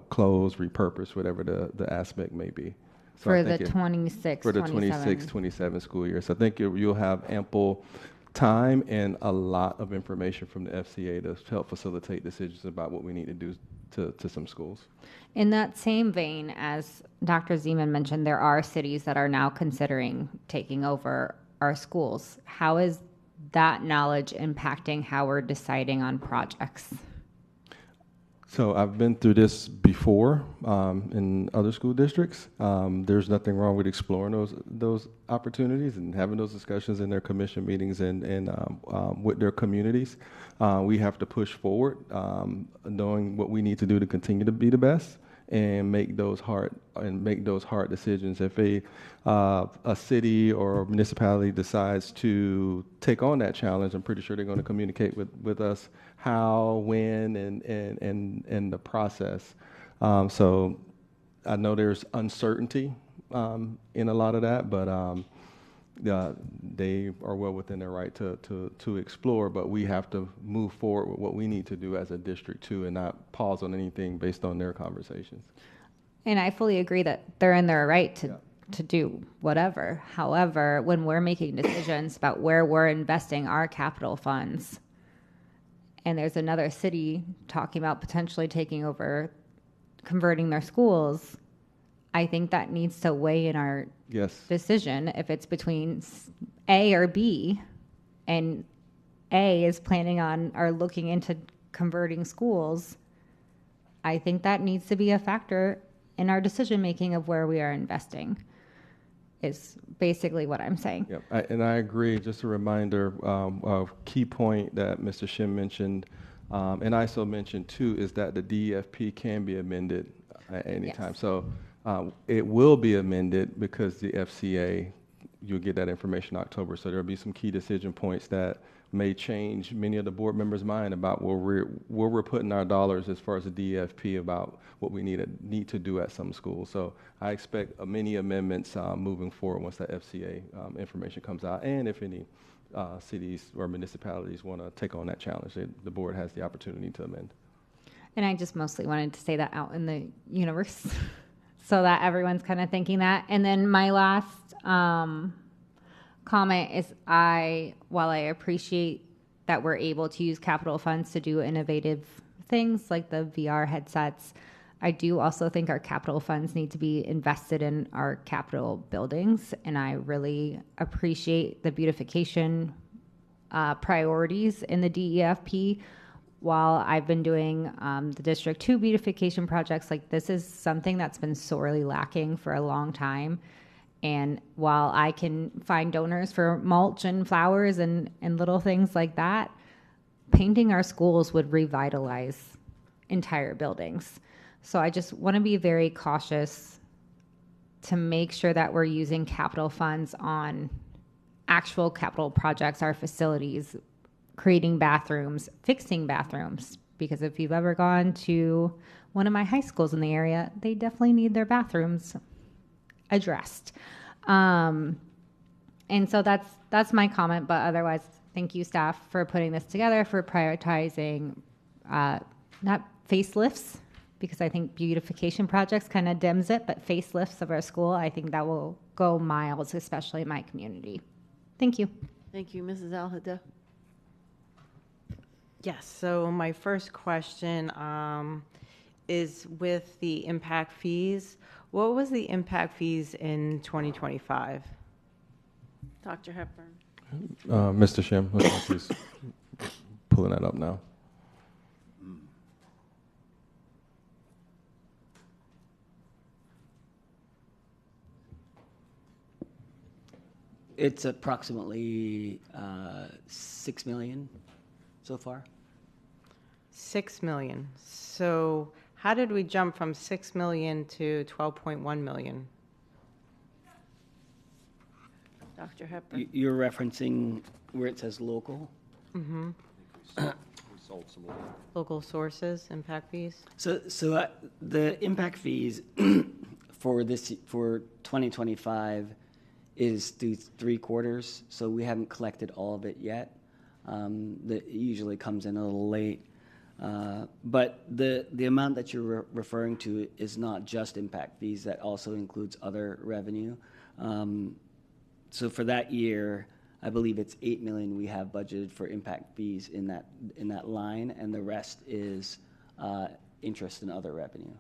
closed, repurposed, whatever the aspect may be. So for the 26-27 school year. So I think you'll have ample time and a lot of information from the FCA to help facilitate decisions about what we need to do to some schools. In that same vein, as Dr. Zeman mentioned, there are cities that are now considering taking over our schools. How is that knowledge impacting how we're deciding on projects? So I've been through this before in other school districts. There's nothing wrong with exploring those opportunities and having those discussions in their commission meetings and with their communities. We have to push forward, knowing what we need to do to continue to be the best and make those hard decisions. If a city or municipality decides to take on that challenge, I'm pretty sure they're going to communicate with us how, when, and the process. So I know there's uncertainty in a lot of that, but they are well within their right to explore, but we have to move forward with what we need to do as a district too, and not pause on anything based on their conversations. And I fully agree that they're in their right to do whatever. However, when we're making decisions about where we're investing our capital funds, and there's another city talking about potentially taking over, converting their schools, I think that needs to weigh in our decision. If it's between A or B, and A is planning on or looking into converting schools, I think that needs to be a factor in our decision making of where we are investing, is basically what I'm saying. Yep. And I agree. Just a reminder, a key point that Mr. Shim mentioned, and I also mentioned too, is that the DEFP can be amended at any time. So it will be amended because the FCA, you'll get that information in October. So there'll be some key decision points that may change many of the board members' mind about where we're putting our dollars as far as the DEFP about what we need to do at some schools. So I expect many amendments moving forward once that FCA information comes out, and if any cities or municipalities want to take on that challenge, the board has the opportunity to amend. And I just mostly wanted to say that out in the universe so that everyone's kind of thinking that. And then my last comment is while I appreciate that we're able to use capital funds to do innovative things like the VR headsets, I do also think our capital funds need to be invested in our capital buildings, and I really appreciate the beautification priorities in the DEFP. While I've been doing the District 2 beautification projects, like this is something that's been sorely lacking for a long time. And while I can find donors for mulch and flowers and little things like that, painting our schools would revitalize entire buildings. So I just want to be very cautious to make sure that we're using capital funds on actual capital projects, our facilities, creating bathrooms, fixing bathrooms. Because if you've ever gone to one of my high schools in the area, they definitely need their bathrooms addressed. And so that's my comment, but otherwise, thank you, staff, for putting this together, for prioritizing not facelifts, because I think beautification projects kind of dims it, but facelifts of our school, I think that will go miles, especially in my community. Thank you. Thank you, Mrs. Alhada. Yes, so my first question is with the impact fees. What was the impact fees in 2025? Dr. Hepburn. Mr. Shim, please pulling that up now. It's approximately 6 million so far. 6 million. So how did we jump from 6 million to 12.1 million? Dr. Hepburn. You're referencing where it says local? Mm-hmm. We sold some more. Local sources, impact fees? So the impact fees for 2025 is through 3 quarters, so we haven't collected all of it yet. That usually comes in a little late. But the amount that you're referring to is not just impact fees, that also includes other revenue. So for that year, I believe it's $8 million we have budgeted for impact fees in that line, and the rest is interest and other revenue.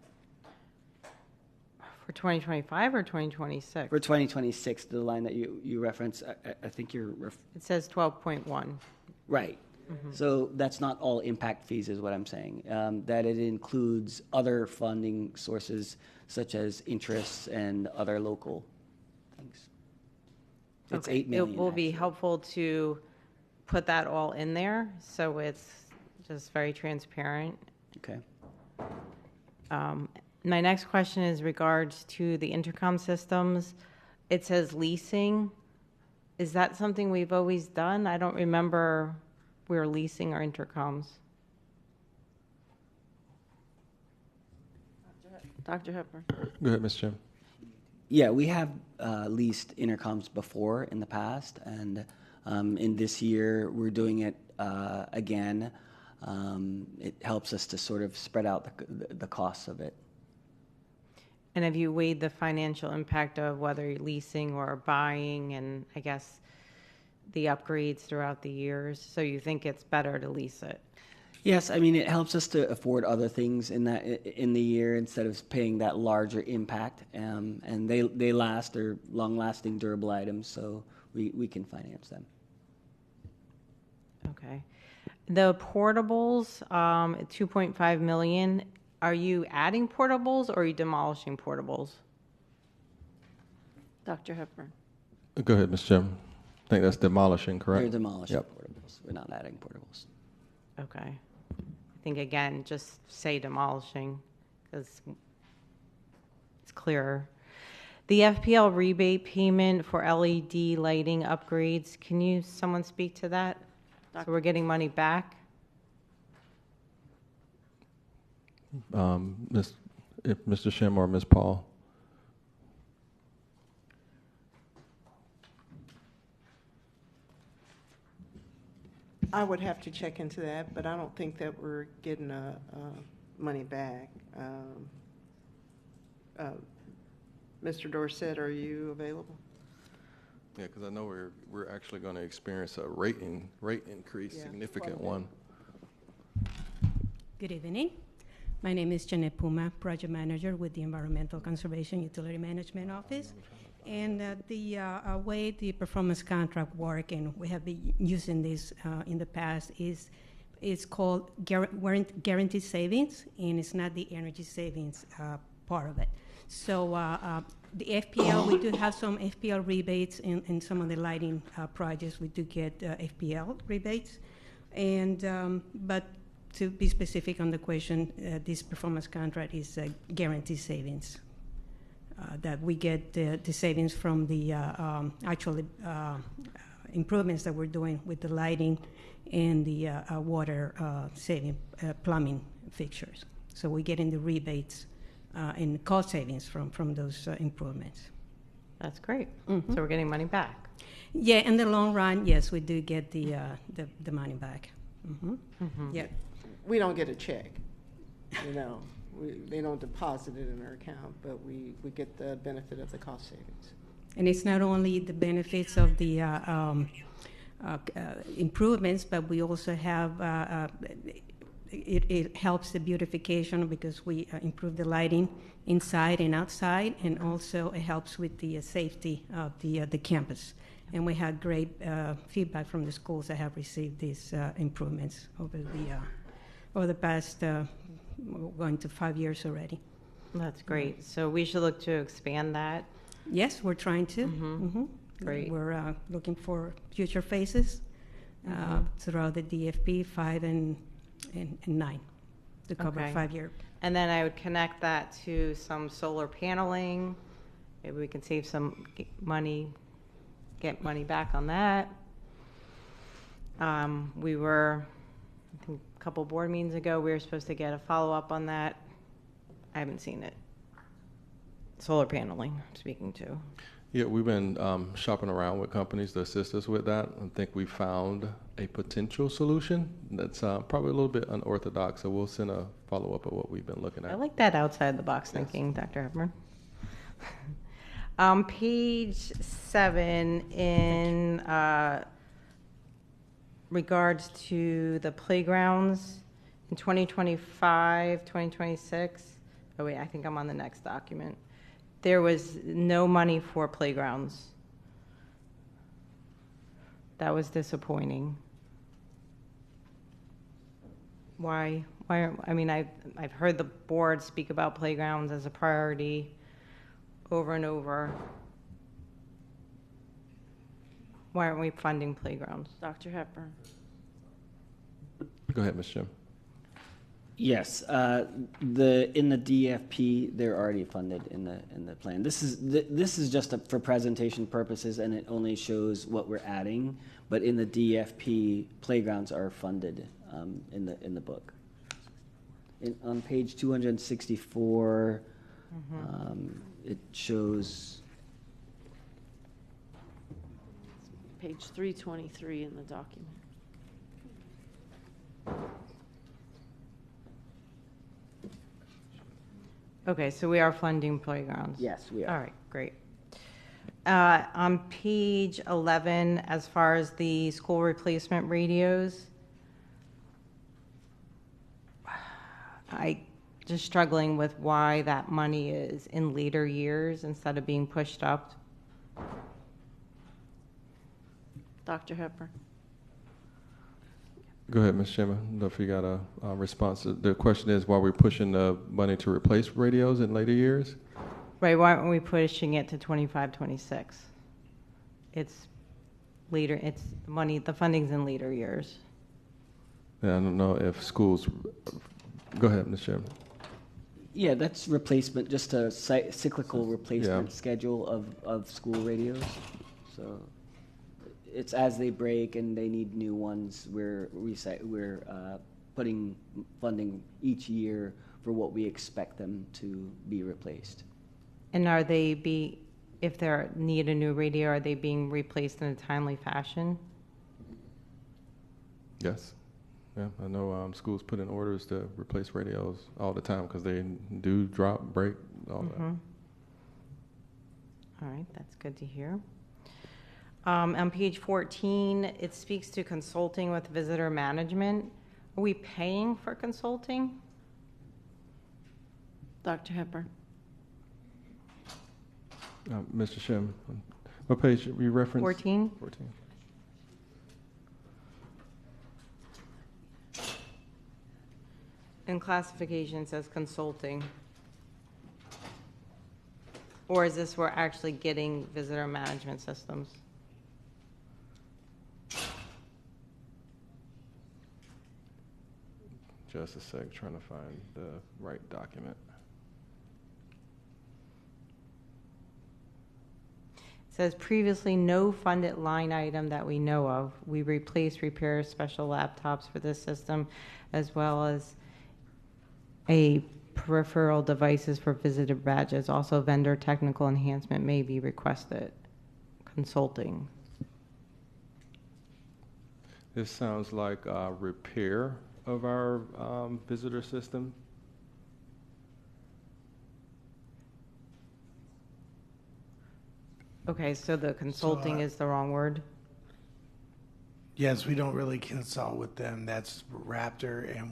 For 2025 or 2026? For 2026, the line that you reference, I think you're... It says 12.1. Right. Mm-hmm. So that's not all impact fees is what I'm saying. That it includes other funding sources such as interests and other local things. It's Okay. $8 million. It will be helpful to put that all in there so it's just very transparent. Okay. My next question is regards to the intercom systems. It says leasing. Is that something we've always done? I don't remember we were leasing our intercoms. Dr. Hepburn. Go ahead, Ms. Jim. Yeah, we have leased intercoms before in the past, and in this year we're doing it again. It helps us to sort of spread out the costs of it. And have you weighed the financial impact of whether you're leasing or buying, and I guess the upgrades throughout the years? So you think it's better to lease it? Yes, I mean, it helps us to afford other things in the year instead of paying that larger impact. And they last, they're long-lasting, durable items, so we can finance them. Okay. The portables, 2.5 million. Are you adding portables or are you demolishing portables? Dr. Hepburn. Go ahead, Ms. Jim. I think that's demolishing, correct? We're demolishing Yep. portables. We're not adding portables. Okay. I think, again, just say demolishing because it's clearer. The FPL rebate payment for LED lighting upgrades, can someone speak to that? So we're getting money back? If Mr. Shim or Ms. Paul. I would have to check into that, but I don't think that we're getting money back. Mr. Dorsett, are you available? Yeah, because I know we're actually going to experience a rate increase, significant one. Good evening. My name is Janet Puma, Project Manager with the Environmental Conservation Utility Management Office. And the way the performance contract work, and we have been using this in the past, is called guaranteed savings, and it's not the energy savings part of it. So the FPL, we do have some FPL rebates in some of the lighting projects. We do get FPL rebates, and but to be specific on the question, this performance contract is guaranteed savings. That we get the savings from the actually improvements that we're doing with the lighting and the water saving plumbing fixtures. So we're getting the rebates and cost savings from those improvements. That's great. Mhm. So we're getting money back. Yeah, in the long run, yes, we do get the money back. Yeah. We don't get a check, you know. They don't deposit it in our account, but we get the benefit of the cost savings. And it's not only the benefits of the improvements, but we also have, it helps the beautification because we improve the lighting inside and outside, and also it helps with the safety of the campus. And we had great feedback from the schools that have received these improvements over the past, going to 5 years already. That's great. So we should look to expand that. Yes, we're trying to. Great. We're looking for future phases throughout the DFP 5 and 9 to cover Okay. 5-year. And then I would connect that to some solar paneling. Maybe we can save some money, get money back on that. We were, I think a couple board meetings ago, we were supposed to get a follow-up on that. I haven't seen it. Solar paneling, speaking to. Yeah, we've been shopping around with companies to assist us with that. I think we found a potential solution that's probably a little bit unorthodox, so we'll send a follow-up of what we've been looking at. I like that outside the box thinking, Dr. Hepburn. Page 7 in regards to the playgrounds in 2025, 2026. Oh wait, I think I'm on the next document. There was no money for playgrounds. That was disappointing. Why? I mean, I've heard the board speak about playgrounds as a priority over and over. Why aren't we funding playgrounds? Dr. Hepburn. Go ahead, Ms. Jim. Yes, in the DFP, they're already funded in the plan. This is just for presentation purposes, and it only shows what we're adding. But in the DFP, playgrounds are funded in the book. On page 264, it shows. Page 323 in the document. Okay, so we are funding playgrounds. Yes, we are. All right, great. On page 11, as far as the school replacement radios, I just struggling with why that money is in later years instead of being pushed up. Dr. Hepburn. Go ahead, Ms. Shimmer. I don't know if you got a response. The question is why we're pushing the money to replace radios in later years? Right, why aren't we pushing it to 25, 26? It's later, it's money, the funding's in later years. Yeah, I don't know if schools, go ahead, Ms. Shimmer. Yeah, that's replacement, just a cyclical replacement schedule of school radios. So it's as they break and they need new ones, we're putting funding each year for what we expect them to be replaced. And are they if they need a new radio, are they being replaced in a timely fashion? Yes. Yeah, I know schools put in orders to replace radios all the time because they do drop, break, all that. All right, that's good to hear. On page 14, it speaks to consulting with visitor management. Are we paying for consulting? Dr. Hepburn. Mr. Shim, what page we referenced? 14. 14. In classification, it says consulting. Or is this we're actually getting visitor management systems? Just a sec, trying to find the right document. says previously no funded line item that we know of. We replace, repair special laptops for this system, as well as a peripheral devices for visitor badges. Also, vendor technical enhancement may be requested. Consulting. This sounds like a repair of our visitor system. Okay, so the consulting is the wrong word? Yes, we don't really consult with them. That's Raptor, and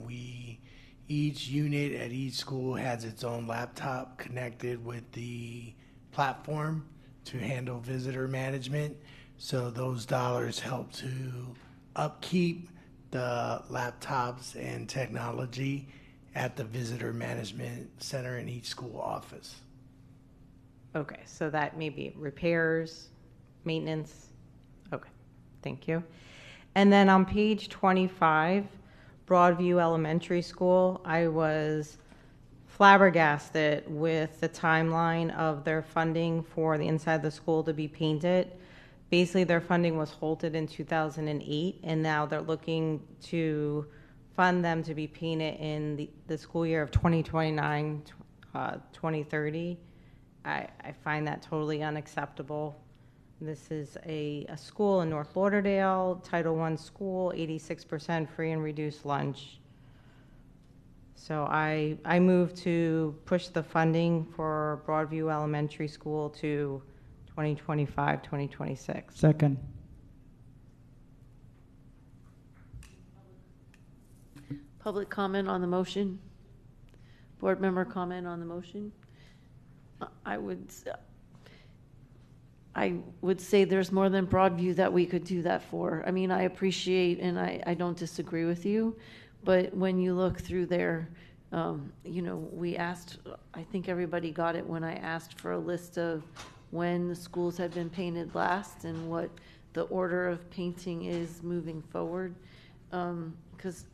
each unit at each school has its own laptop connected with the platform to handle visitor management. So those dollars help to upkeep the laptops and technology at the visitor management center in each school office. Okay, so that may be repairs, maintenance. Okay, thank you. And then on page 25, Broadview Elementary School, I was flabbergasted with the timeline of their funding for the inside of the school to be painted. Basically, their funding was halted in 2008, and now they're looking to fund them to be painted in the school year of 2029, 2030. I find that totally unacceptable. This is a school in North Lauderdale, Title I school, 86% free and reduced lunch. So I move to push the funding for Broadview Elementary School to 2025, 2026. Second. Public comment on the motion? Board member comment on the motion? I would say there's more than Broadview that we could do that for. I mean, I appreciate and I don't disagree with you, but when you look through there, you know, we asked, I think everybody got it when I asked for a list of when the schools had been painted last and what the order of painting is moving forward. Because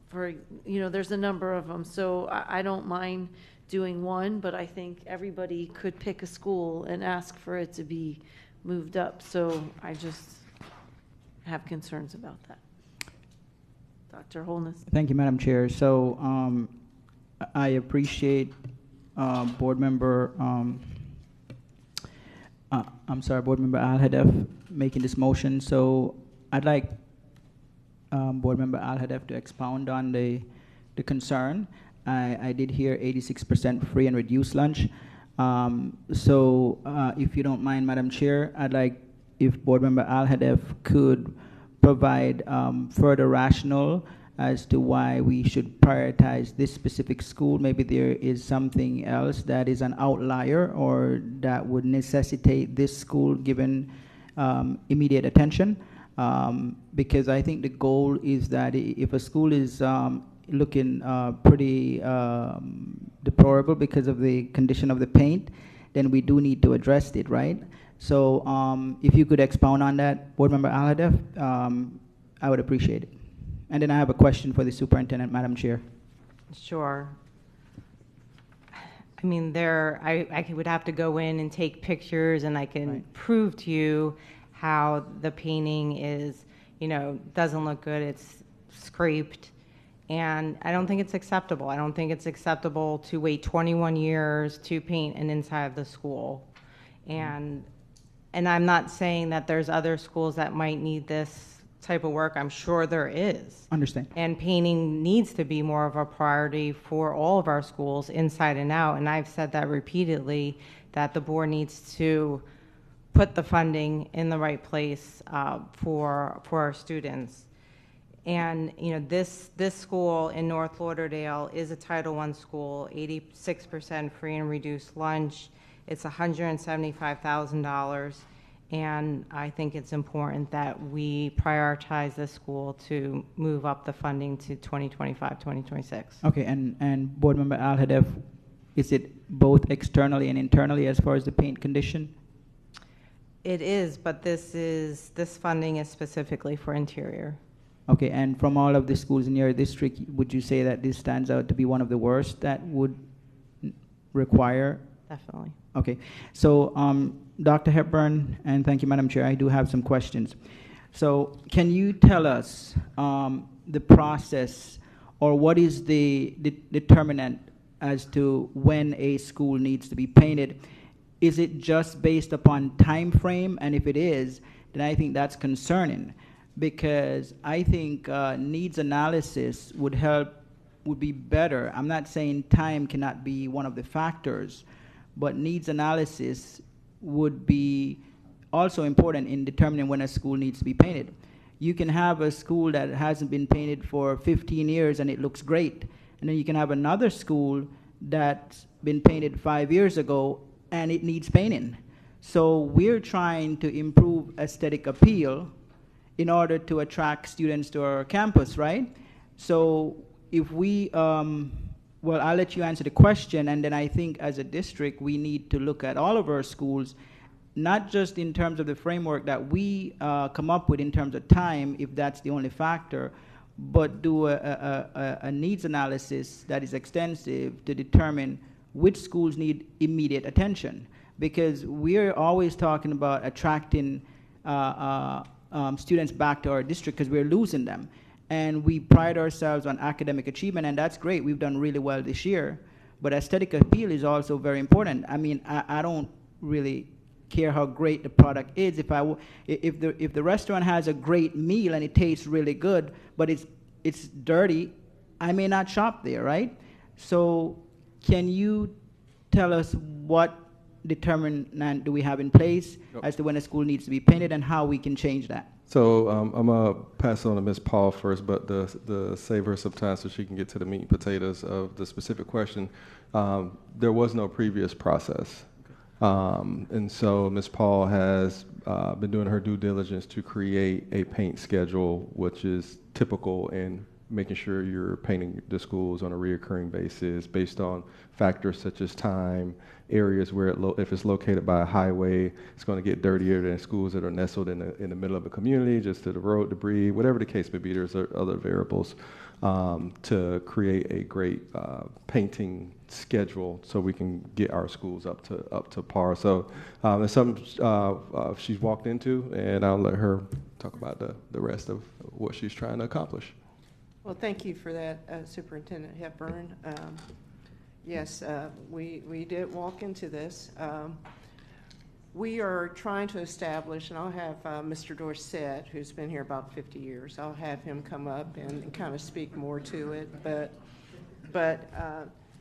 for, you know, there's a number of them, so I don't mind doing one, but I think everybody could pick a school and ask for it to be moved up. So I just have concerns about that. Dr. Holness. Thank you, Madam Chair. So I appreciate Board Member, Board Member Al-Hadef making this motion. So I'd like Board Member Al-Hadef to expound on the concern. I did hear 86% free and reduced lunch. So if you don't mind, Madam Chair, I'd like if Board Member Al-Hadef could provide further rationale as to why we should prioritize this specific school. Maybe there is something else that is an outlier or that would necessitate this school given immediate attention. Because I think the goal is that if a school is looking pretty deplorable because of the condition of the paint, then we do need to address it, right? So if you could expound on that, Board Member Al-Hadef, I would appreciate it. And then I have a question for the superintendent, Madam Chair. Sure. I mean, I would have to go in and take pictures, and I can prove to you how the painting is, you know, doesn't look good. It's scraped. And I don't think it's acceptable. I don't think it's acceptable to wait 21 years to paint an inside of the school. And I'm not saying that there's other schools that might need this type of work. I'm sure there is. Understand. And painting needs to be more of a priority for all of our schools inside and out. And I've said that repeatedly, that the board needs to put the funding in the right place for our students. And you know, this school in North Lauderdale is a Title I school, 86% free and reduced lunch. It's $175,000, and I think it's important that we prioritize this school to move up the funding to 2025, 2026. Okay, and Board Member Al-Hadef, is it both externally and internally as far as the paint condition? It is, but this funding is specifically for interior. Okay, and from all of the schools in your district, would you say that this stands out to be one of the worst that would require definitely. Okay. So, Dr. Hepburn, and thank you, Madam Chair, I do have some questions. So, can you tell us the process, or what is the determinant as to when a school needs to be painted? Is it just based upon time frame? And if it is, then I think that's concerning, because I think needs analysis would be better. I'm not saying time cannot be one of the factors, but needs analysis would be also important in determining when a school needs to be painted. You can have a school that hasn't been painted for 15 years and it looks great, and then you can have another school that's been painted 5 years ago and it needs painting. So we're trying to improve aesthetic appeal in order to attract students to our campus, right? So if we, well, I'll let you answer the question, and then I think as a district we need to look at all of our schools, not just in terms of the framework that we come up with in terms of time, if that's the only factor, but do a needs analysis that is extensive to determine which schools need immediate attention. Because we're always talking about attracting students back to our district because we're losing them. And we pride ourselves on academic achievement, and that's great. We've done really well this year. But aesthetic appeal is also very important. I mean, I don't really care how great the product is. If the restaurant has a great meal and it tastes really good, but it's dirty, I may not shop there, right? So can you tell us what determinant do we have in place as to when a school needs to be painted and how we can change that? So I'm going to pass on to Ms. Paul first, but to save her some time so she can get to the meat and potatoes of the specific question. There was no previous process. And so Ms. Paul has been doing her due diligence to create a paint schedule, which is typical in making sure you're painting the schools on a reoccurring basis based on factors such as time, areas where if it's located by a highway, it's going to get dirtier than schools that are nestled in the middle of a community, just to the road debris, whatever the case may be. There's other variables to create a great painting schedule so we can get our schools up to par. So there's something she's walked into, and I'll let her talk about the rest of what she's trying to accomplish. Well, thank you for that, Superintendent Hepburn. Yes, we did walk into this. We are trying to establish, and I'll have Mr. Dorsett, who's been here about 50 years, I'll have him come up and kind of speak more to it. But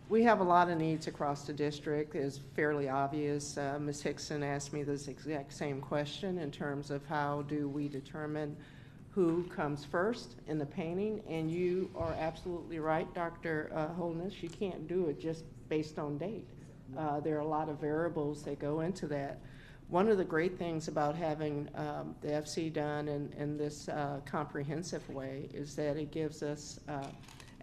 we have a lot of needs across the district. It's fairly obvious. Ms. Hickson asked me this exact same question in terms of how do we determine who comes first in the painting, and you are absolutely right, Dr. Holness. You can't do it just based on date. There are a lot of variables that go into that. One of the great things about having the FC done in this comprehensive way is that it gives us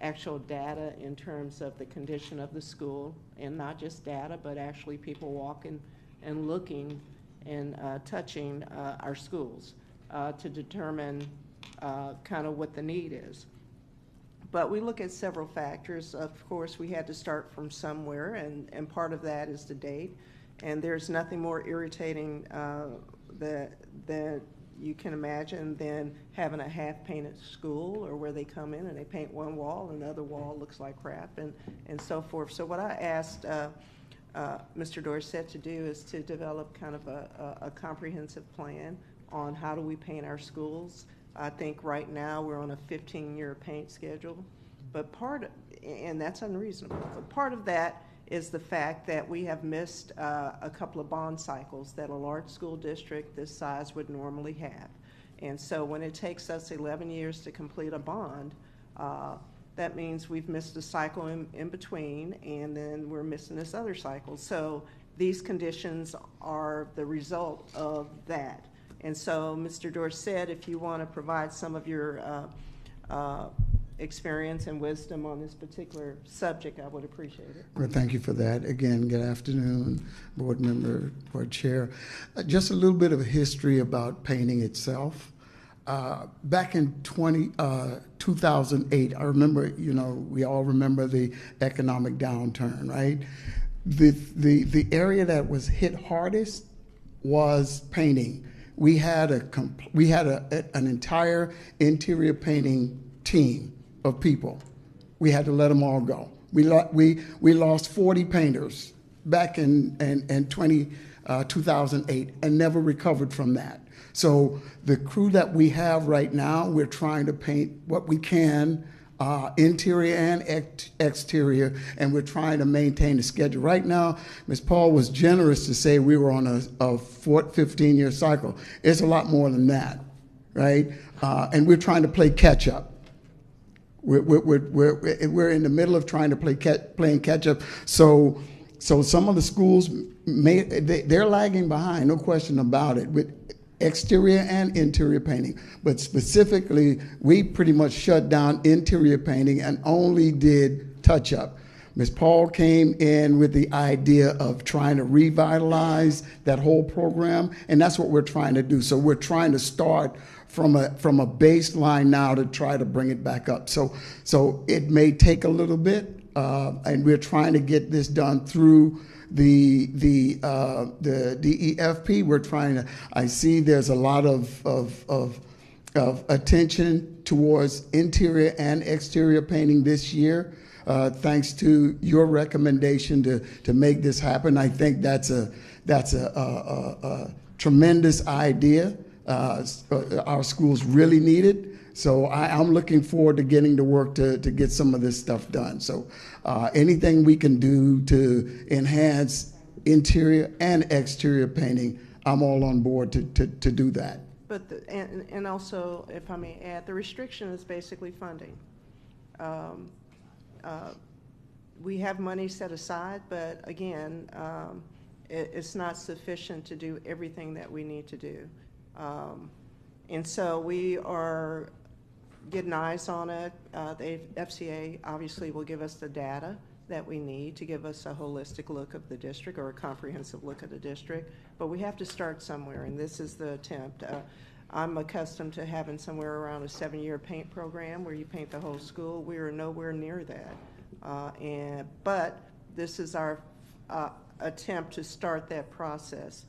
actual data in terms of the condition of the school, and not just data, but actually people walking and looking and touching our schools to determine kind of what the need is. But we look at several factors. Of course, we had to start from somewhere, and part of that is the date. And there's nothing more irritating that you can imagine than having a half-painted school, or where they come in and they paint one wall and the other wall looks like crap, and so forth. So what I asked Mr. Dorsett to do is to develop kind of a comprehensive plan on how do we paint our schools. I think right now we're on a 15-year paint schedule, but and that's unreasonable. But part of that is the fact that we have missed a couple of bond cycles that a large school district this size would normally have. And so when it takes us 11 years to complete a bond, that means we've missed a cycle in between, and then we're missing this other cycle. So these conditions are the result of that. And so, Mr. Dorsett, if you want to provide some of your experience and wisdom on this particular subject, I would appreciate it. Well, thank you for that. Again, good afternoon, board member, board chair. Just a little bit of a history about painting itself. Back in 2008, I remember, we all remember the economic downturn, right? The area that was hit hardest was painting. We had an entire interior painting team of people. We had to let them all go. We lost 40 painters back in 2008 and never recovered from that. So the crew that we have right now, we're trying to paint what we can, interior and exterior, and we're trying to maintain the schedule. Right now, Ms. Paul was generous to say we were on a 15-year cycle. It's a lot more than that, right? And we're trying to play catch up. We're in the middle of trying to playing catch up. So some of the schools they're lagging behind, no question about it, with exterior and interior painting. But specifically, we pretty much shut down interior painting and only did touch-up. Ms. Paul came in with the idea of trying to revitalize that whole program, and that's what we're trying to do. So we're trying to start from a baseline now to try to bring it back up. So it may take a little bit, and we're trying to get this done through the DEFP. We're trying to. I see there's a lot of attention towards interior and exterior painting this year, thanks to your recommendation to make this happen. I think that's a tremendous idea. Our schools really need it. So I'm looking forward to getting to work to get some of this stuff done. So anything we can do to enhance interior and exterior painting, I'm all on board to do that. But and also, if I may add, the restriction is basically funding. We have money set aside, but again, it's not sufficient to do everything that we need to do. And so we are getting eyes on it. The FCA obviously will give us the data that we need to give us a holistic look of the district, or a comprehensive look of the district. But we have to start somewhere, and this is the attempt. I'm accustomed to having somewhere around a 7-year paint program where you paint the whole school. We are nowhere near that. But this is our attempt to start that process.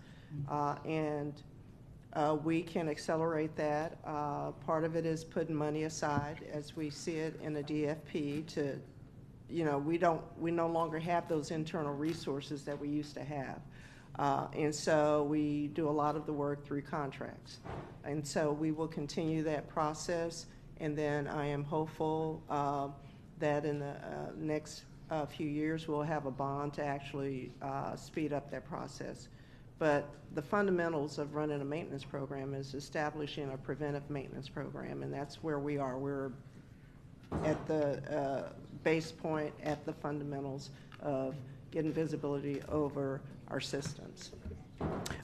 We can accelerate that. Part of it is putting money aside, as we see it in the DFP, to, we no longer have those internal resources that we used to have. And so we do a lot of the work through contracts. And so we will continue that process, and then I am hopeful that in the next few years we'll have a bond to actually speed up that process. But the fundamentals of running a maintenance program is establishing a preventive maintenance program, and that's where we are. We're at the base point, at the fundamentals of getting visibility over our systems.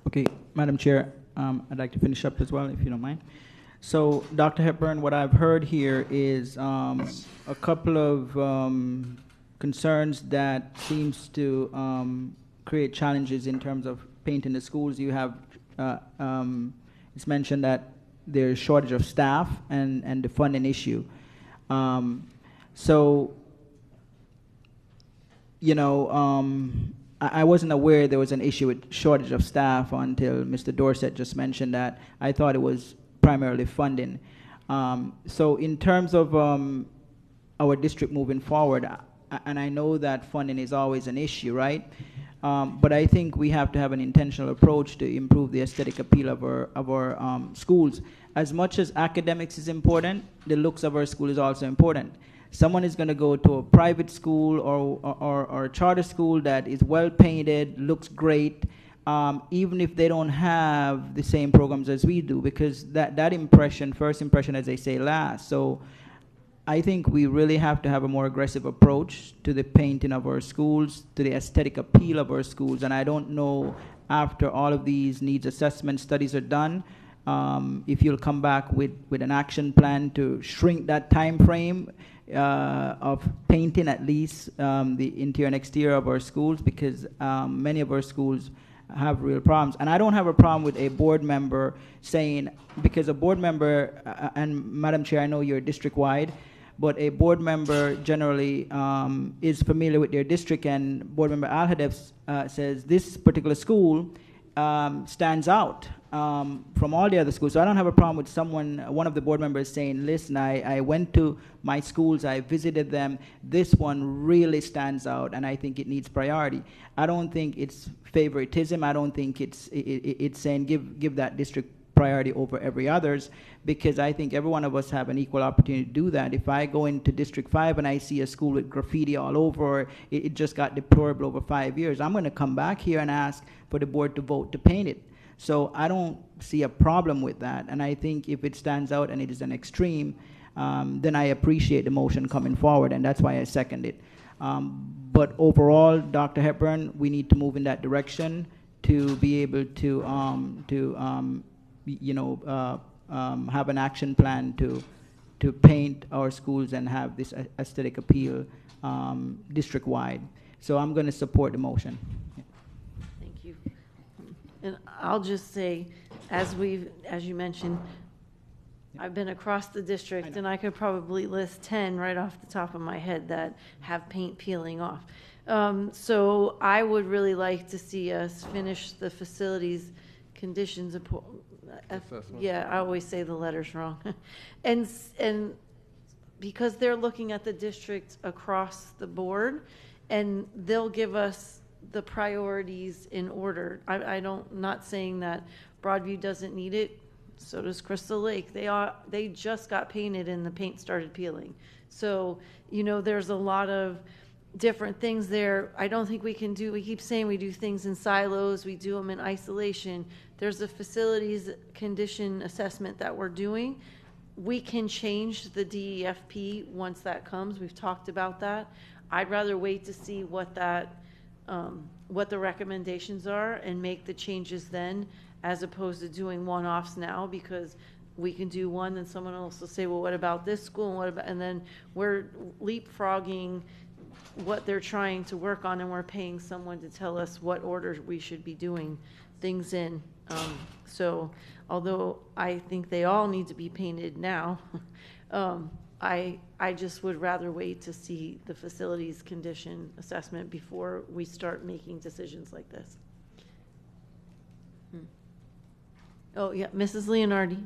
Okay, Madam Chair, I'd like to finish up as well, if you don't mind. So, Dr. Hepburn, what I've heard here is a couple of concerns that seems to create challenges in terms of painting the schools. You have, it's mentioned that there's shortage of staff and the funding issue. I wasn't aware there was an issue with shortage of staff until Mr. Dorsett just mentioned that. I thought it was primarily funding. So in terms of our district moving forward, and I know that funding is always an issue, right? But I think we have to have an intentional approach to improve the aesthetic appeal of our schools. As much as academics is important, the looks of our school is also important. Someone is going to go to a private school or a charter school that is well painted, looks great, even if they don't have the same programs as we do, because that impression, first impression, as they say, lasts. So I think we really have to have a more aggressive approach to the painting of our schools, to the aesthetic appeal of our schools. And I don't know, after all of these needs assessment studies are done, if you'll come back with an action plan to shrink that time frame of painting at least the interior and exterior of our schools, because many of our schools have real problems. And I don't have a problem with a board member saying, because a board member, and Madam Chair, I know you're district-wide, but a board member generally is familiar with their district, and board member Al-Hadef says this particular school stands out from all the other schools. So I don't have a problem with one of the board members saying, listen, I went to my schools, I visited them, this one really stands out, and I think it needs priority. I don't think it's favoritism. I don't think it's saying give that district priority over every others, because I think every one of us have an equal opportunity to do that. If I go into District 5 and I see a school with graffiti all over, it just got deplorable over 5 years, I'm going to come back here and ask for the board to vote to paint it. So I don't see a problem with that, and I think if it stands out and it is an extreme, then I appreciate the motion coming forward, and that's why I second it. But overall, Dr. Hepburn, we need to move in that direction to be able to have an action plan to paint our schools and have this aesthetic appeal district-wide. So I'm going to support the motion. Thank you. And I'll just say, as you mentioned, I've been across the district, and I could probably list 10 right off the top of my head that have paint peeling off. So I would really like to see us finish the facilities conditions. Yeah, I always say the letters wrong. and because they're looking at the district across the board, and they'll give us the priorities in order. Not saying that Broadview doesn't need it. So does Crystal Lake. They just got painted and the paint started peeling. So, there's a lot of different things there. I don't think we keep saying we do things in silos, we do them in isolation. There's a facilities condition assessment that we're doing. We can change the DEFP once that comes. We've talked about that. I'd rather wait to see what the recommendations are and make the changes then, as opposed to doing one-offs now, because we can do one, then someone else will say, well, what about this school, and then we're leapfrogging what they're trying to work on, and we're paying someone to tell us what order we should be doing things in. So although I think they all need to be painted now, I just would rather wait to see the facilities condition assessment before we start making decisions like this. Oh, yeah, Mrs. Leonardi.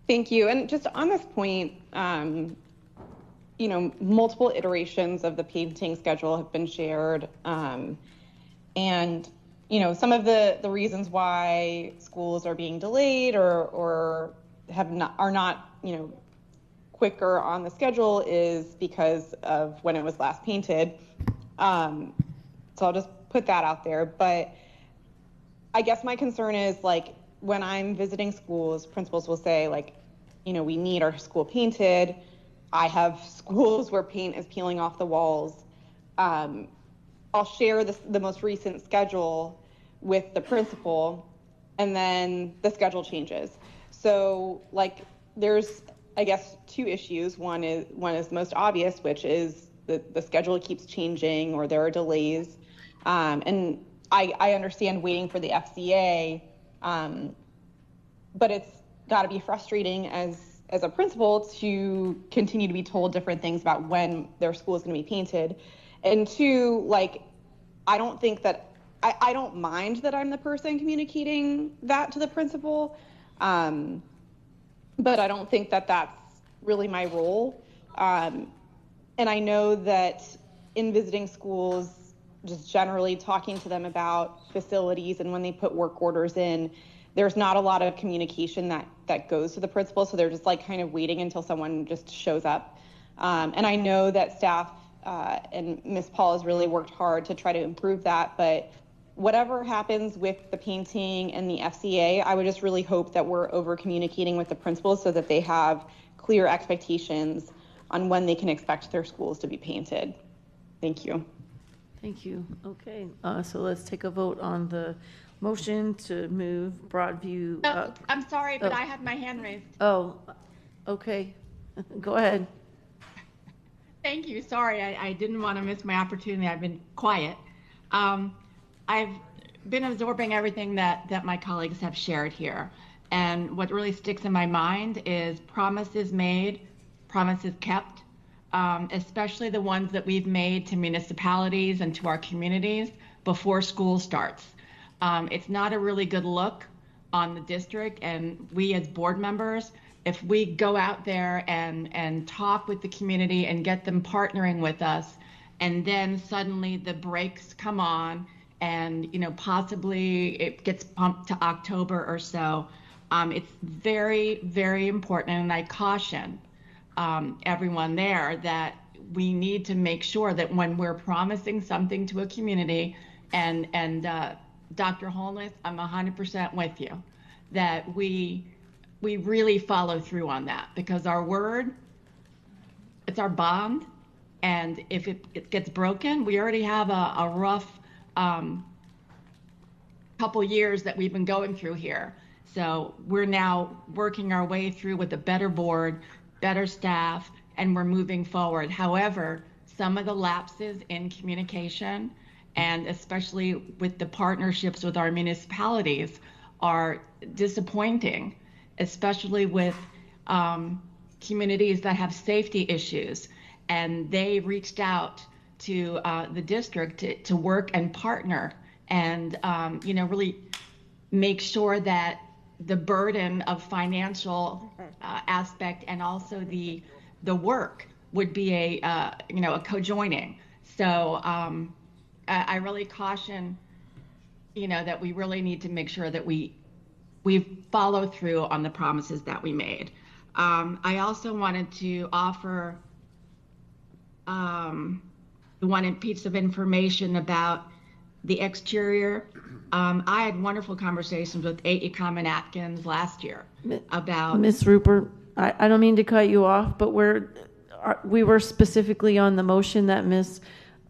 Thank you. And just on this point, multiple iterations of the painting schedule have been shared. And, some of the reasons why schools are being delayed or are not, quicker on the schedule is because of when it was last painted. So I'll just put that out there. But I guess my concern is, when I'm visiting schools, principals will say, we need our school painted. I have schools where paint is peeling off the walls. I'll share the most recent schedule with the principal, and then the schedule changes. So, there's, I guess, two issues. One is most obvious, which is the schedule keeps changing or there are delays. And I understand waiting for the FCA, but it's got to be frustrating as a principal to continue to be told different things about when their school is going to be painted. And two, I don't think that I don't mind that I'm the person communicating that to the principal, but I don't think that that's really my role. And I know that in visiting schools, just generally talking to them about facilities and when they put work orders in, there's not a lot of communication that goes to the principal. So they're just kind of waiting until someone just shows up. And I know that staff and Ms. Paul has really worked hard to try to improve that. But whatever happens with the painting and the FCA, I would just really hope that we're over communicating with the principals so that they have clear expectations on when they can expect their schools to be painted. Thank you. Thank you. Okay, so let's take a vote on the motion to move Broadview. I'm sorry, but I had my hand raised. Oh, okay. Go ahead. Thank you. Sorry, I didn't want to miss my opportunity. I've been quiet. I've been absorbing everything that my colleagues have shared here. And what really sticks in my mind is promises made, promises kept, especially the ones that we've made to municipalities and to our communities before school starts. It's not a really good look on the district, and we as board members, if we go out there and talk with the community and get them partnering with us, and then suddenly the brakes come on and possibly it gets pumped to October or so, it's very, very important, and I caution everyone there that we need to make sure that when we're promising something to a community, and Dr. Holness, I'm 100% with you, that we really follow through on that, because our word, it's our bond, and if it gets broken, we already have a rough couple years that we've been going through here. So we're now working our way through with a better board, better staff, and we're moving forward. However, some of the lapses in communication, and especially with the partnerships with our municipalities, are disappointing, especially with communities that have safety issues. And they reached out to the district to work and partner and really make sure that the burden of financial aspect and also the work would be a co-joining. So I really caution that we really need to make sure that we follow through on the promises that we made. I also wanted to offer one piece of information about the exterior. I had wonderful conversations with AECOM and Atkins last year about... Ms. Rupert, I don't mean to cut you off, but we were specifically on the motion that Ms.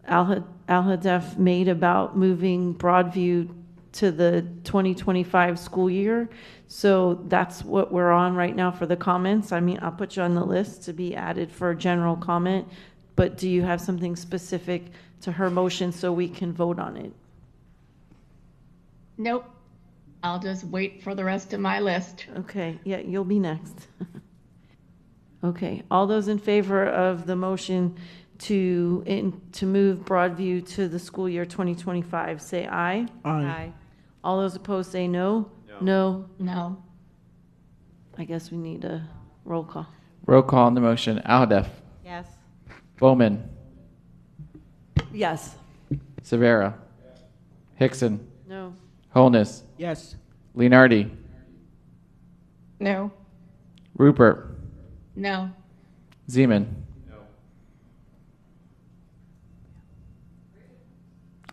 Al-Hadef made about moving Broadview to the 2025 school year. So that's what we're on right now for the comments. I mean, I'll put you on the list to be added for general comment, but do you have something specific to her motion so we can vote on it? Nope. I'll just wait for the rest of my list. Okay, yeah, you'll be next. Okay, all those in favor of the motion to move Broadview to the school year 2025, say aye. Aye. All those opposed say no. No. I guess we need a roll call. Roll call on the motion. Al-Hadef. Yes. Bowman. Yes. Severa. Hickson. No. Holness. Yes. Leonardi. No. Rupert. No. Zeman.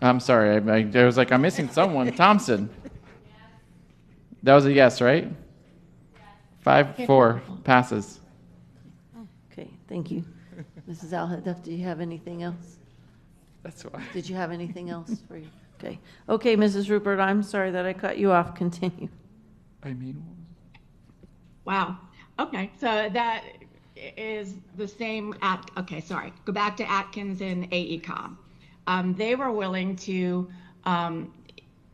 I'm sorry. I was like, I'm missing someone. Thompson. That was a yes, right? 5-4 passes. Okay, thank you. Mrs. Al-Hadef, do you have anything else? That's why. Did you have anything else for you? Okay. Okay, Mrs. Rupert, I'm sorry that I cut you off. Continue. Wow. Okay, so that is the same okay, sorry. Go back to Atkins and AECOM. They were willing to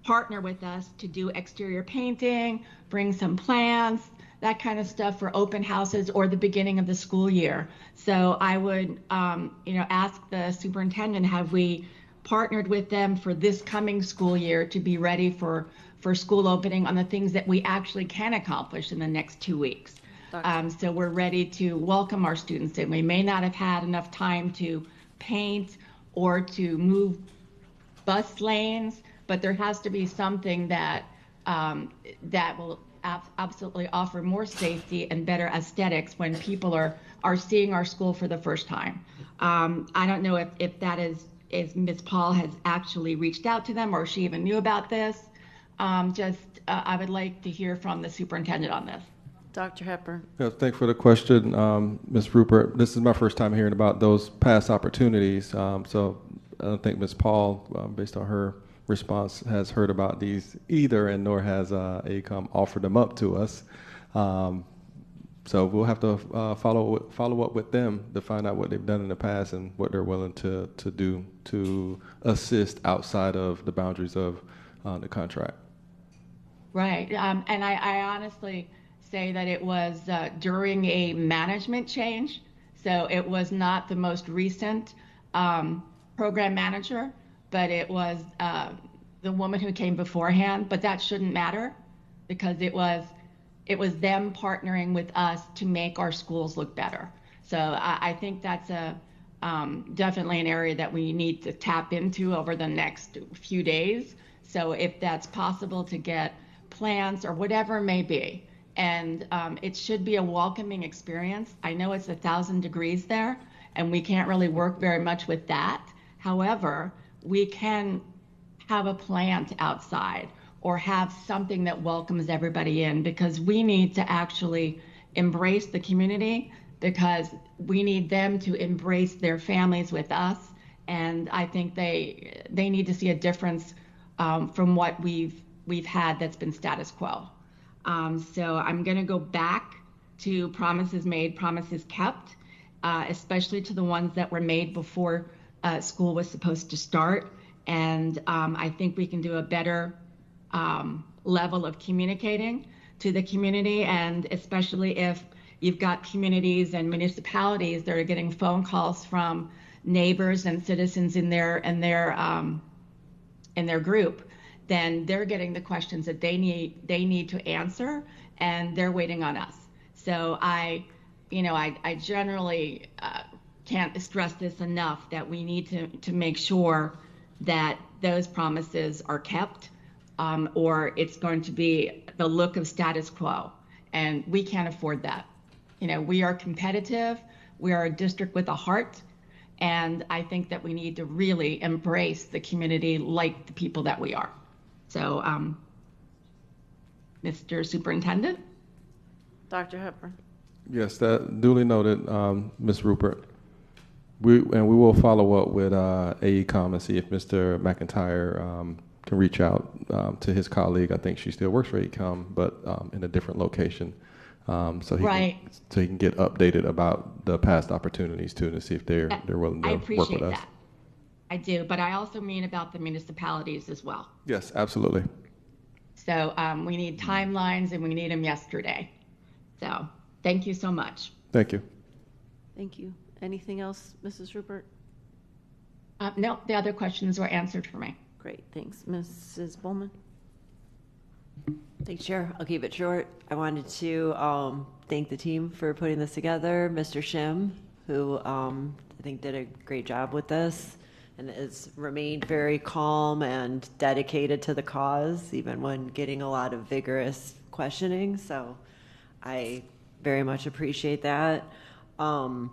partner with us to do exterior painting, bring some plants, that kind of stuff for open houses or the beginning of the school year. So I would, ask the superintendent, have we partnered with them for this coming school year to be ready for school opening on the things that we actually can accomplish in the next 2 weeks? So we're ready to welcome our students in. We may not have had enough time to paint or to move bus lanes, but there has to be something that that will absolutely offer more safety and better aesthetics when people are seeing our school for the first time. I don't know if that is Ms. Paul has actually reached out to them or she even knew about this. I would like to hear from the superintendent on this. Dr. Hepburn. Yeah, thanks for the question, Ms. Rupert. This is my first time hearing about those past opportunities. So I don't think Ms. Paul, based on her response, has heard about these either, and nor has AECOM offered them up to us. So we'll have to follow up with them to find out what they've done in the past and what they're willing to do to assist outside of the boundaries of the contract. Right. And I honestly say that it was during a management change. So it was not the most recent program manager, but it was the woman who came beforehand. But that shouldn't matter because it was them partnering with us to make our schools look better. So I think that's definitely an area that we need to tap into over the next few days. So if that's possible to get plans or whatever it may be, and it should be a welcoming experience. I know it's 1,000 degrees there, and we can't really work very much with that. However, we can have a plant outside or have something that welcomes everybody in, because we need to actually embrace the community, because we need them to embrace their families with us. And I think they need to see a difference from what we've had that's been status quo. So I'm going to go back to promises made, promises kept, especially to the ones that were made before school was supposed to start. And I think we can do a better level of communicating to the community, and especially if you've got communities and municipalities that are getting phone calls from neighbors and citizens in their group, then they're getting the questions that they need to answer, and they're waiting on us. So I generally can't stress this enough, that we need to make sure that those promises are kept, or it's going to be the look of status quo, and we can't afford that. We are competitive, we are a district with a heart, and I think that we need to really embrace the community like the people that we are. So, Mr. Superintendent? Dr. Hepburn. Yes, that duly noted, Ms. Rupert. We will follow up with AECOM and see if Mr. McIntyre can reach out to his colleague. I think she still works for AECOM, but in a different location. So he can get updated about the past opportunities too, to see if they're willing to work with us. I appreciate that. I do, but I also mean about the municipalities as well. Yes, absolutely. So we need timelines, and we need them yesterday. So thank you so much. Thank you. Thank you. Anything else, Mrs. Rupert? No, the other questions were answered for me. Great, thanks. Mrs. Bowman? Thanks, Chair. I'll keep it short. I wanted to thank the team for putting this together. Mr. Shim, who I think did a great job with this, and has remained very calm and dedicated to the cause, even when getting a lot of vigorous questioning. So I very much appreciate that. And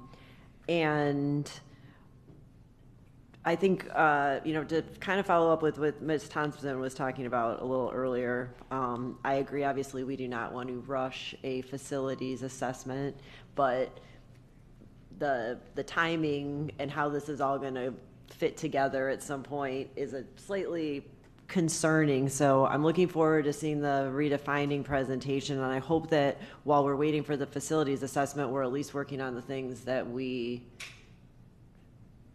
I think, to kind of follow up with what Ms. Thompson was talking about a little earlier, I agree, obviously, we do not want to rush a facilities assessment, but the timing and how this is all going to fit together at some point is a slightly concerning. So I'm looking forward to seeing the redefining presentation, and I hope that while we're waiting for the facilities assessment, we're at least working on the things that we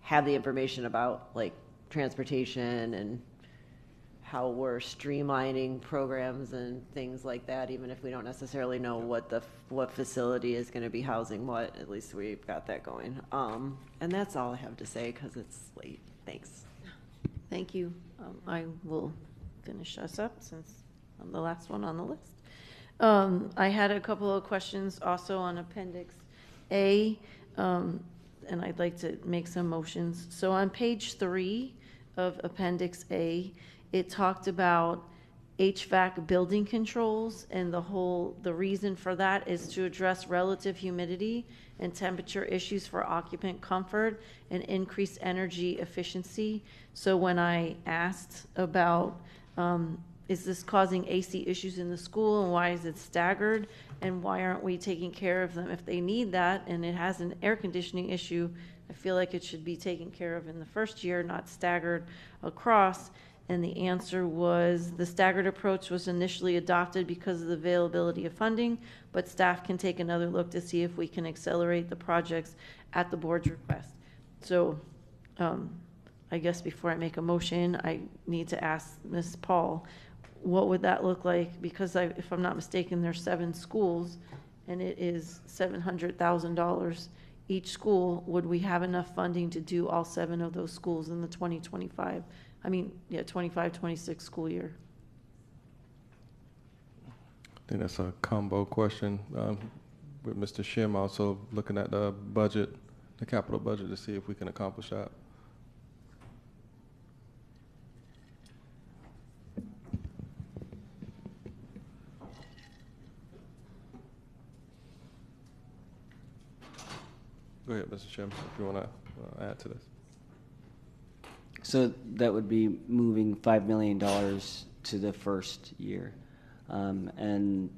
have the information about, like transportation and how we're streamlining programs and things like that, even if we don't necessarily know what facility is going to be housing what. At least we've got that going. And that's all I have to say because it's late. Thanks. Thank you. I will finish us up since I'm the last one on the list. I had a couple of questions also on Appendix A, and I'd like to make some motions. So on page 3 of Appendix A, it talked about HVAC building controls, and the reason for that is to address relative humidity and temperature issues for occupant comfort and increase energy efficiency. So when I asked about is this causing AC issues in the school, and why is it staggered, and why aren't we taking care of them if they need that, and it has an air conditioning issue, I feel like it should be taken care of in the first year, not staggered across. And the answer was the staggered approach was initially adopted because of the availability of funding, but staff can take another look to see if we can accelerate the projects at the board's request. So I guess before I make a motion, I need to ask Ms. Paul, what would that look like? Because if I'm not mistaken, there's 7 schools, and it is $700,000 each school. Would we have enough funding to do all 7 of those schools in the 2025, 25-26 school year? I think that's a combo question. With Mr. Shim also looking at the budget, the capital budget, to see if we can accomplish that. Go ahead, Mr. Shim, if you want to add to this. So that would be moving $5 million to the first year. And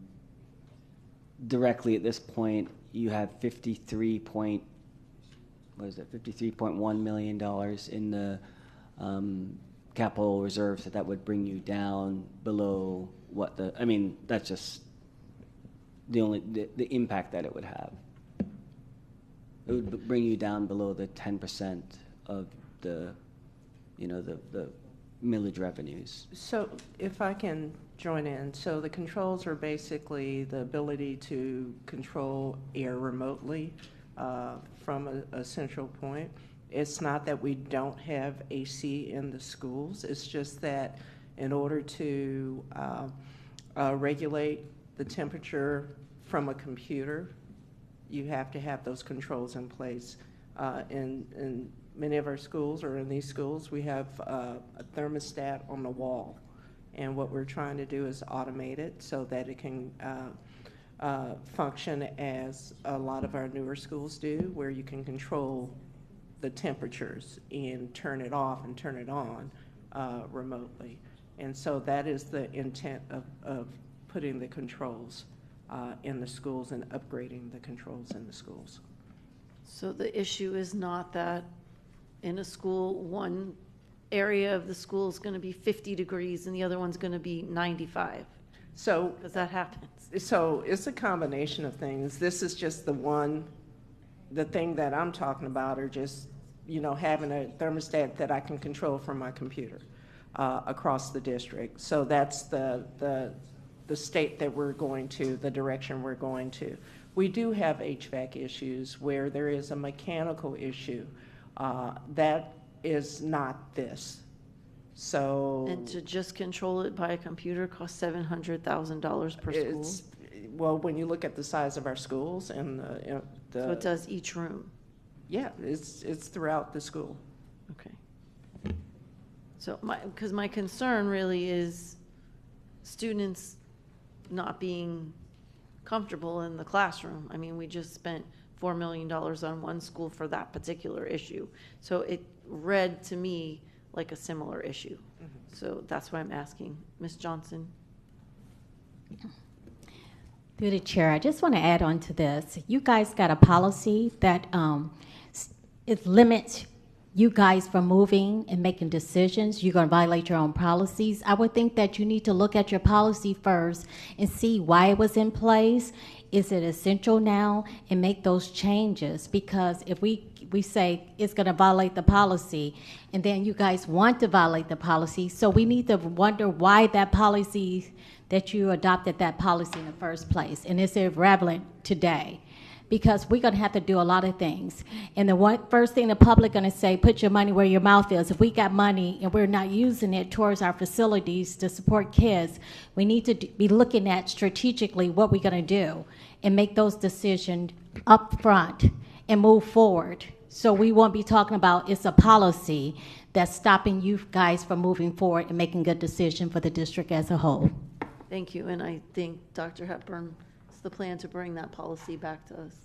directly at this point, you have $53.1 million in the capital reserves. So that would bring you down below what that's just the impact that it would have. It would bring you down below the 10% of the millage revenues. So if I can join in, so the controls are basically the ability to control air remotely from a central point. It's not that we don't have AC in the schools. It's just that in order to regulate the temperature from a computer, you have to have those controls in place. In many of our schools, or in these schools, we have a thermostat on the wall. And what we're trying to do is automate it so that it can function as a lot of our newer schools do, where you can control the temperatures and turn it off and turn it on remotely. And so that is the intent of putting the controls in the schools and upgrading the controls in the schools. So the issue is not that in a school, one area of the school is going to be 50 degrees and the other one's going to be 95. So, because that happens. So it's a combination of things. This is just the thing that I'm talking about, or just, having a thermostat that I can control from my computer across the district. So that's the state that we're going to, the direction we're going to. We do have HVAC issues where there is a mechanical issue. That is not this. So. And to just control it by a computer costs $700,000 per school? Well, when you look at the size of our schools and so it does each room? Yeah, it's throughout the school. Okay. So because my concern really is students not being comfortable in the classroom. I mean, we just spent $4 million on one school for that particular issue. So it read to me like a similar issue. Mm-hmm. So that's why I'm asking. Ms. Johnson? Through the chair, I just want to add on to this. You guys got a policy that it limits you guys from moving and making decisions. You're going to violate your own policies. I would think that you need to look at your policy first and see why it was in place. Is it essential now? And make those changes. Because if we say it's going to violate the policy, and then you guys want to violate the policy, so we need to wonder why that policy, that you adopted that policy in the first place, and is it relevant today? Because we're going to have to do a lot of things. And the first thing the public going to say, put your money where your mouth is. If we got money and we're not using it towards our facilities to support kids, we need to be looking at strategically what we're going to do and make those decisions up front and move forward. So we won't be talking about it's a policy that's stopping you guys from moving forward and making good decisions for the district as a whole. Thank you. And I think Dr. Hepburn, the plan to bring that policy back to us?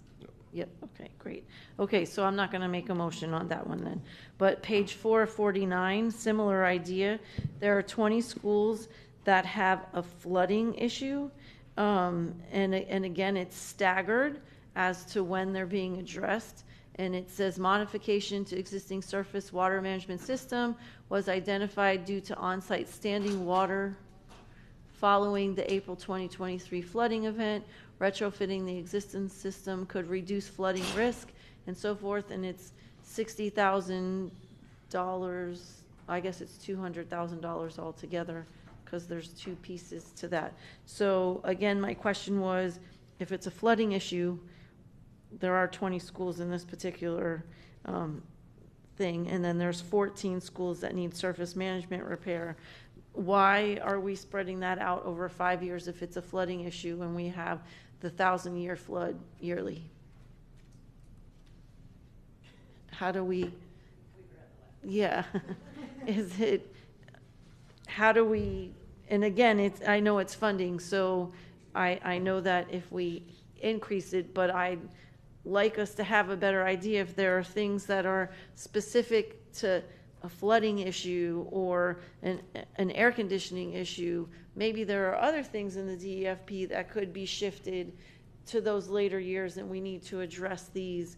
Yep. Okay, great. Okay, so I'm not going to make a motion on that one then. But page 449, similar idea. There are 20 schools that have a flooding issue. And again, it's staggered as to when they're being addressed. And it says modification to existing surface water management system was identified due to on-site standing water following the April 2023 flooding event. Retrofitting the existing system could reduce flooding risk and so forth. And it's $60,000. I guess it's $200,000 altogether because there's two pieces to that. So again, my question was, if it's a flooding issue, there are 20 schools in this particular thing, and then there's 14 schools that need surface management repair. Why are we spreading that out over 5 years if it's a flooding issue when we have the 1,000-year flood yearly? How do we, yeah, is it, how do we, and again, I know it's funding, so I know that if we increase it, but I'd like us to have a better idea if there are things that are specific to a flooding issue or an air conditioning issue. Maybe there are other things in the DEFP that could be shifted to those later years, and we need to address these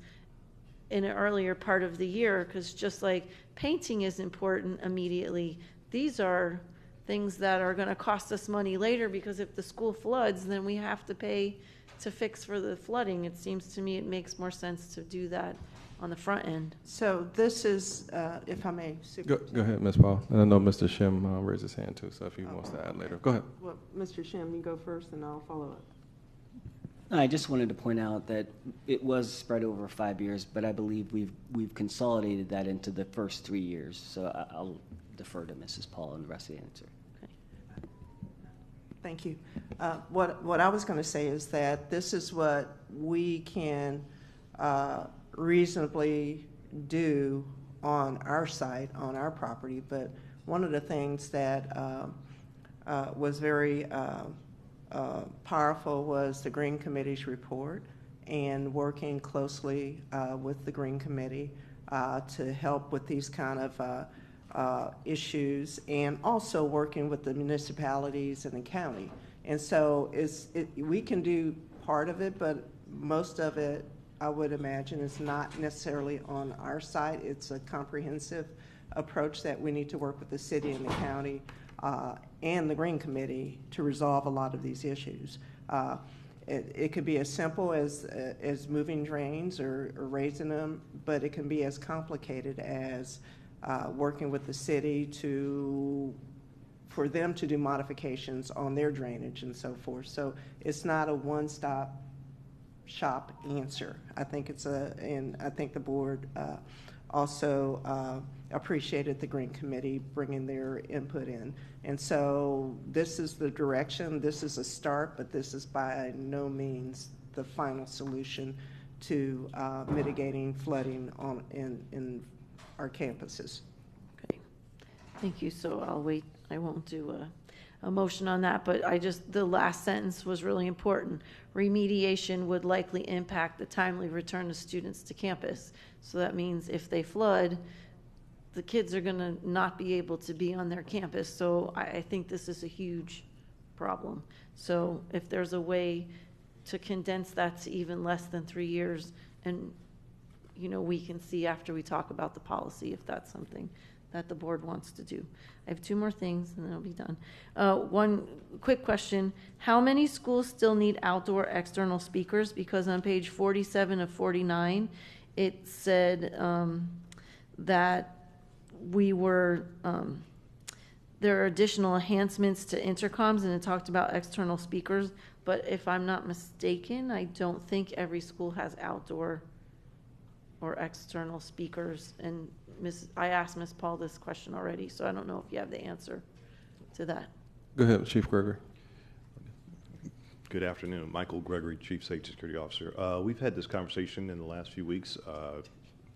in an earlier part of the year, because just like painting is important immediately, these are things that are going to cost us money later, because if the school floods, then we have to pay to fix for the flooding. It seems to me it makes more sense to do that on the front end. So this is, if I may. Go ahead, Ms. Paul. And I know Mr. Shim raised his hand too, so if he wants to add later. Go ahead. Well, Mr. Shim, you go first and I'll follow up. I just wanted to point out that it was spread over 5 years, but I believe we've consolidated that into the first 3 years. So I'll defer to Mrs. Paul and the rest of the answer. Okay. Thank you. What I was going to say is that this is what we can reasonably do on our site, on our property. But one of the things that was very powerful was the Green Committee's report, and working closely with the Green Committee to help with these kind of issues, and also working with the municipalities and the county. And so we can do part of it, but most of it, I would imagine, is not necessarily on our side. It's a comprehensive approach that we need to work with the city and the county and the Green Committee to resolve a lot of these issues. It could be as simple as moving drains or raising them, but it can be as complicated as working with the city for them to do modifications on their drainage and so forth. So it's not a one-stop shop answer. I think and I think the board also appreciated the Green Committee bringing their input in. And so this is the direction. This is a start, but this is by no means the final solution to mitigating flooding in our campuses. Okay, thank you. So I'll wait. I won't do a motion on that, but the last sentence was really important. Remediation would likely impact the timely return of students to campus. So that means if they flood, the kids are going to not be able to be on their campus. So I think this is a huge problem. So if there's a way to condense that to even less than 3 years, and we can see after we talk about the policy if that's something that the board wants to do. I have 2 more things and then I'll be done. One quick question. How many schools still need outdoor external speakers? Because on page 47 of 49, it said that there are additional enhancements to intercoms, and it talked about external speakers. But if I'm not mistaken, I don't think every school has outdoor or external speakers. And I asked Ms. Paul this question already, so I don't know if you have the answer to that. Go ahead, Chief Gregory. Good afternoon. Michael Gregory, Chief Safety Security Officer. We've had this conversation in the last few weeks.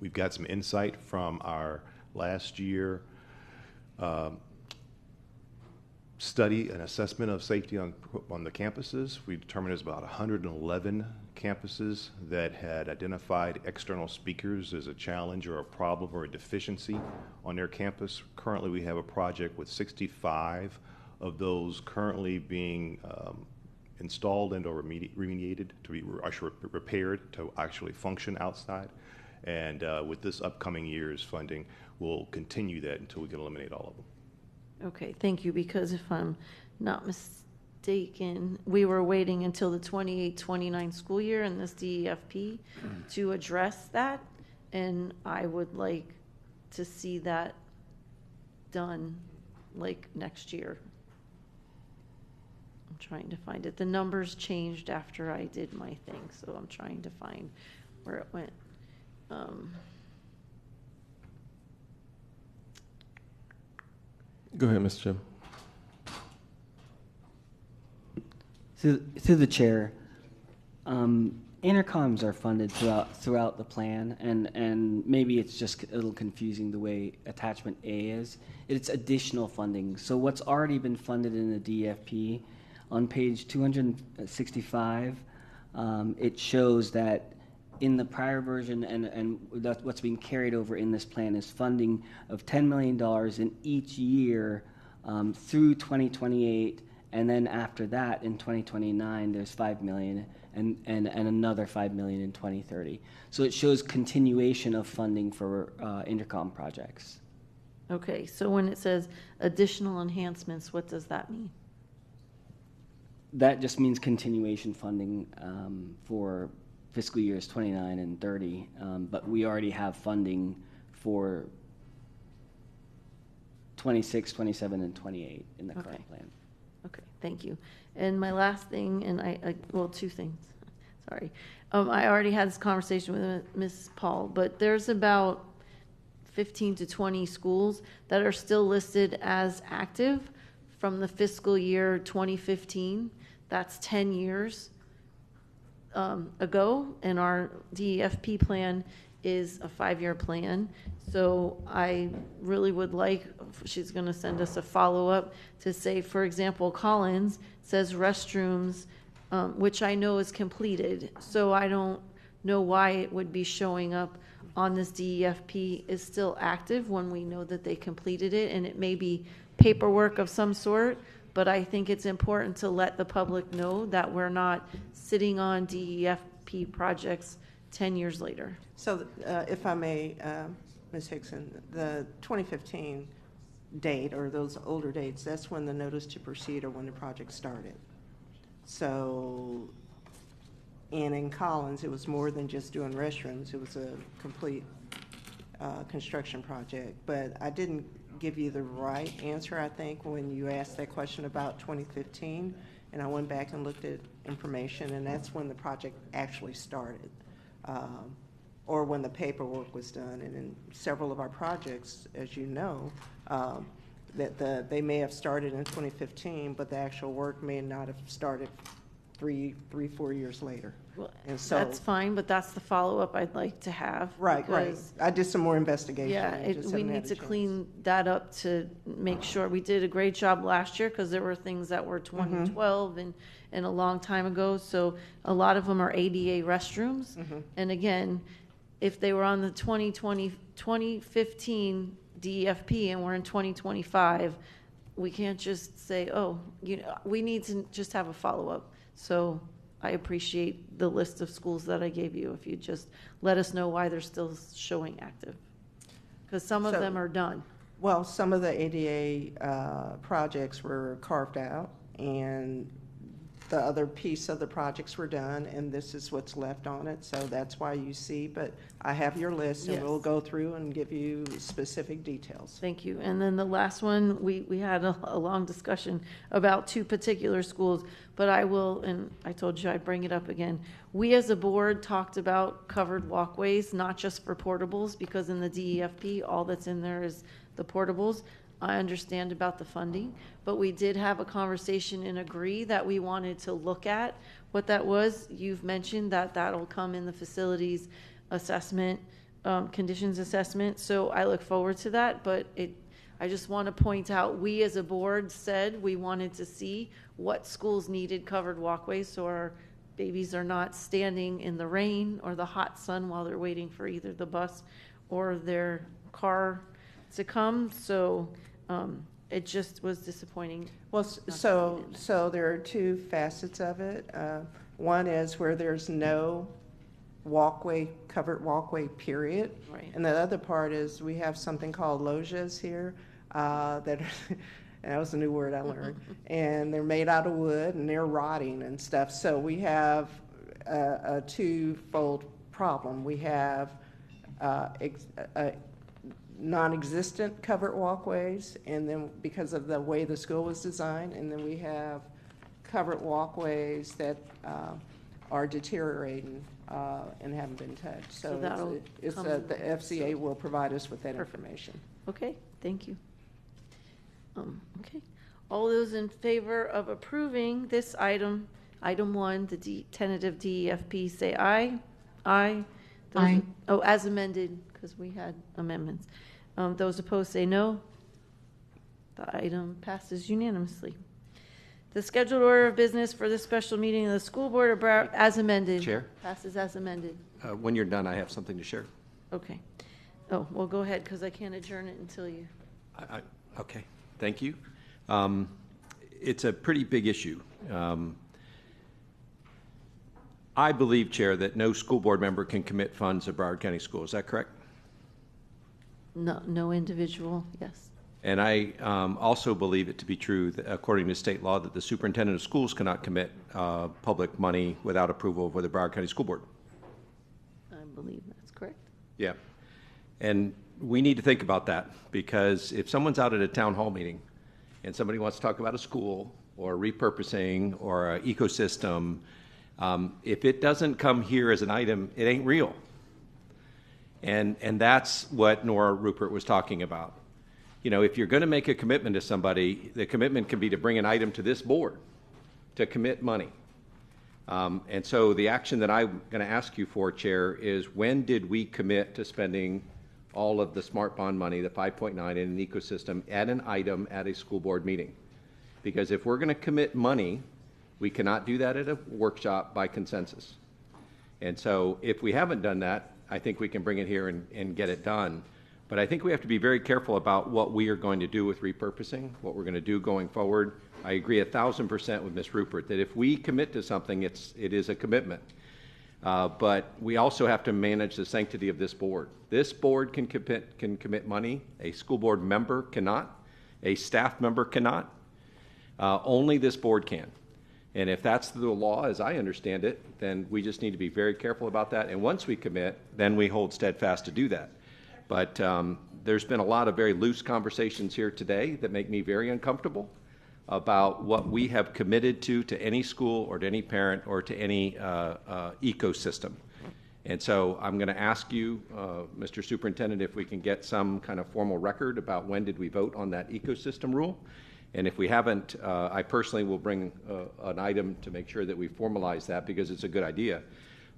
We've got some insight from our last year study and assessment of safety on the campuses. We determined there's about 111 campuses that had identified external speakers as a challenge or a problem or a deficiency on their campus. Currently, we have a project with 65 of those currently being installed and or remediated to be actually repaired to actually function outside. And with this upcoming year's funding, we'll continue that until we can eliminate all of them. Okay, thank you, because if I'm not mistaken, we were waiting until the 28-29 school year in this DEFP to address that, and I would like to see that done like next year. I'm trying to find it. The numbers changed after I did my thing, so I'm trying to find where it went. Go ahead, Mr. Jim. Through the chair, intercoms are funded throughout the plan, and maybe it's just a little confusing the way attachment A is. It's additional funding. So what's already been funded in the DFP, on page 265, it shows that in the prior version and that's what's being carried over in this plan is funding of $10 million in each year through 2028. And then after that, in 2029, there's $5 million and another $5 million in 2030. So it shows continuation of funding for intercom projects. Okay, so when it says additional enhancements, what does that mean? That just means continuation funding for fiscal years 29 and 30, but we already have funding for 26, 27, and 28 in the current plan. Okay, thank you. And my last thing, and well, two things, sorry. I already had this conversation with Ms. Paul, but there's about 15 to 20 schools that are still listed as active from the fiscal year 2015. That's 10 years ago, and our DEFP plan is a 5-year plan. So I really would like, she's going to send us a follow-up to say, for example, Collins says restrooms, which I know is completed. So I don't know why it would be showing up on this DEFP is still active when we know that they completed it, and it may be paperwork of some sort, but I think it's important to let the public know that we're not sitting on DEFP projects 10 years later. So if I may, Ms. Hickson, the 2015 date or those older dates, that's when the notice to proceed or when the project started. So, and in Collins, it was more than just doing restrooms. It was a complete construction project. But I didn't give you the right answer, I think, when you asked that question about 2015. And I went back and looked at information, and that's when the project actually started. Or when the paperwork was done. And in several of our projects, as you know, that they may have started in 2015, but the actual work may not have started 4 years later. Well, and so that's fine, but that's the follow-up I'd like to have. Right. I did some more investigation. Yeah, we need to clean that up to make sure. We did a great job last year because there were things that were 2012 and a long time ago. So a lot of them are ADA restrooms. And again, if they were on the 2015 DEFP and we're in 2025, we can't just say, oh, we need to just have a follow-up. So I appreciate the list of schools that I gave you. If you just let us know why they're still showing active, because some of them are done. Well, some of the ADA projects were carved out, and the other piece of the projects were done, and this is what's left on it. So that's why you see, but I have your list, and we'll go through and give you specific details. Thank you. And then the last one, we had a long discussion about 2 particular schools, but I will, and I told you I'd bring it up again. We as a board talked about covered walkways, not just for portables, because in the DEFP, all that's in there is the portables. I understand about the funding, but we did have a conversation and agree that we wanted to look at what that was. You've mentioned that that'll come in the facilities assessment, conditions assessment. So I look forward to that, but I just want to point out, we as a board said we wanted to see what schools needed covered walkways so our babies are not standing in the rain or the hot sun while they're waiting for either the bus or their car to come. So it just was disappointing. Well, so there are 2 facets of it. One is where there's no covered walkway, period. Right. And the other part is we have something called loggias here that that was a new word I learned. And they're made out of wood and they're rotting and stuff. So we have a twofold problem. We have non-existent covered walkways, and then because of the way the school was designed, and then we have covered walkways that are deteriorating and haven't been touched. So that'll it's come the FCA will provide us with that Perfect. information. Okay, thank you. Okay, all those in favor of approving this item 1, the tentative DEFP, say aye. Aye. Aye. As amended, because we had amendments. Those opposed say no. The item passes unanimously. The scheduled order of business for this special meeting of the school board of Broward, as amended. Chair? Passes as amended. When you're done, I have something to share. Okay. Oh, well, go ahead, because I can't adjourn it until you. Okay, thank you. It's a pretty big issue. I believe, Chair, that no school board member can commit funds to Broward County School. Is that correct? No individual, yes. And I also believe it to be true, that according to state law, that the superintendent of schools cannot commit public money without approval of the Broward County School Board. I believe that's correct. Yeah. And we need to think about that, because if someone's out at a town hall meeting and somebody wants to talk about a school or repurposing or an ecosystem, if it doesn't come here as an item, it ain't real. And that's what Nora Rupert was talking about. You know, if you're going to make a commitment to somebody, the commitment can be to bring an item to this board to commit money. And so the action that I'm going to ask you for, Chair, is when did we commit to spending all of the smart bond money, the 5.9 in an ecosystem, at an item at a school board meeting? Because if we're going to commit money, we cannot do that at a workshop by consensus. And so if we haven't done that, I think we can bring it here and get it done. But I think we have to be very careful about what we are going to do with repurposing, what we're going to do going forward. I agree 1,000% with Ms. Rupert that if we commit to something, it is a commitment. But we also have to manage the sanctity of this board. This board can commit money. A school board member cannot. A staff member cannot. Only this board can. And if that's the law, as I understand it, then we just need to be very careful about that. And once we commit, then we hold steadfast to do that. But there's been a lot of very loose conversations here today that make me very uncomfortable about what we have committed to any school or to any parent or to any ecosystem. And so I'm going to ask you, Mr. Superintendent, if we can get some kind of formal record about when did we vote on that ecosystem rule. And if we haven't, I personally will bring an item to make sure that we formalize that, because it's a good idea.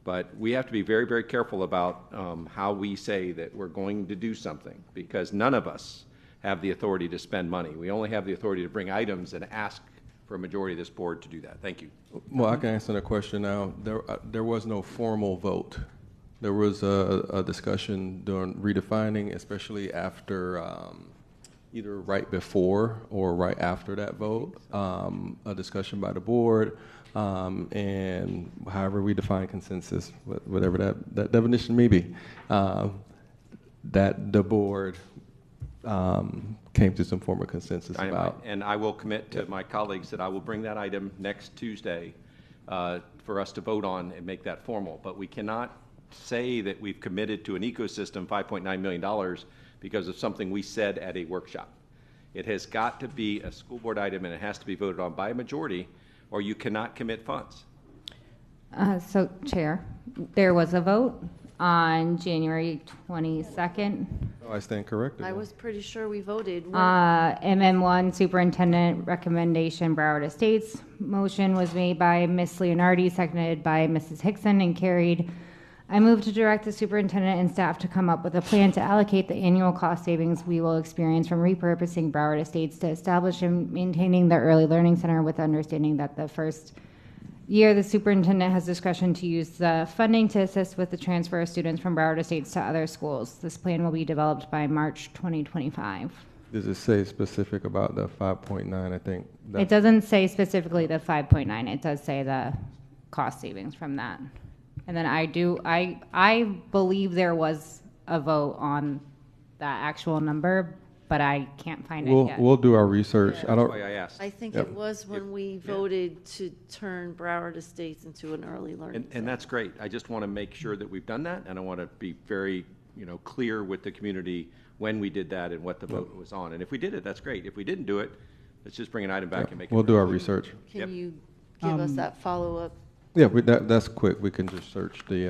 But we have to be very, very careful about how we say that we're going to do something, because none of us have the authority to spend money. We only have the authority to bring items and ask for a majority of this board to do that. Thank you. Well, I can answer the question now. There was no formal vote. There was a discussion during redefining, especially after either right before or right after that vote, a discussion by the board, and however we define consensus, whatever that definition may be, that the board came to some form of consensus about. And I will commit to my colleagues that I will bring that item next Tuesday for us to vote on and make that formal. But we cannot say that we've committed to an ecosystem $5.9 million because of something we said at a workshop. It has got to be a school board item, and it has to be voted on by a majority, or you cannot commit funds. So, Chair, there was a vote on January 22nd. Oh, I stand corrected. I was pretty sure we voted. MM1 Superintendent Recommendation, Broward Estates. Motion was made by Ms. Leonardi, seconded by Mrs. Hickson, and carried. I move to direct the superintendent and staff to come up with a plan to allocate the annual cost savings we will experience from repurposing Broward Estates to establish and maintaining the Early Learning Center, with understanding that the first year the superintendent has discretion to use the funding to assist with the transfer of students from Broward Estates to other schools. This plan will be developed by March 2025. Does it say specific about the 5.9? I think It doesn't say specifically the 5.9. It does say the cost savings from that. And then I believe there was a vote on that actual number, but I can't find it yet. We'll do our research. Yeah, that's why I asked. I think it was when we voted to turn Broward Estates into an early learning center. And that's great. I just want to make sure that we've done that, and I want to be very, clear with the community when we did that and what the vote was on. And if we did it, that's great. If we didn't do it, let's just bring an item back and make it. We'll do our research. Can you give us that follow-up, Yeah, that's quick. We can just search the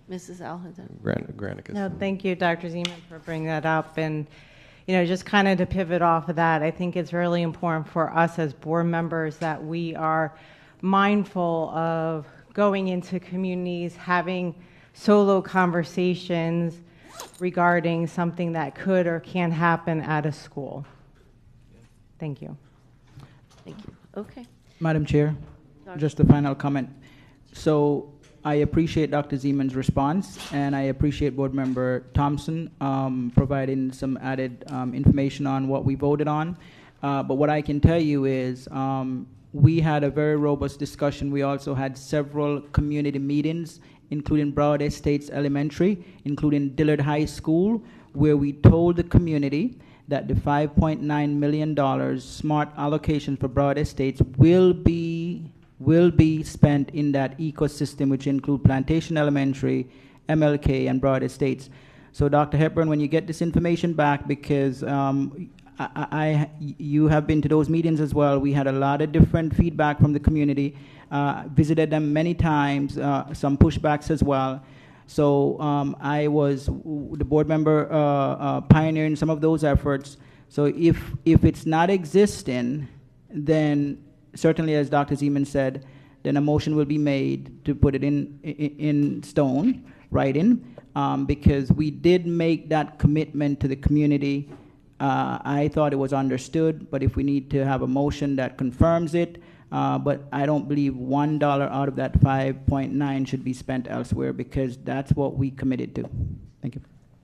Mrs. Alhazen? Granicus. No, thank you, Dr. Zeman, for bringing that up. And, just kind of to pivot off of that, I think it's really important for us as board members that we are mindful of going into communities, having solo conversations regarding something that could or can happen at a school. Thank you. Thank you. Okay. Madam Chair, just a final comment. So I appreciate Dr. Zeman's response, and I appreciate Board Member Thompson providing some added information on what we voted on. But what I can tell you is we had a very robust discussion. We also had several community meetings, including Broward Estates Elementary, including Dillard High School, where we told the community that the $5.9 million smart allocation for Broward Estates will be spent in that ecosystem, which include Plantation Elementary, MLK, and Broward Estates. So Dr. Hepburn, when you get this information back, because you have been to those meetings as well, we had a lot of different feedback from the community, visited them many times, some pushbacks as well. So I was the board member pioneering some of those efforts. So if it's not existing, then certainly, as Dr. Zeman said, then a motion will be made to put it in stone, writing, because we did make that commitment to the community. I thought it was understood, but if we need to have a motion that confirms it, but I don't believe $1 out of that 5.9 should be spent elsewhere, because that's what we committed to. Thank you.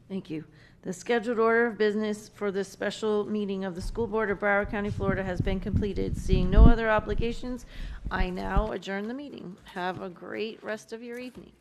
Thank you. The scheduled order of business for the special meeting of the School Board of Broward County, Florida has been completed. Seeing no other obligations, I now adjourn the meeting. Have a great rest of your evening.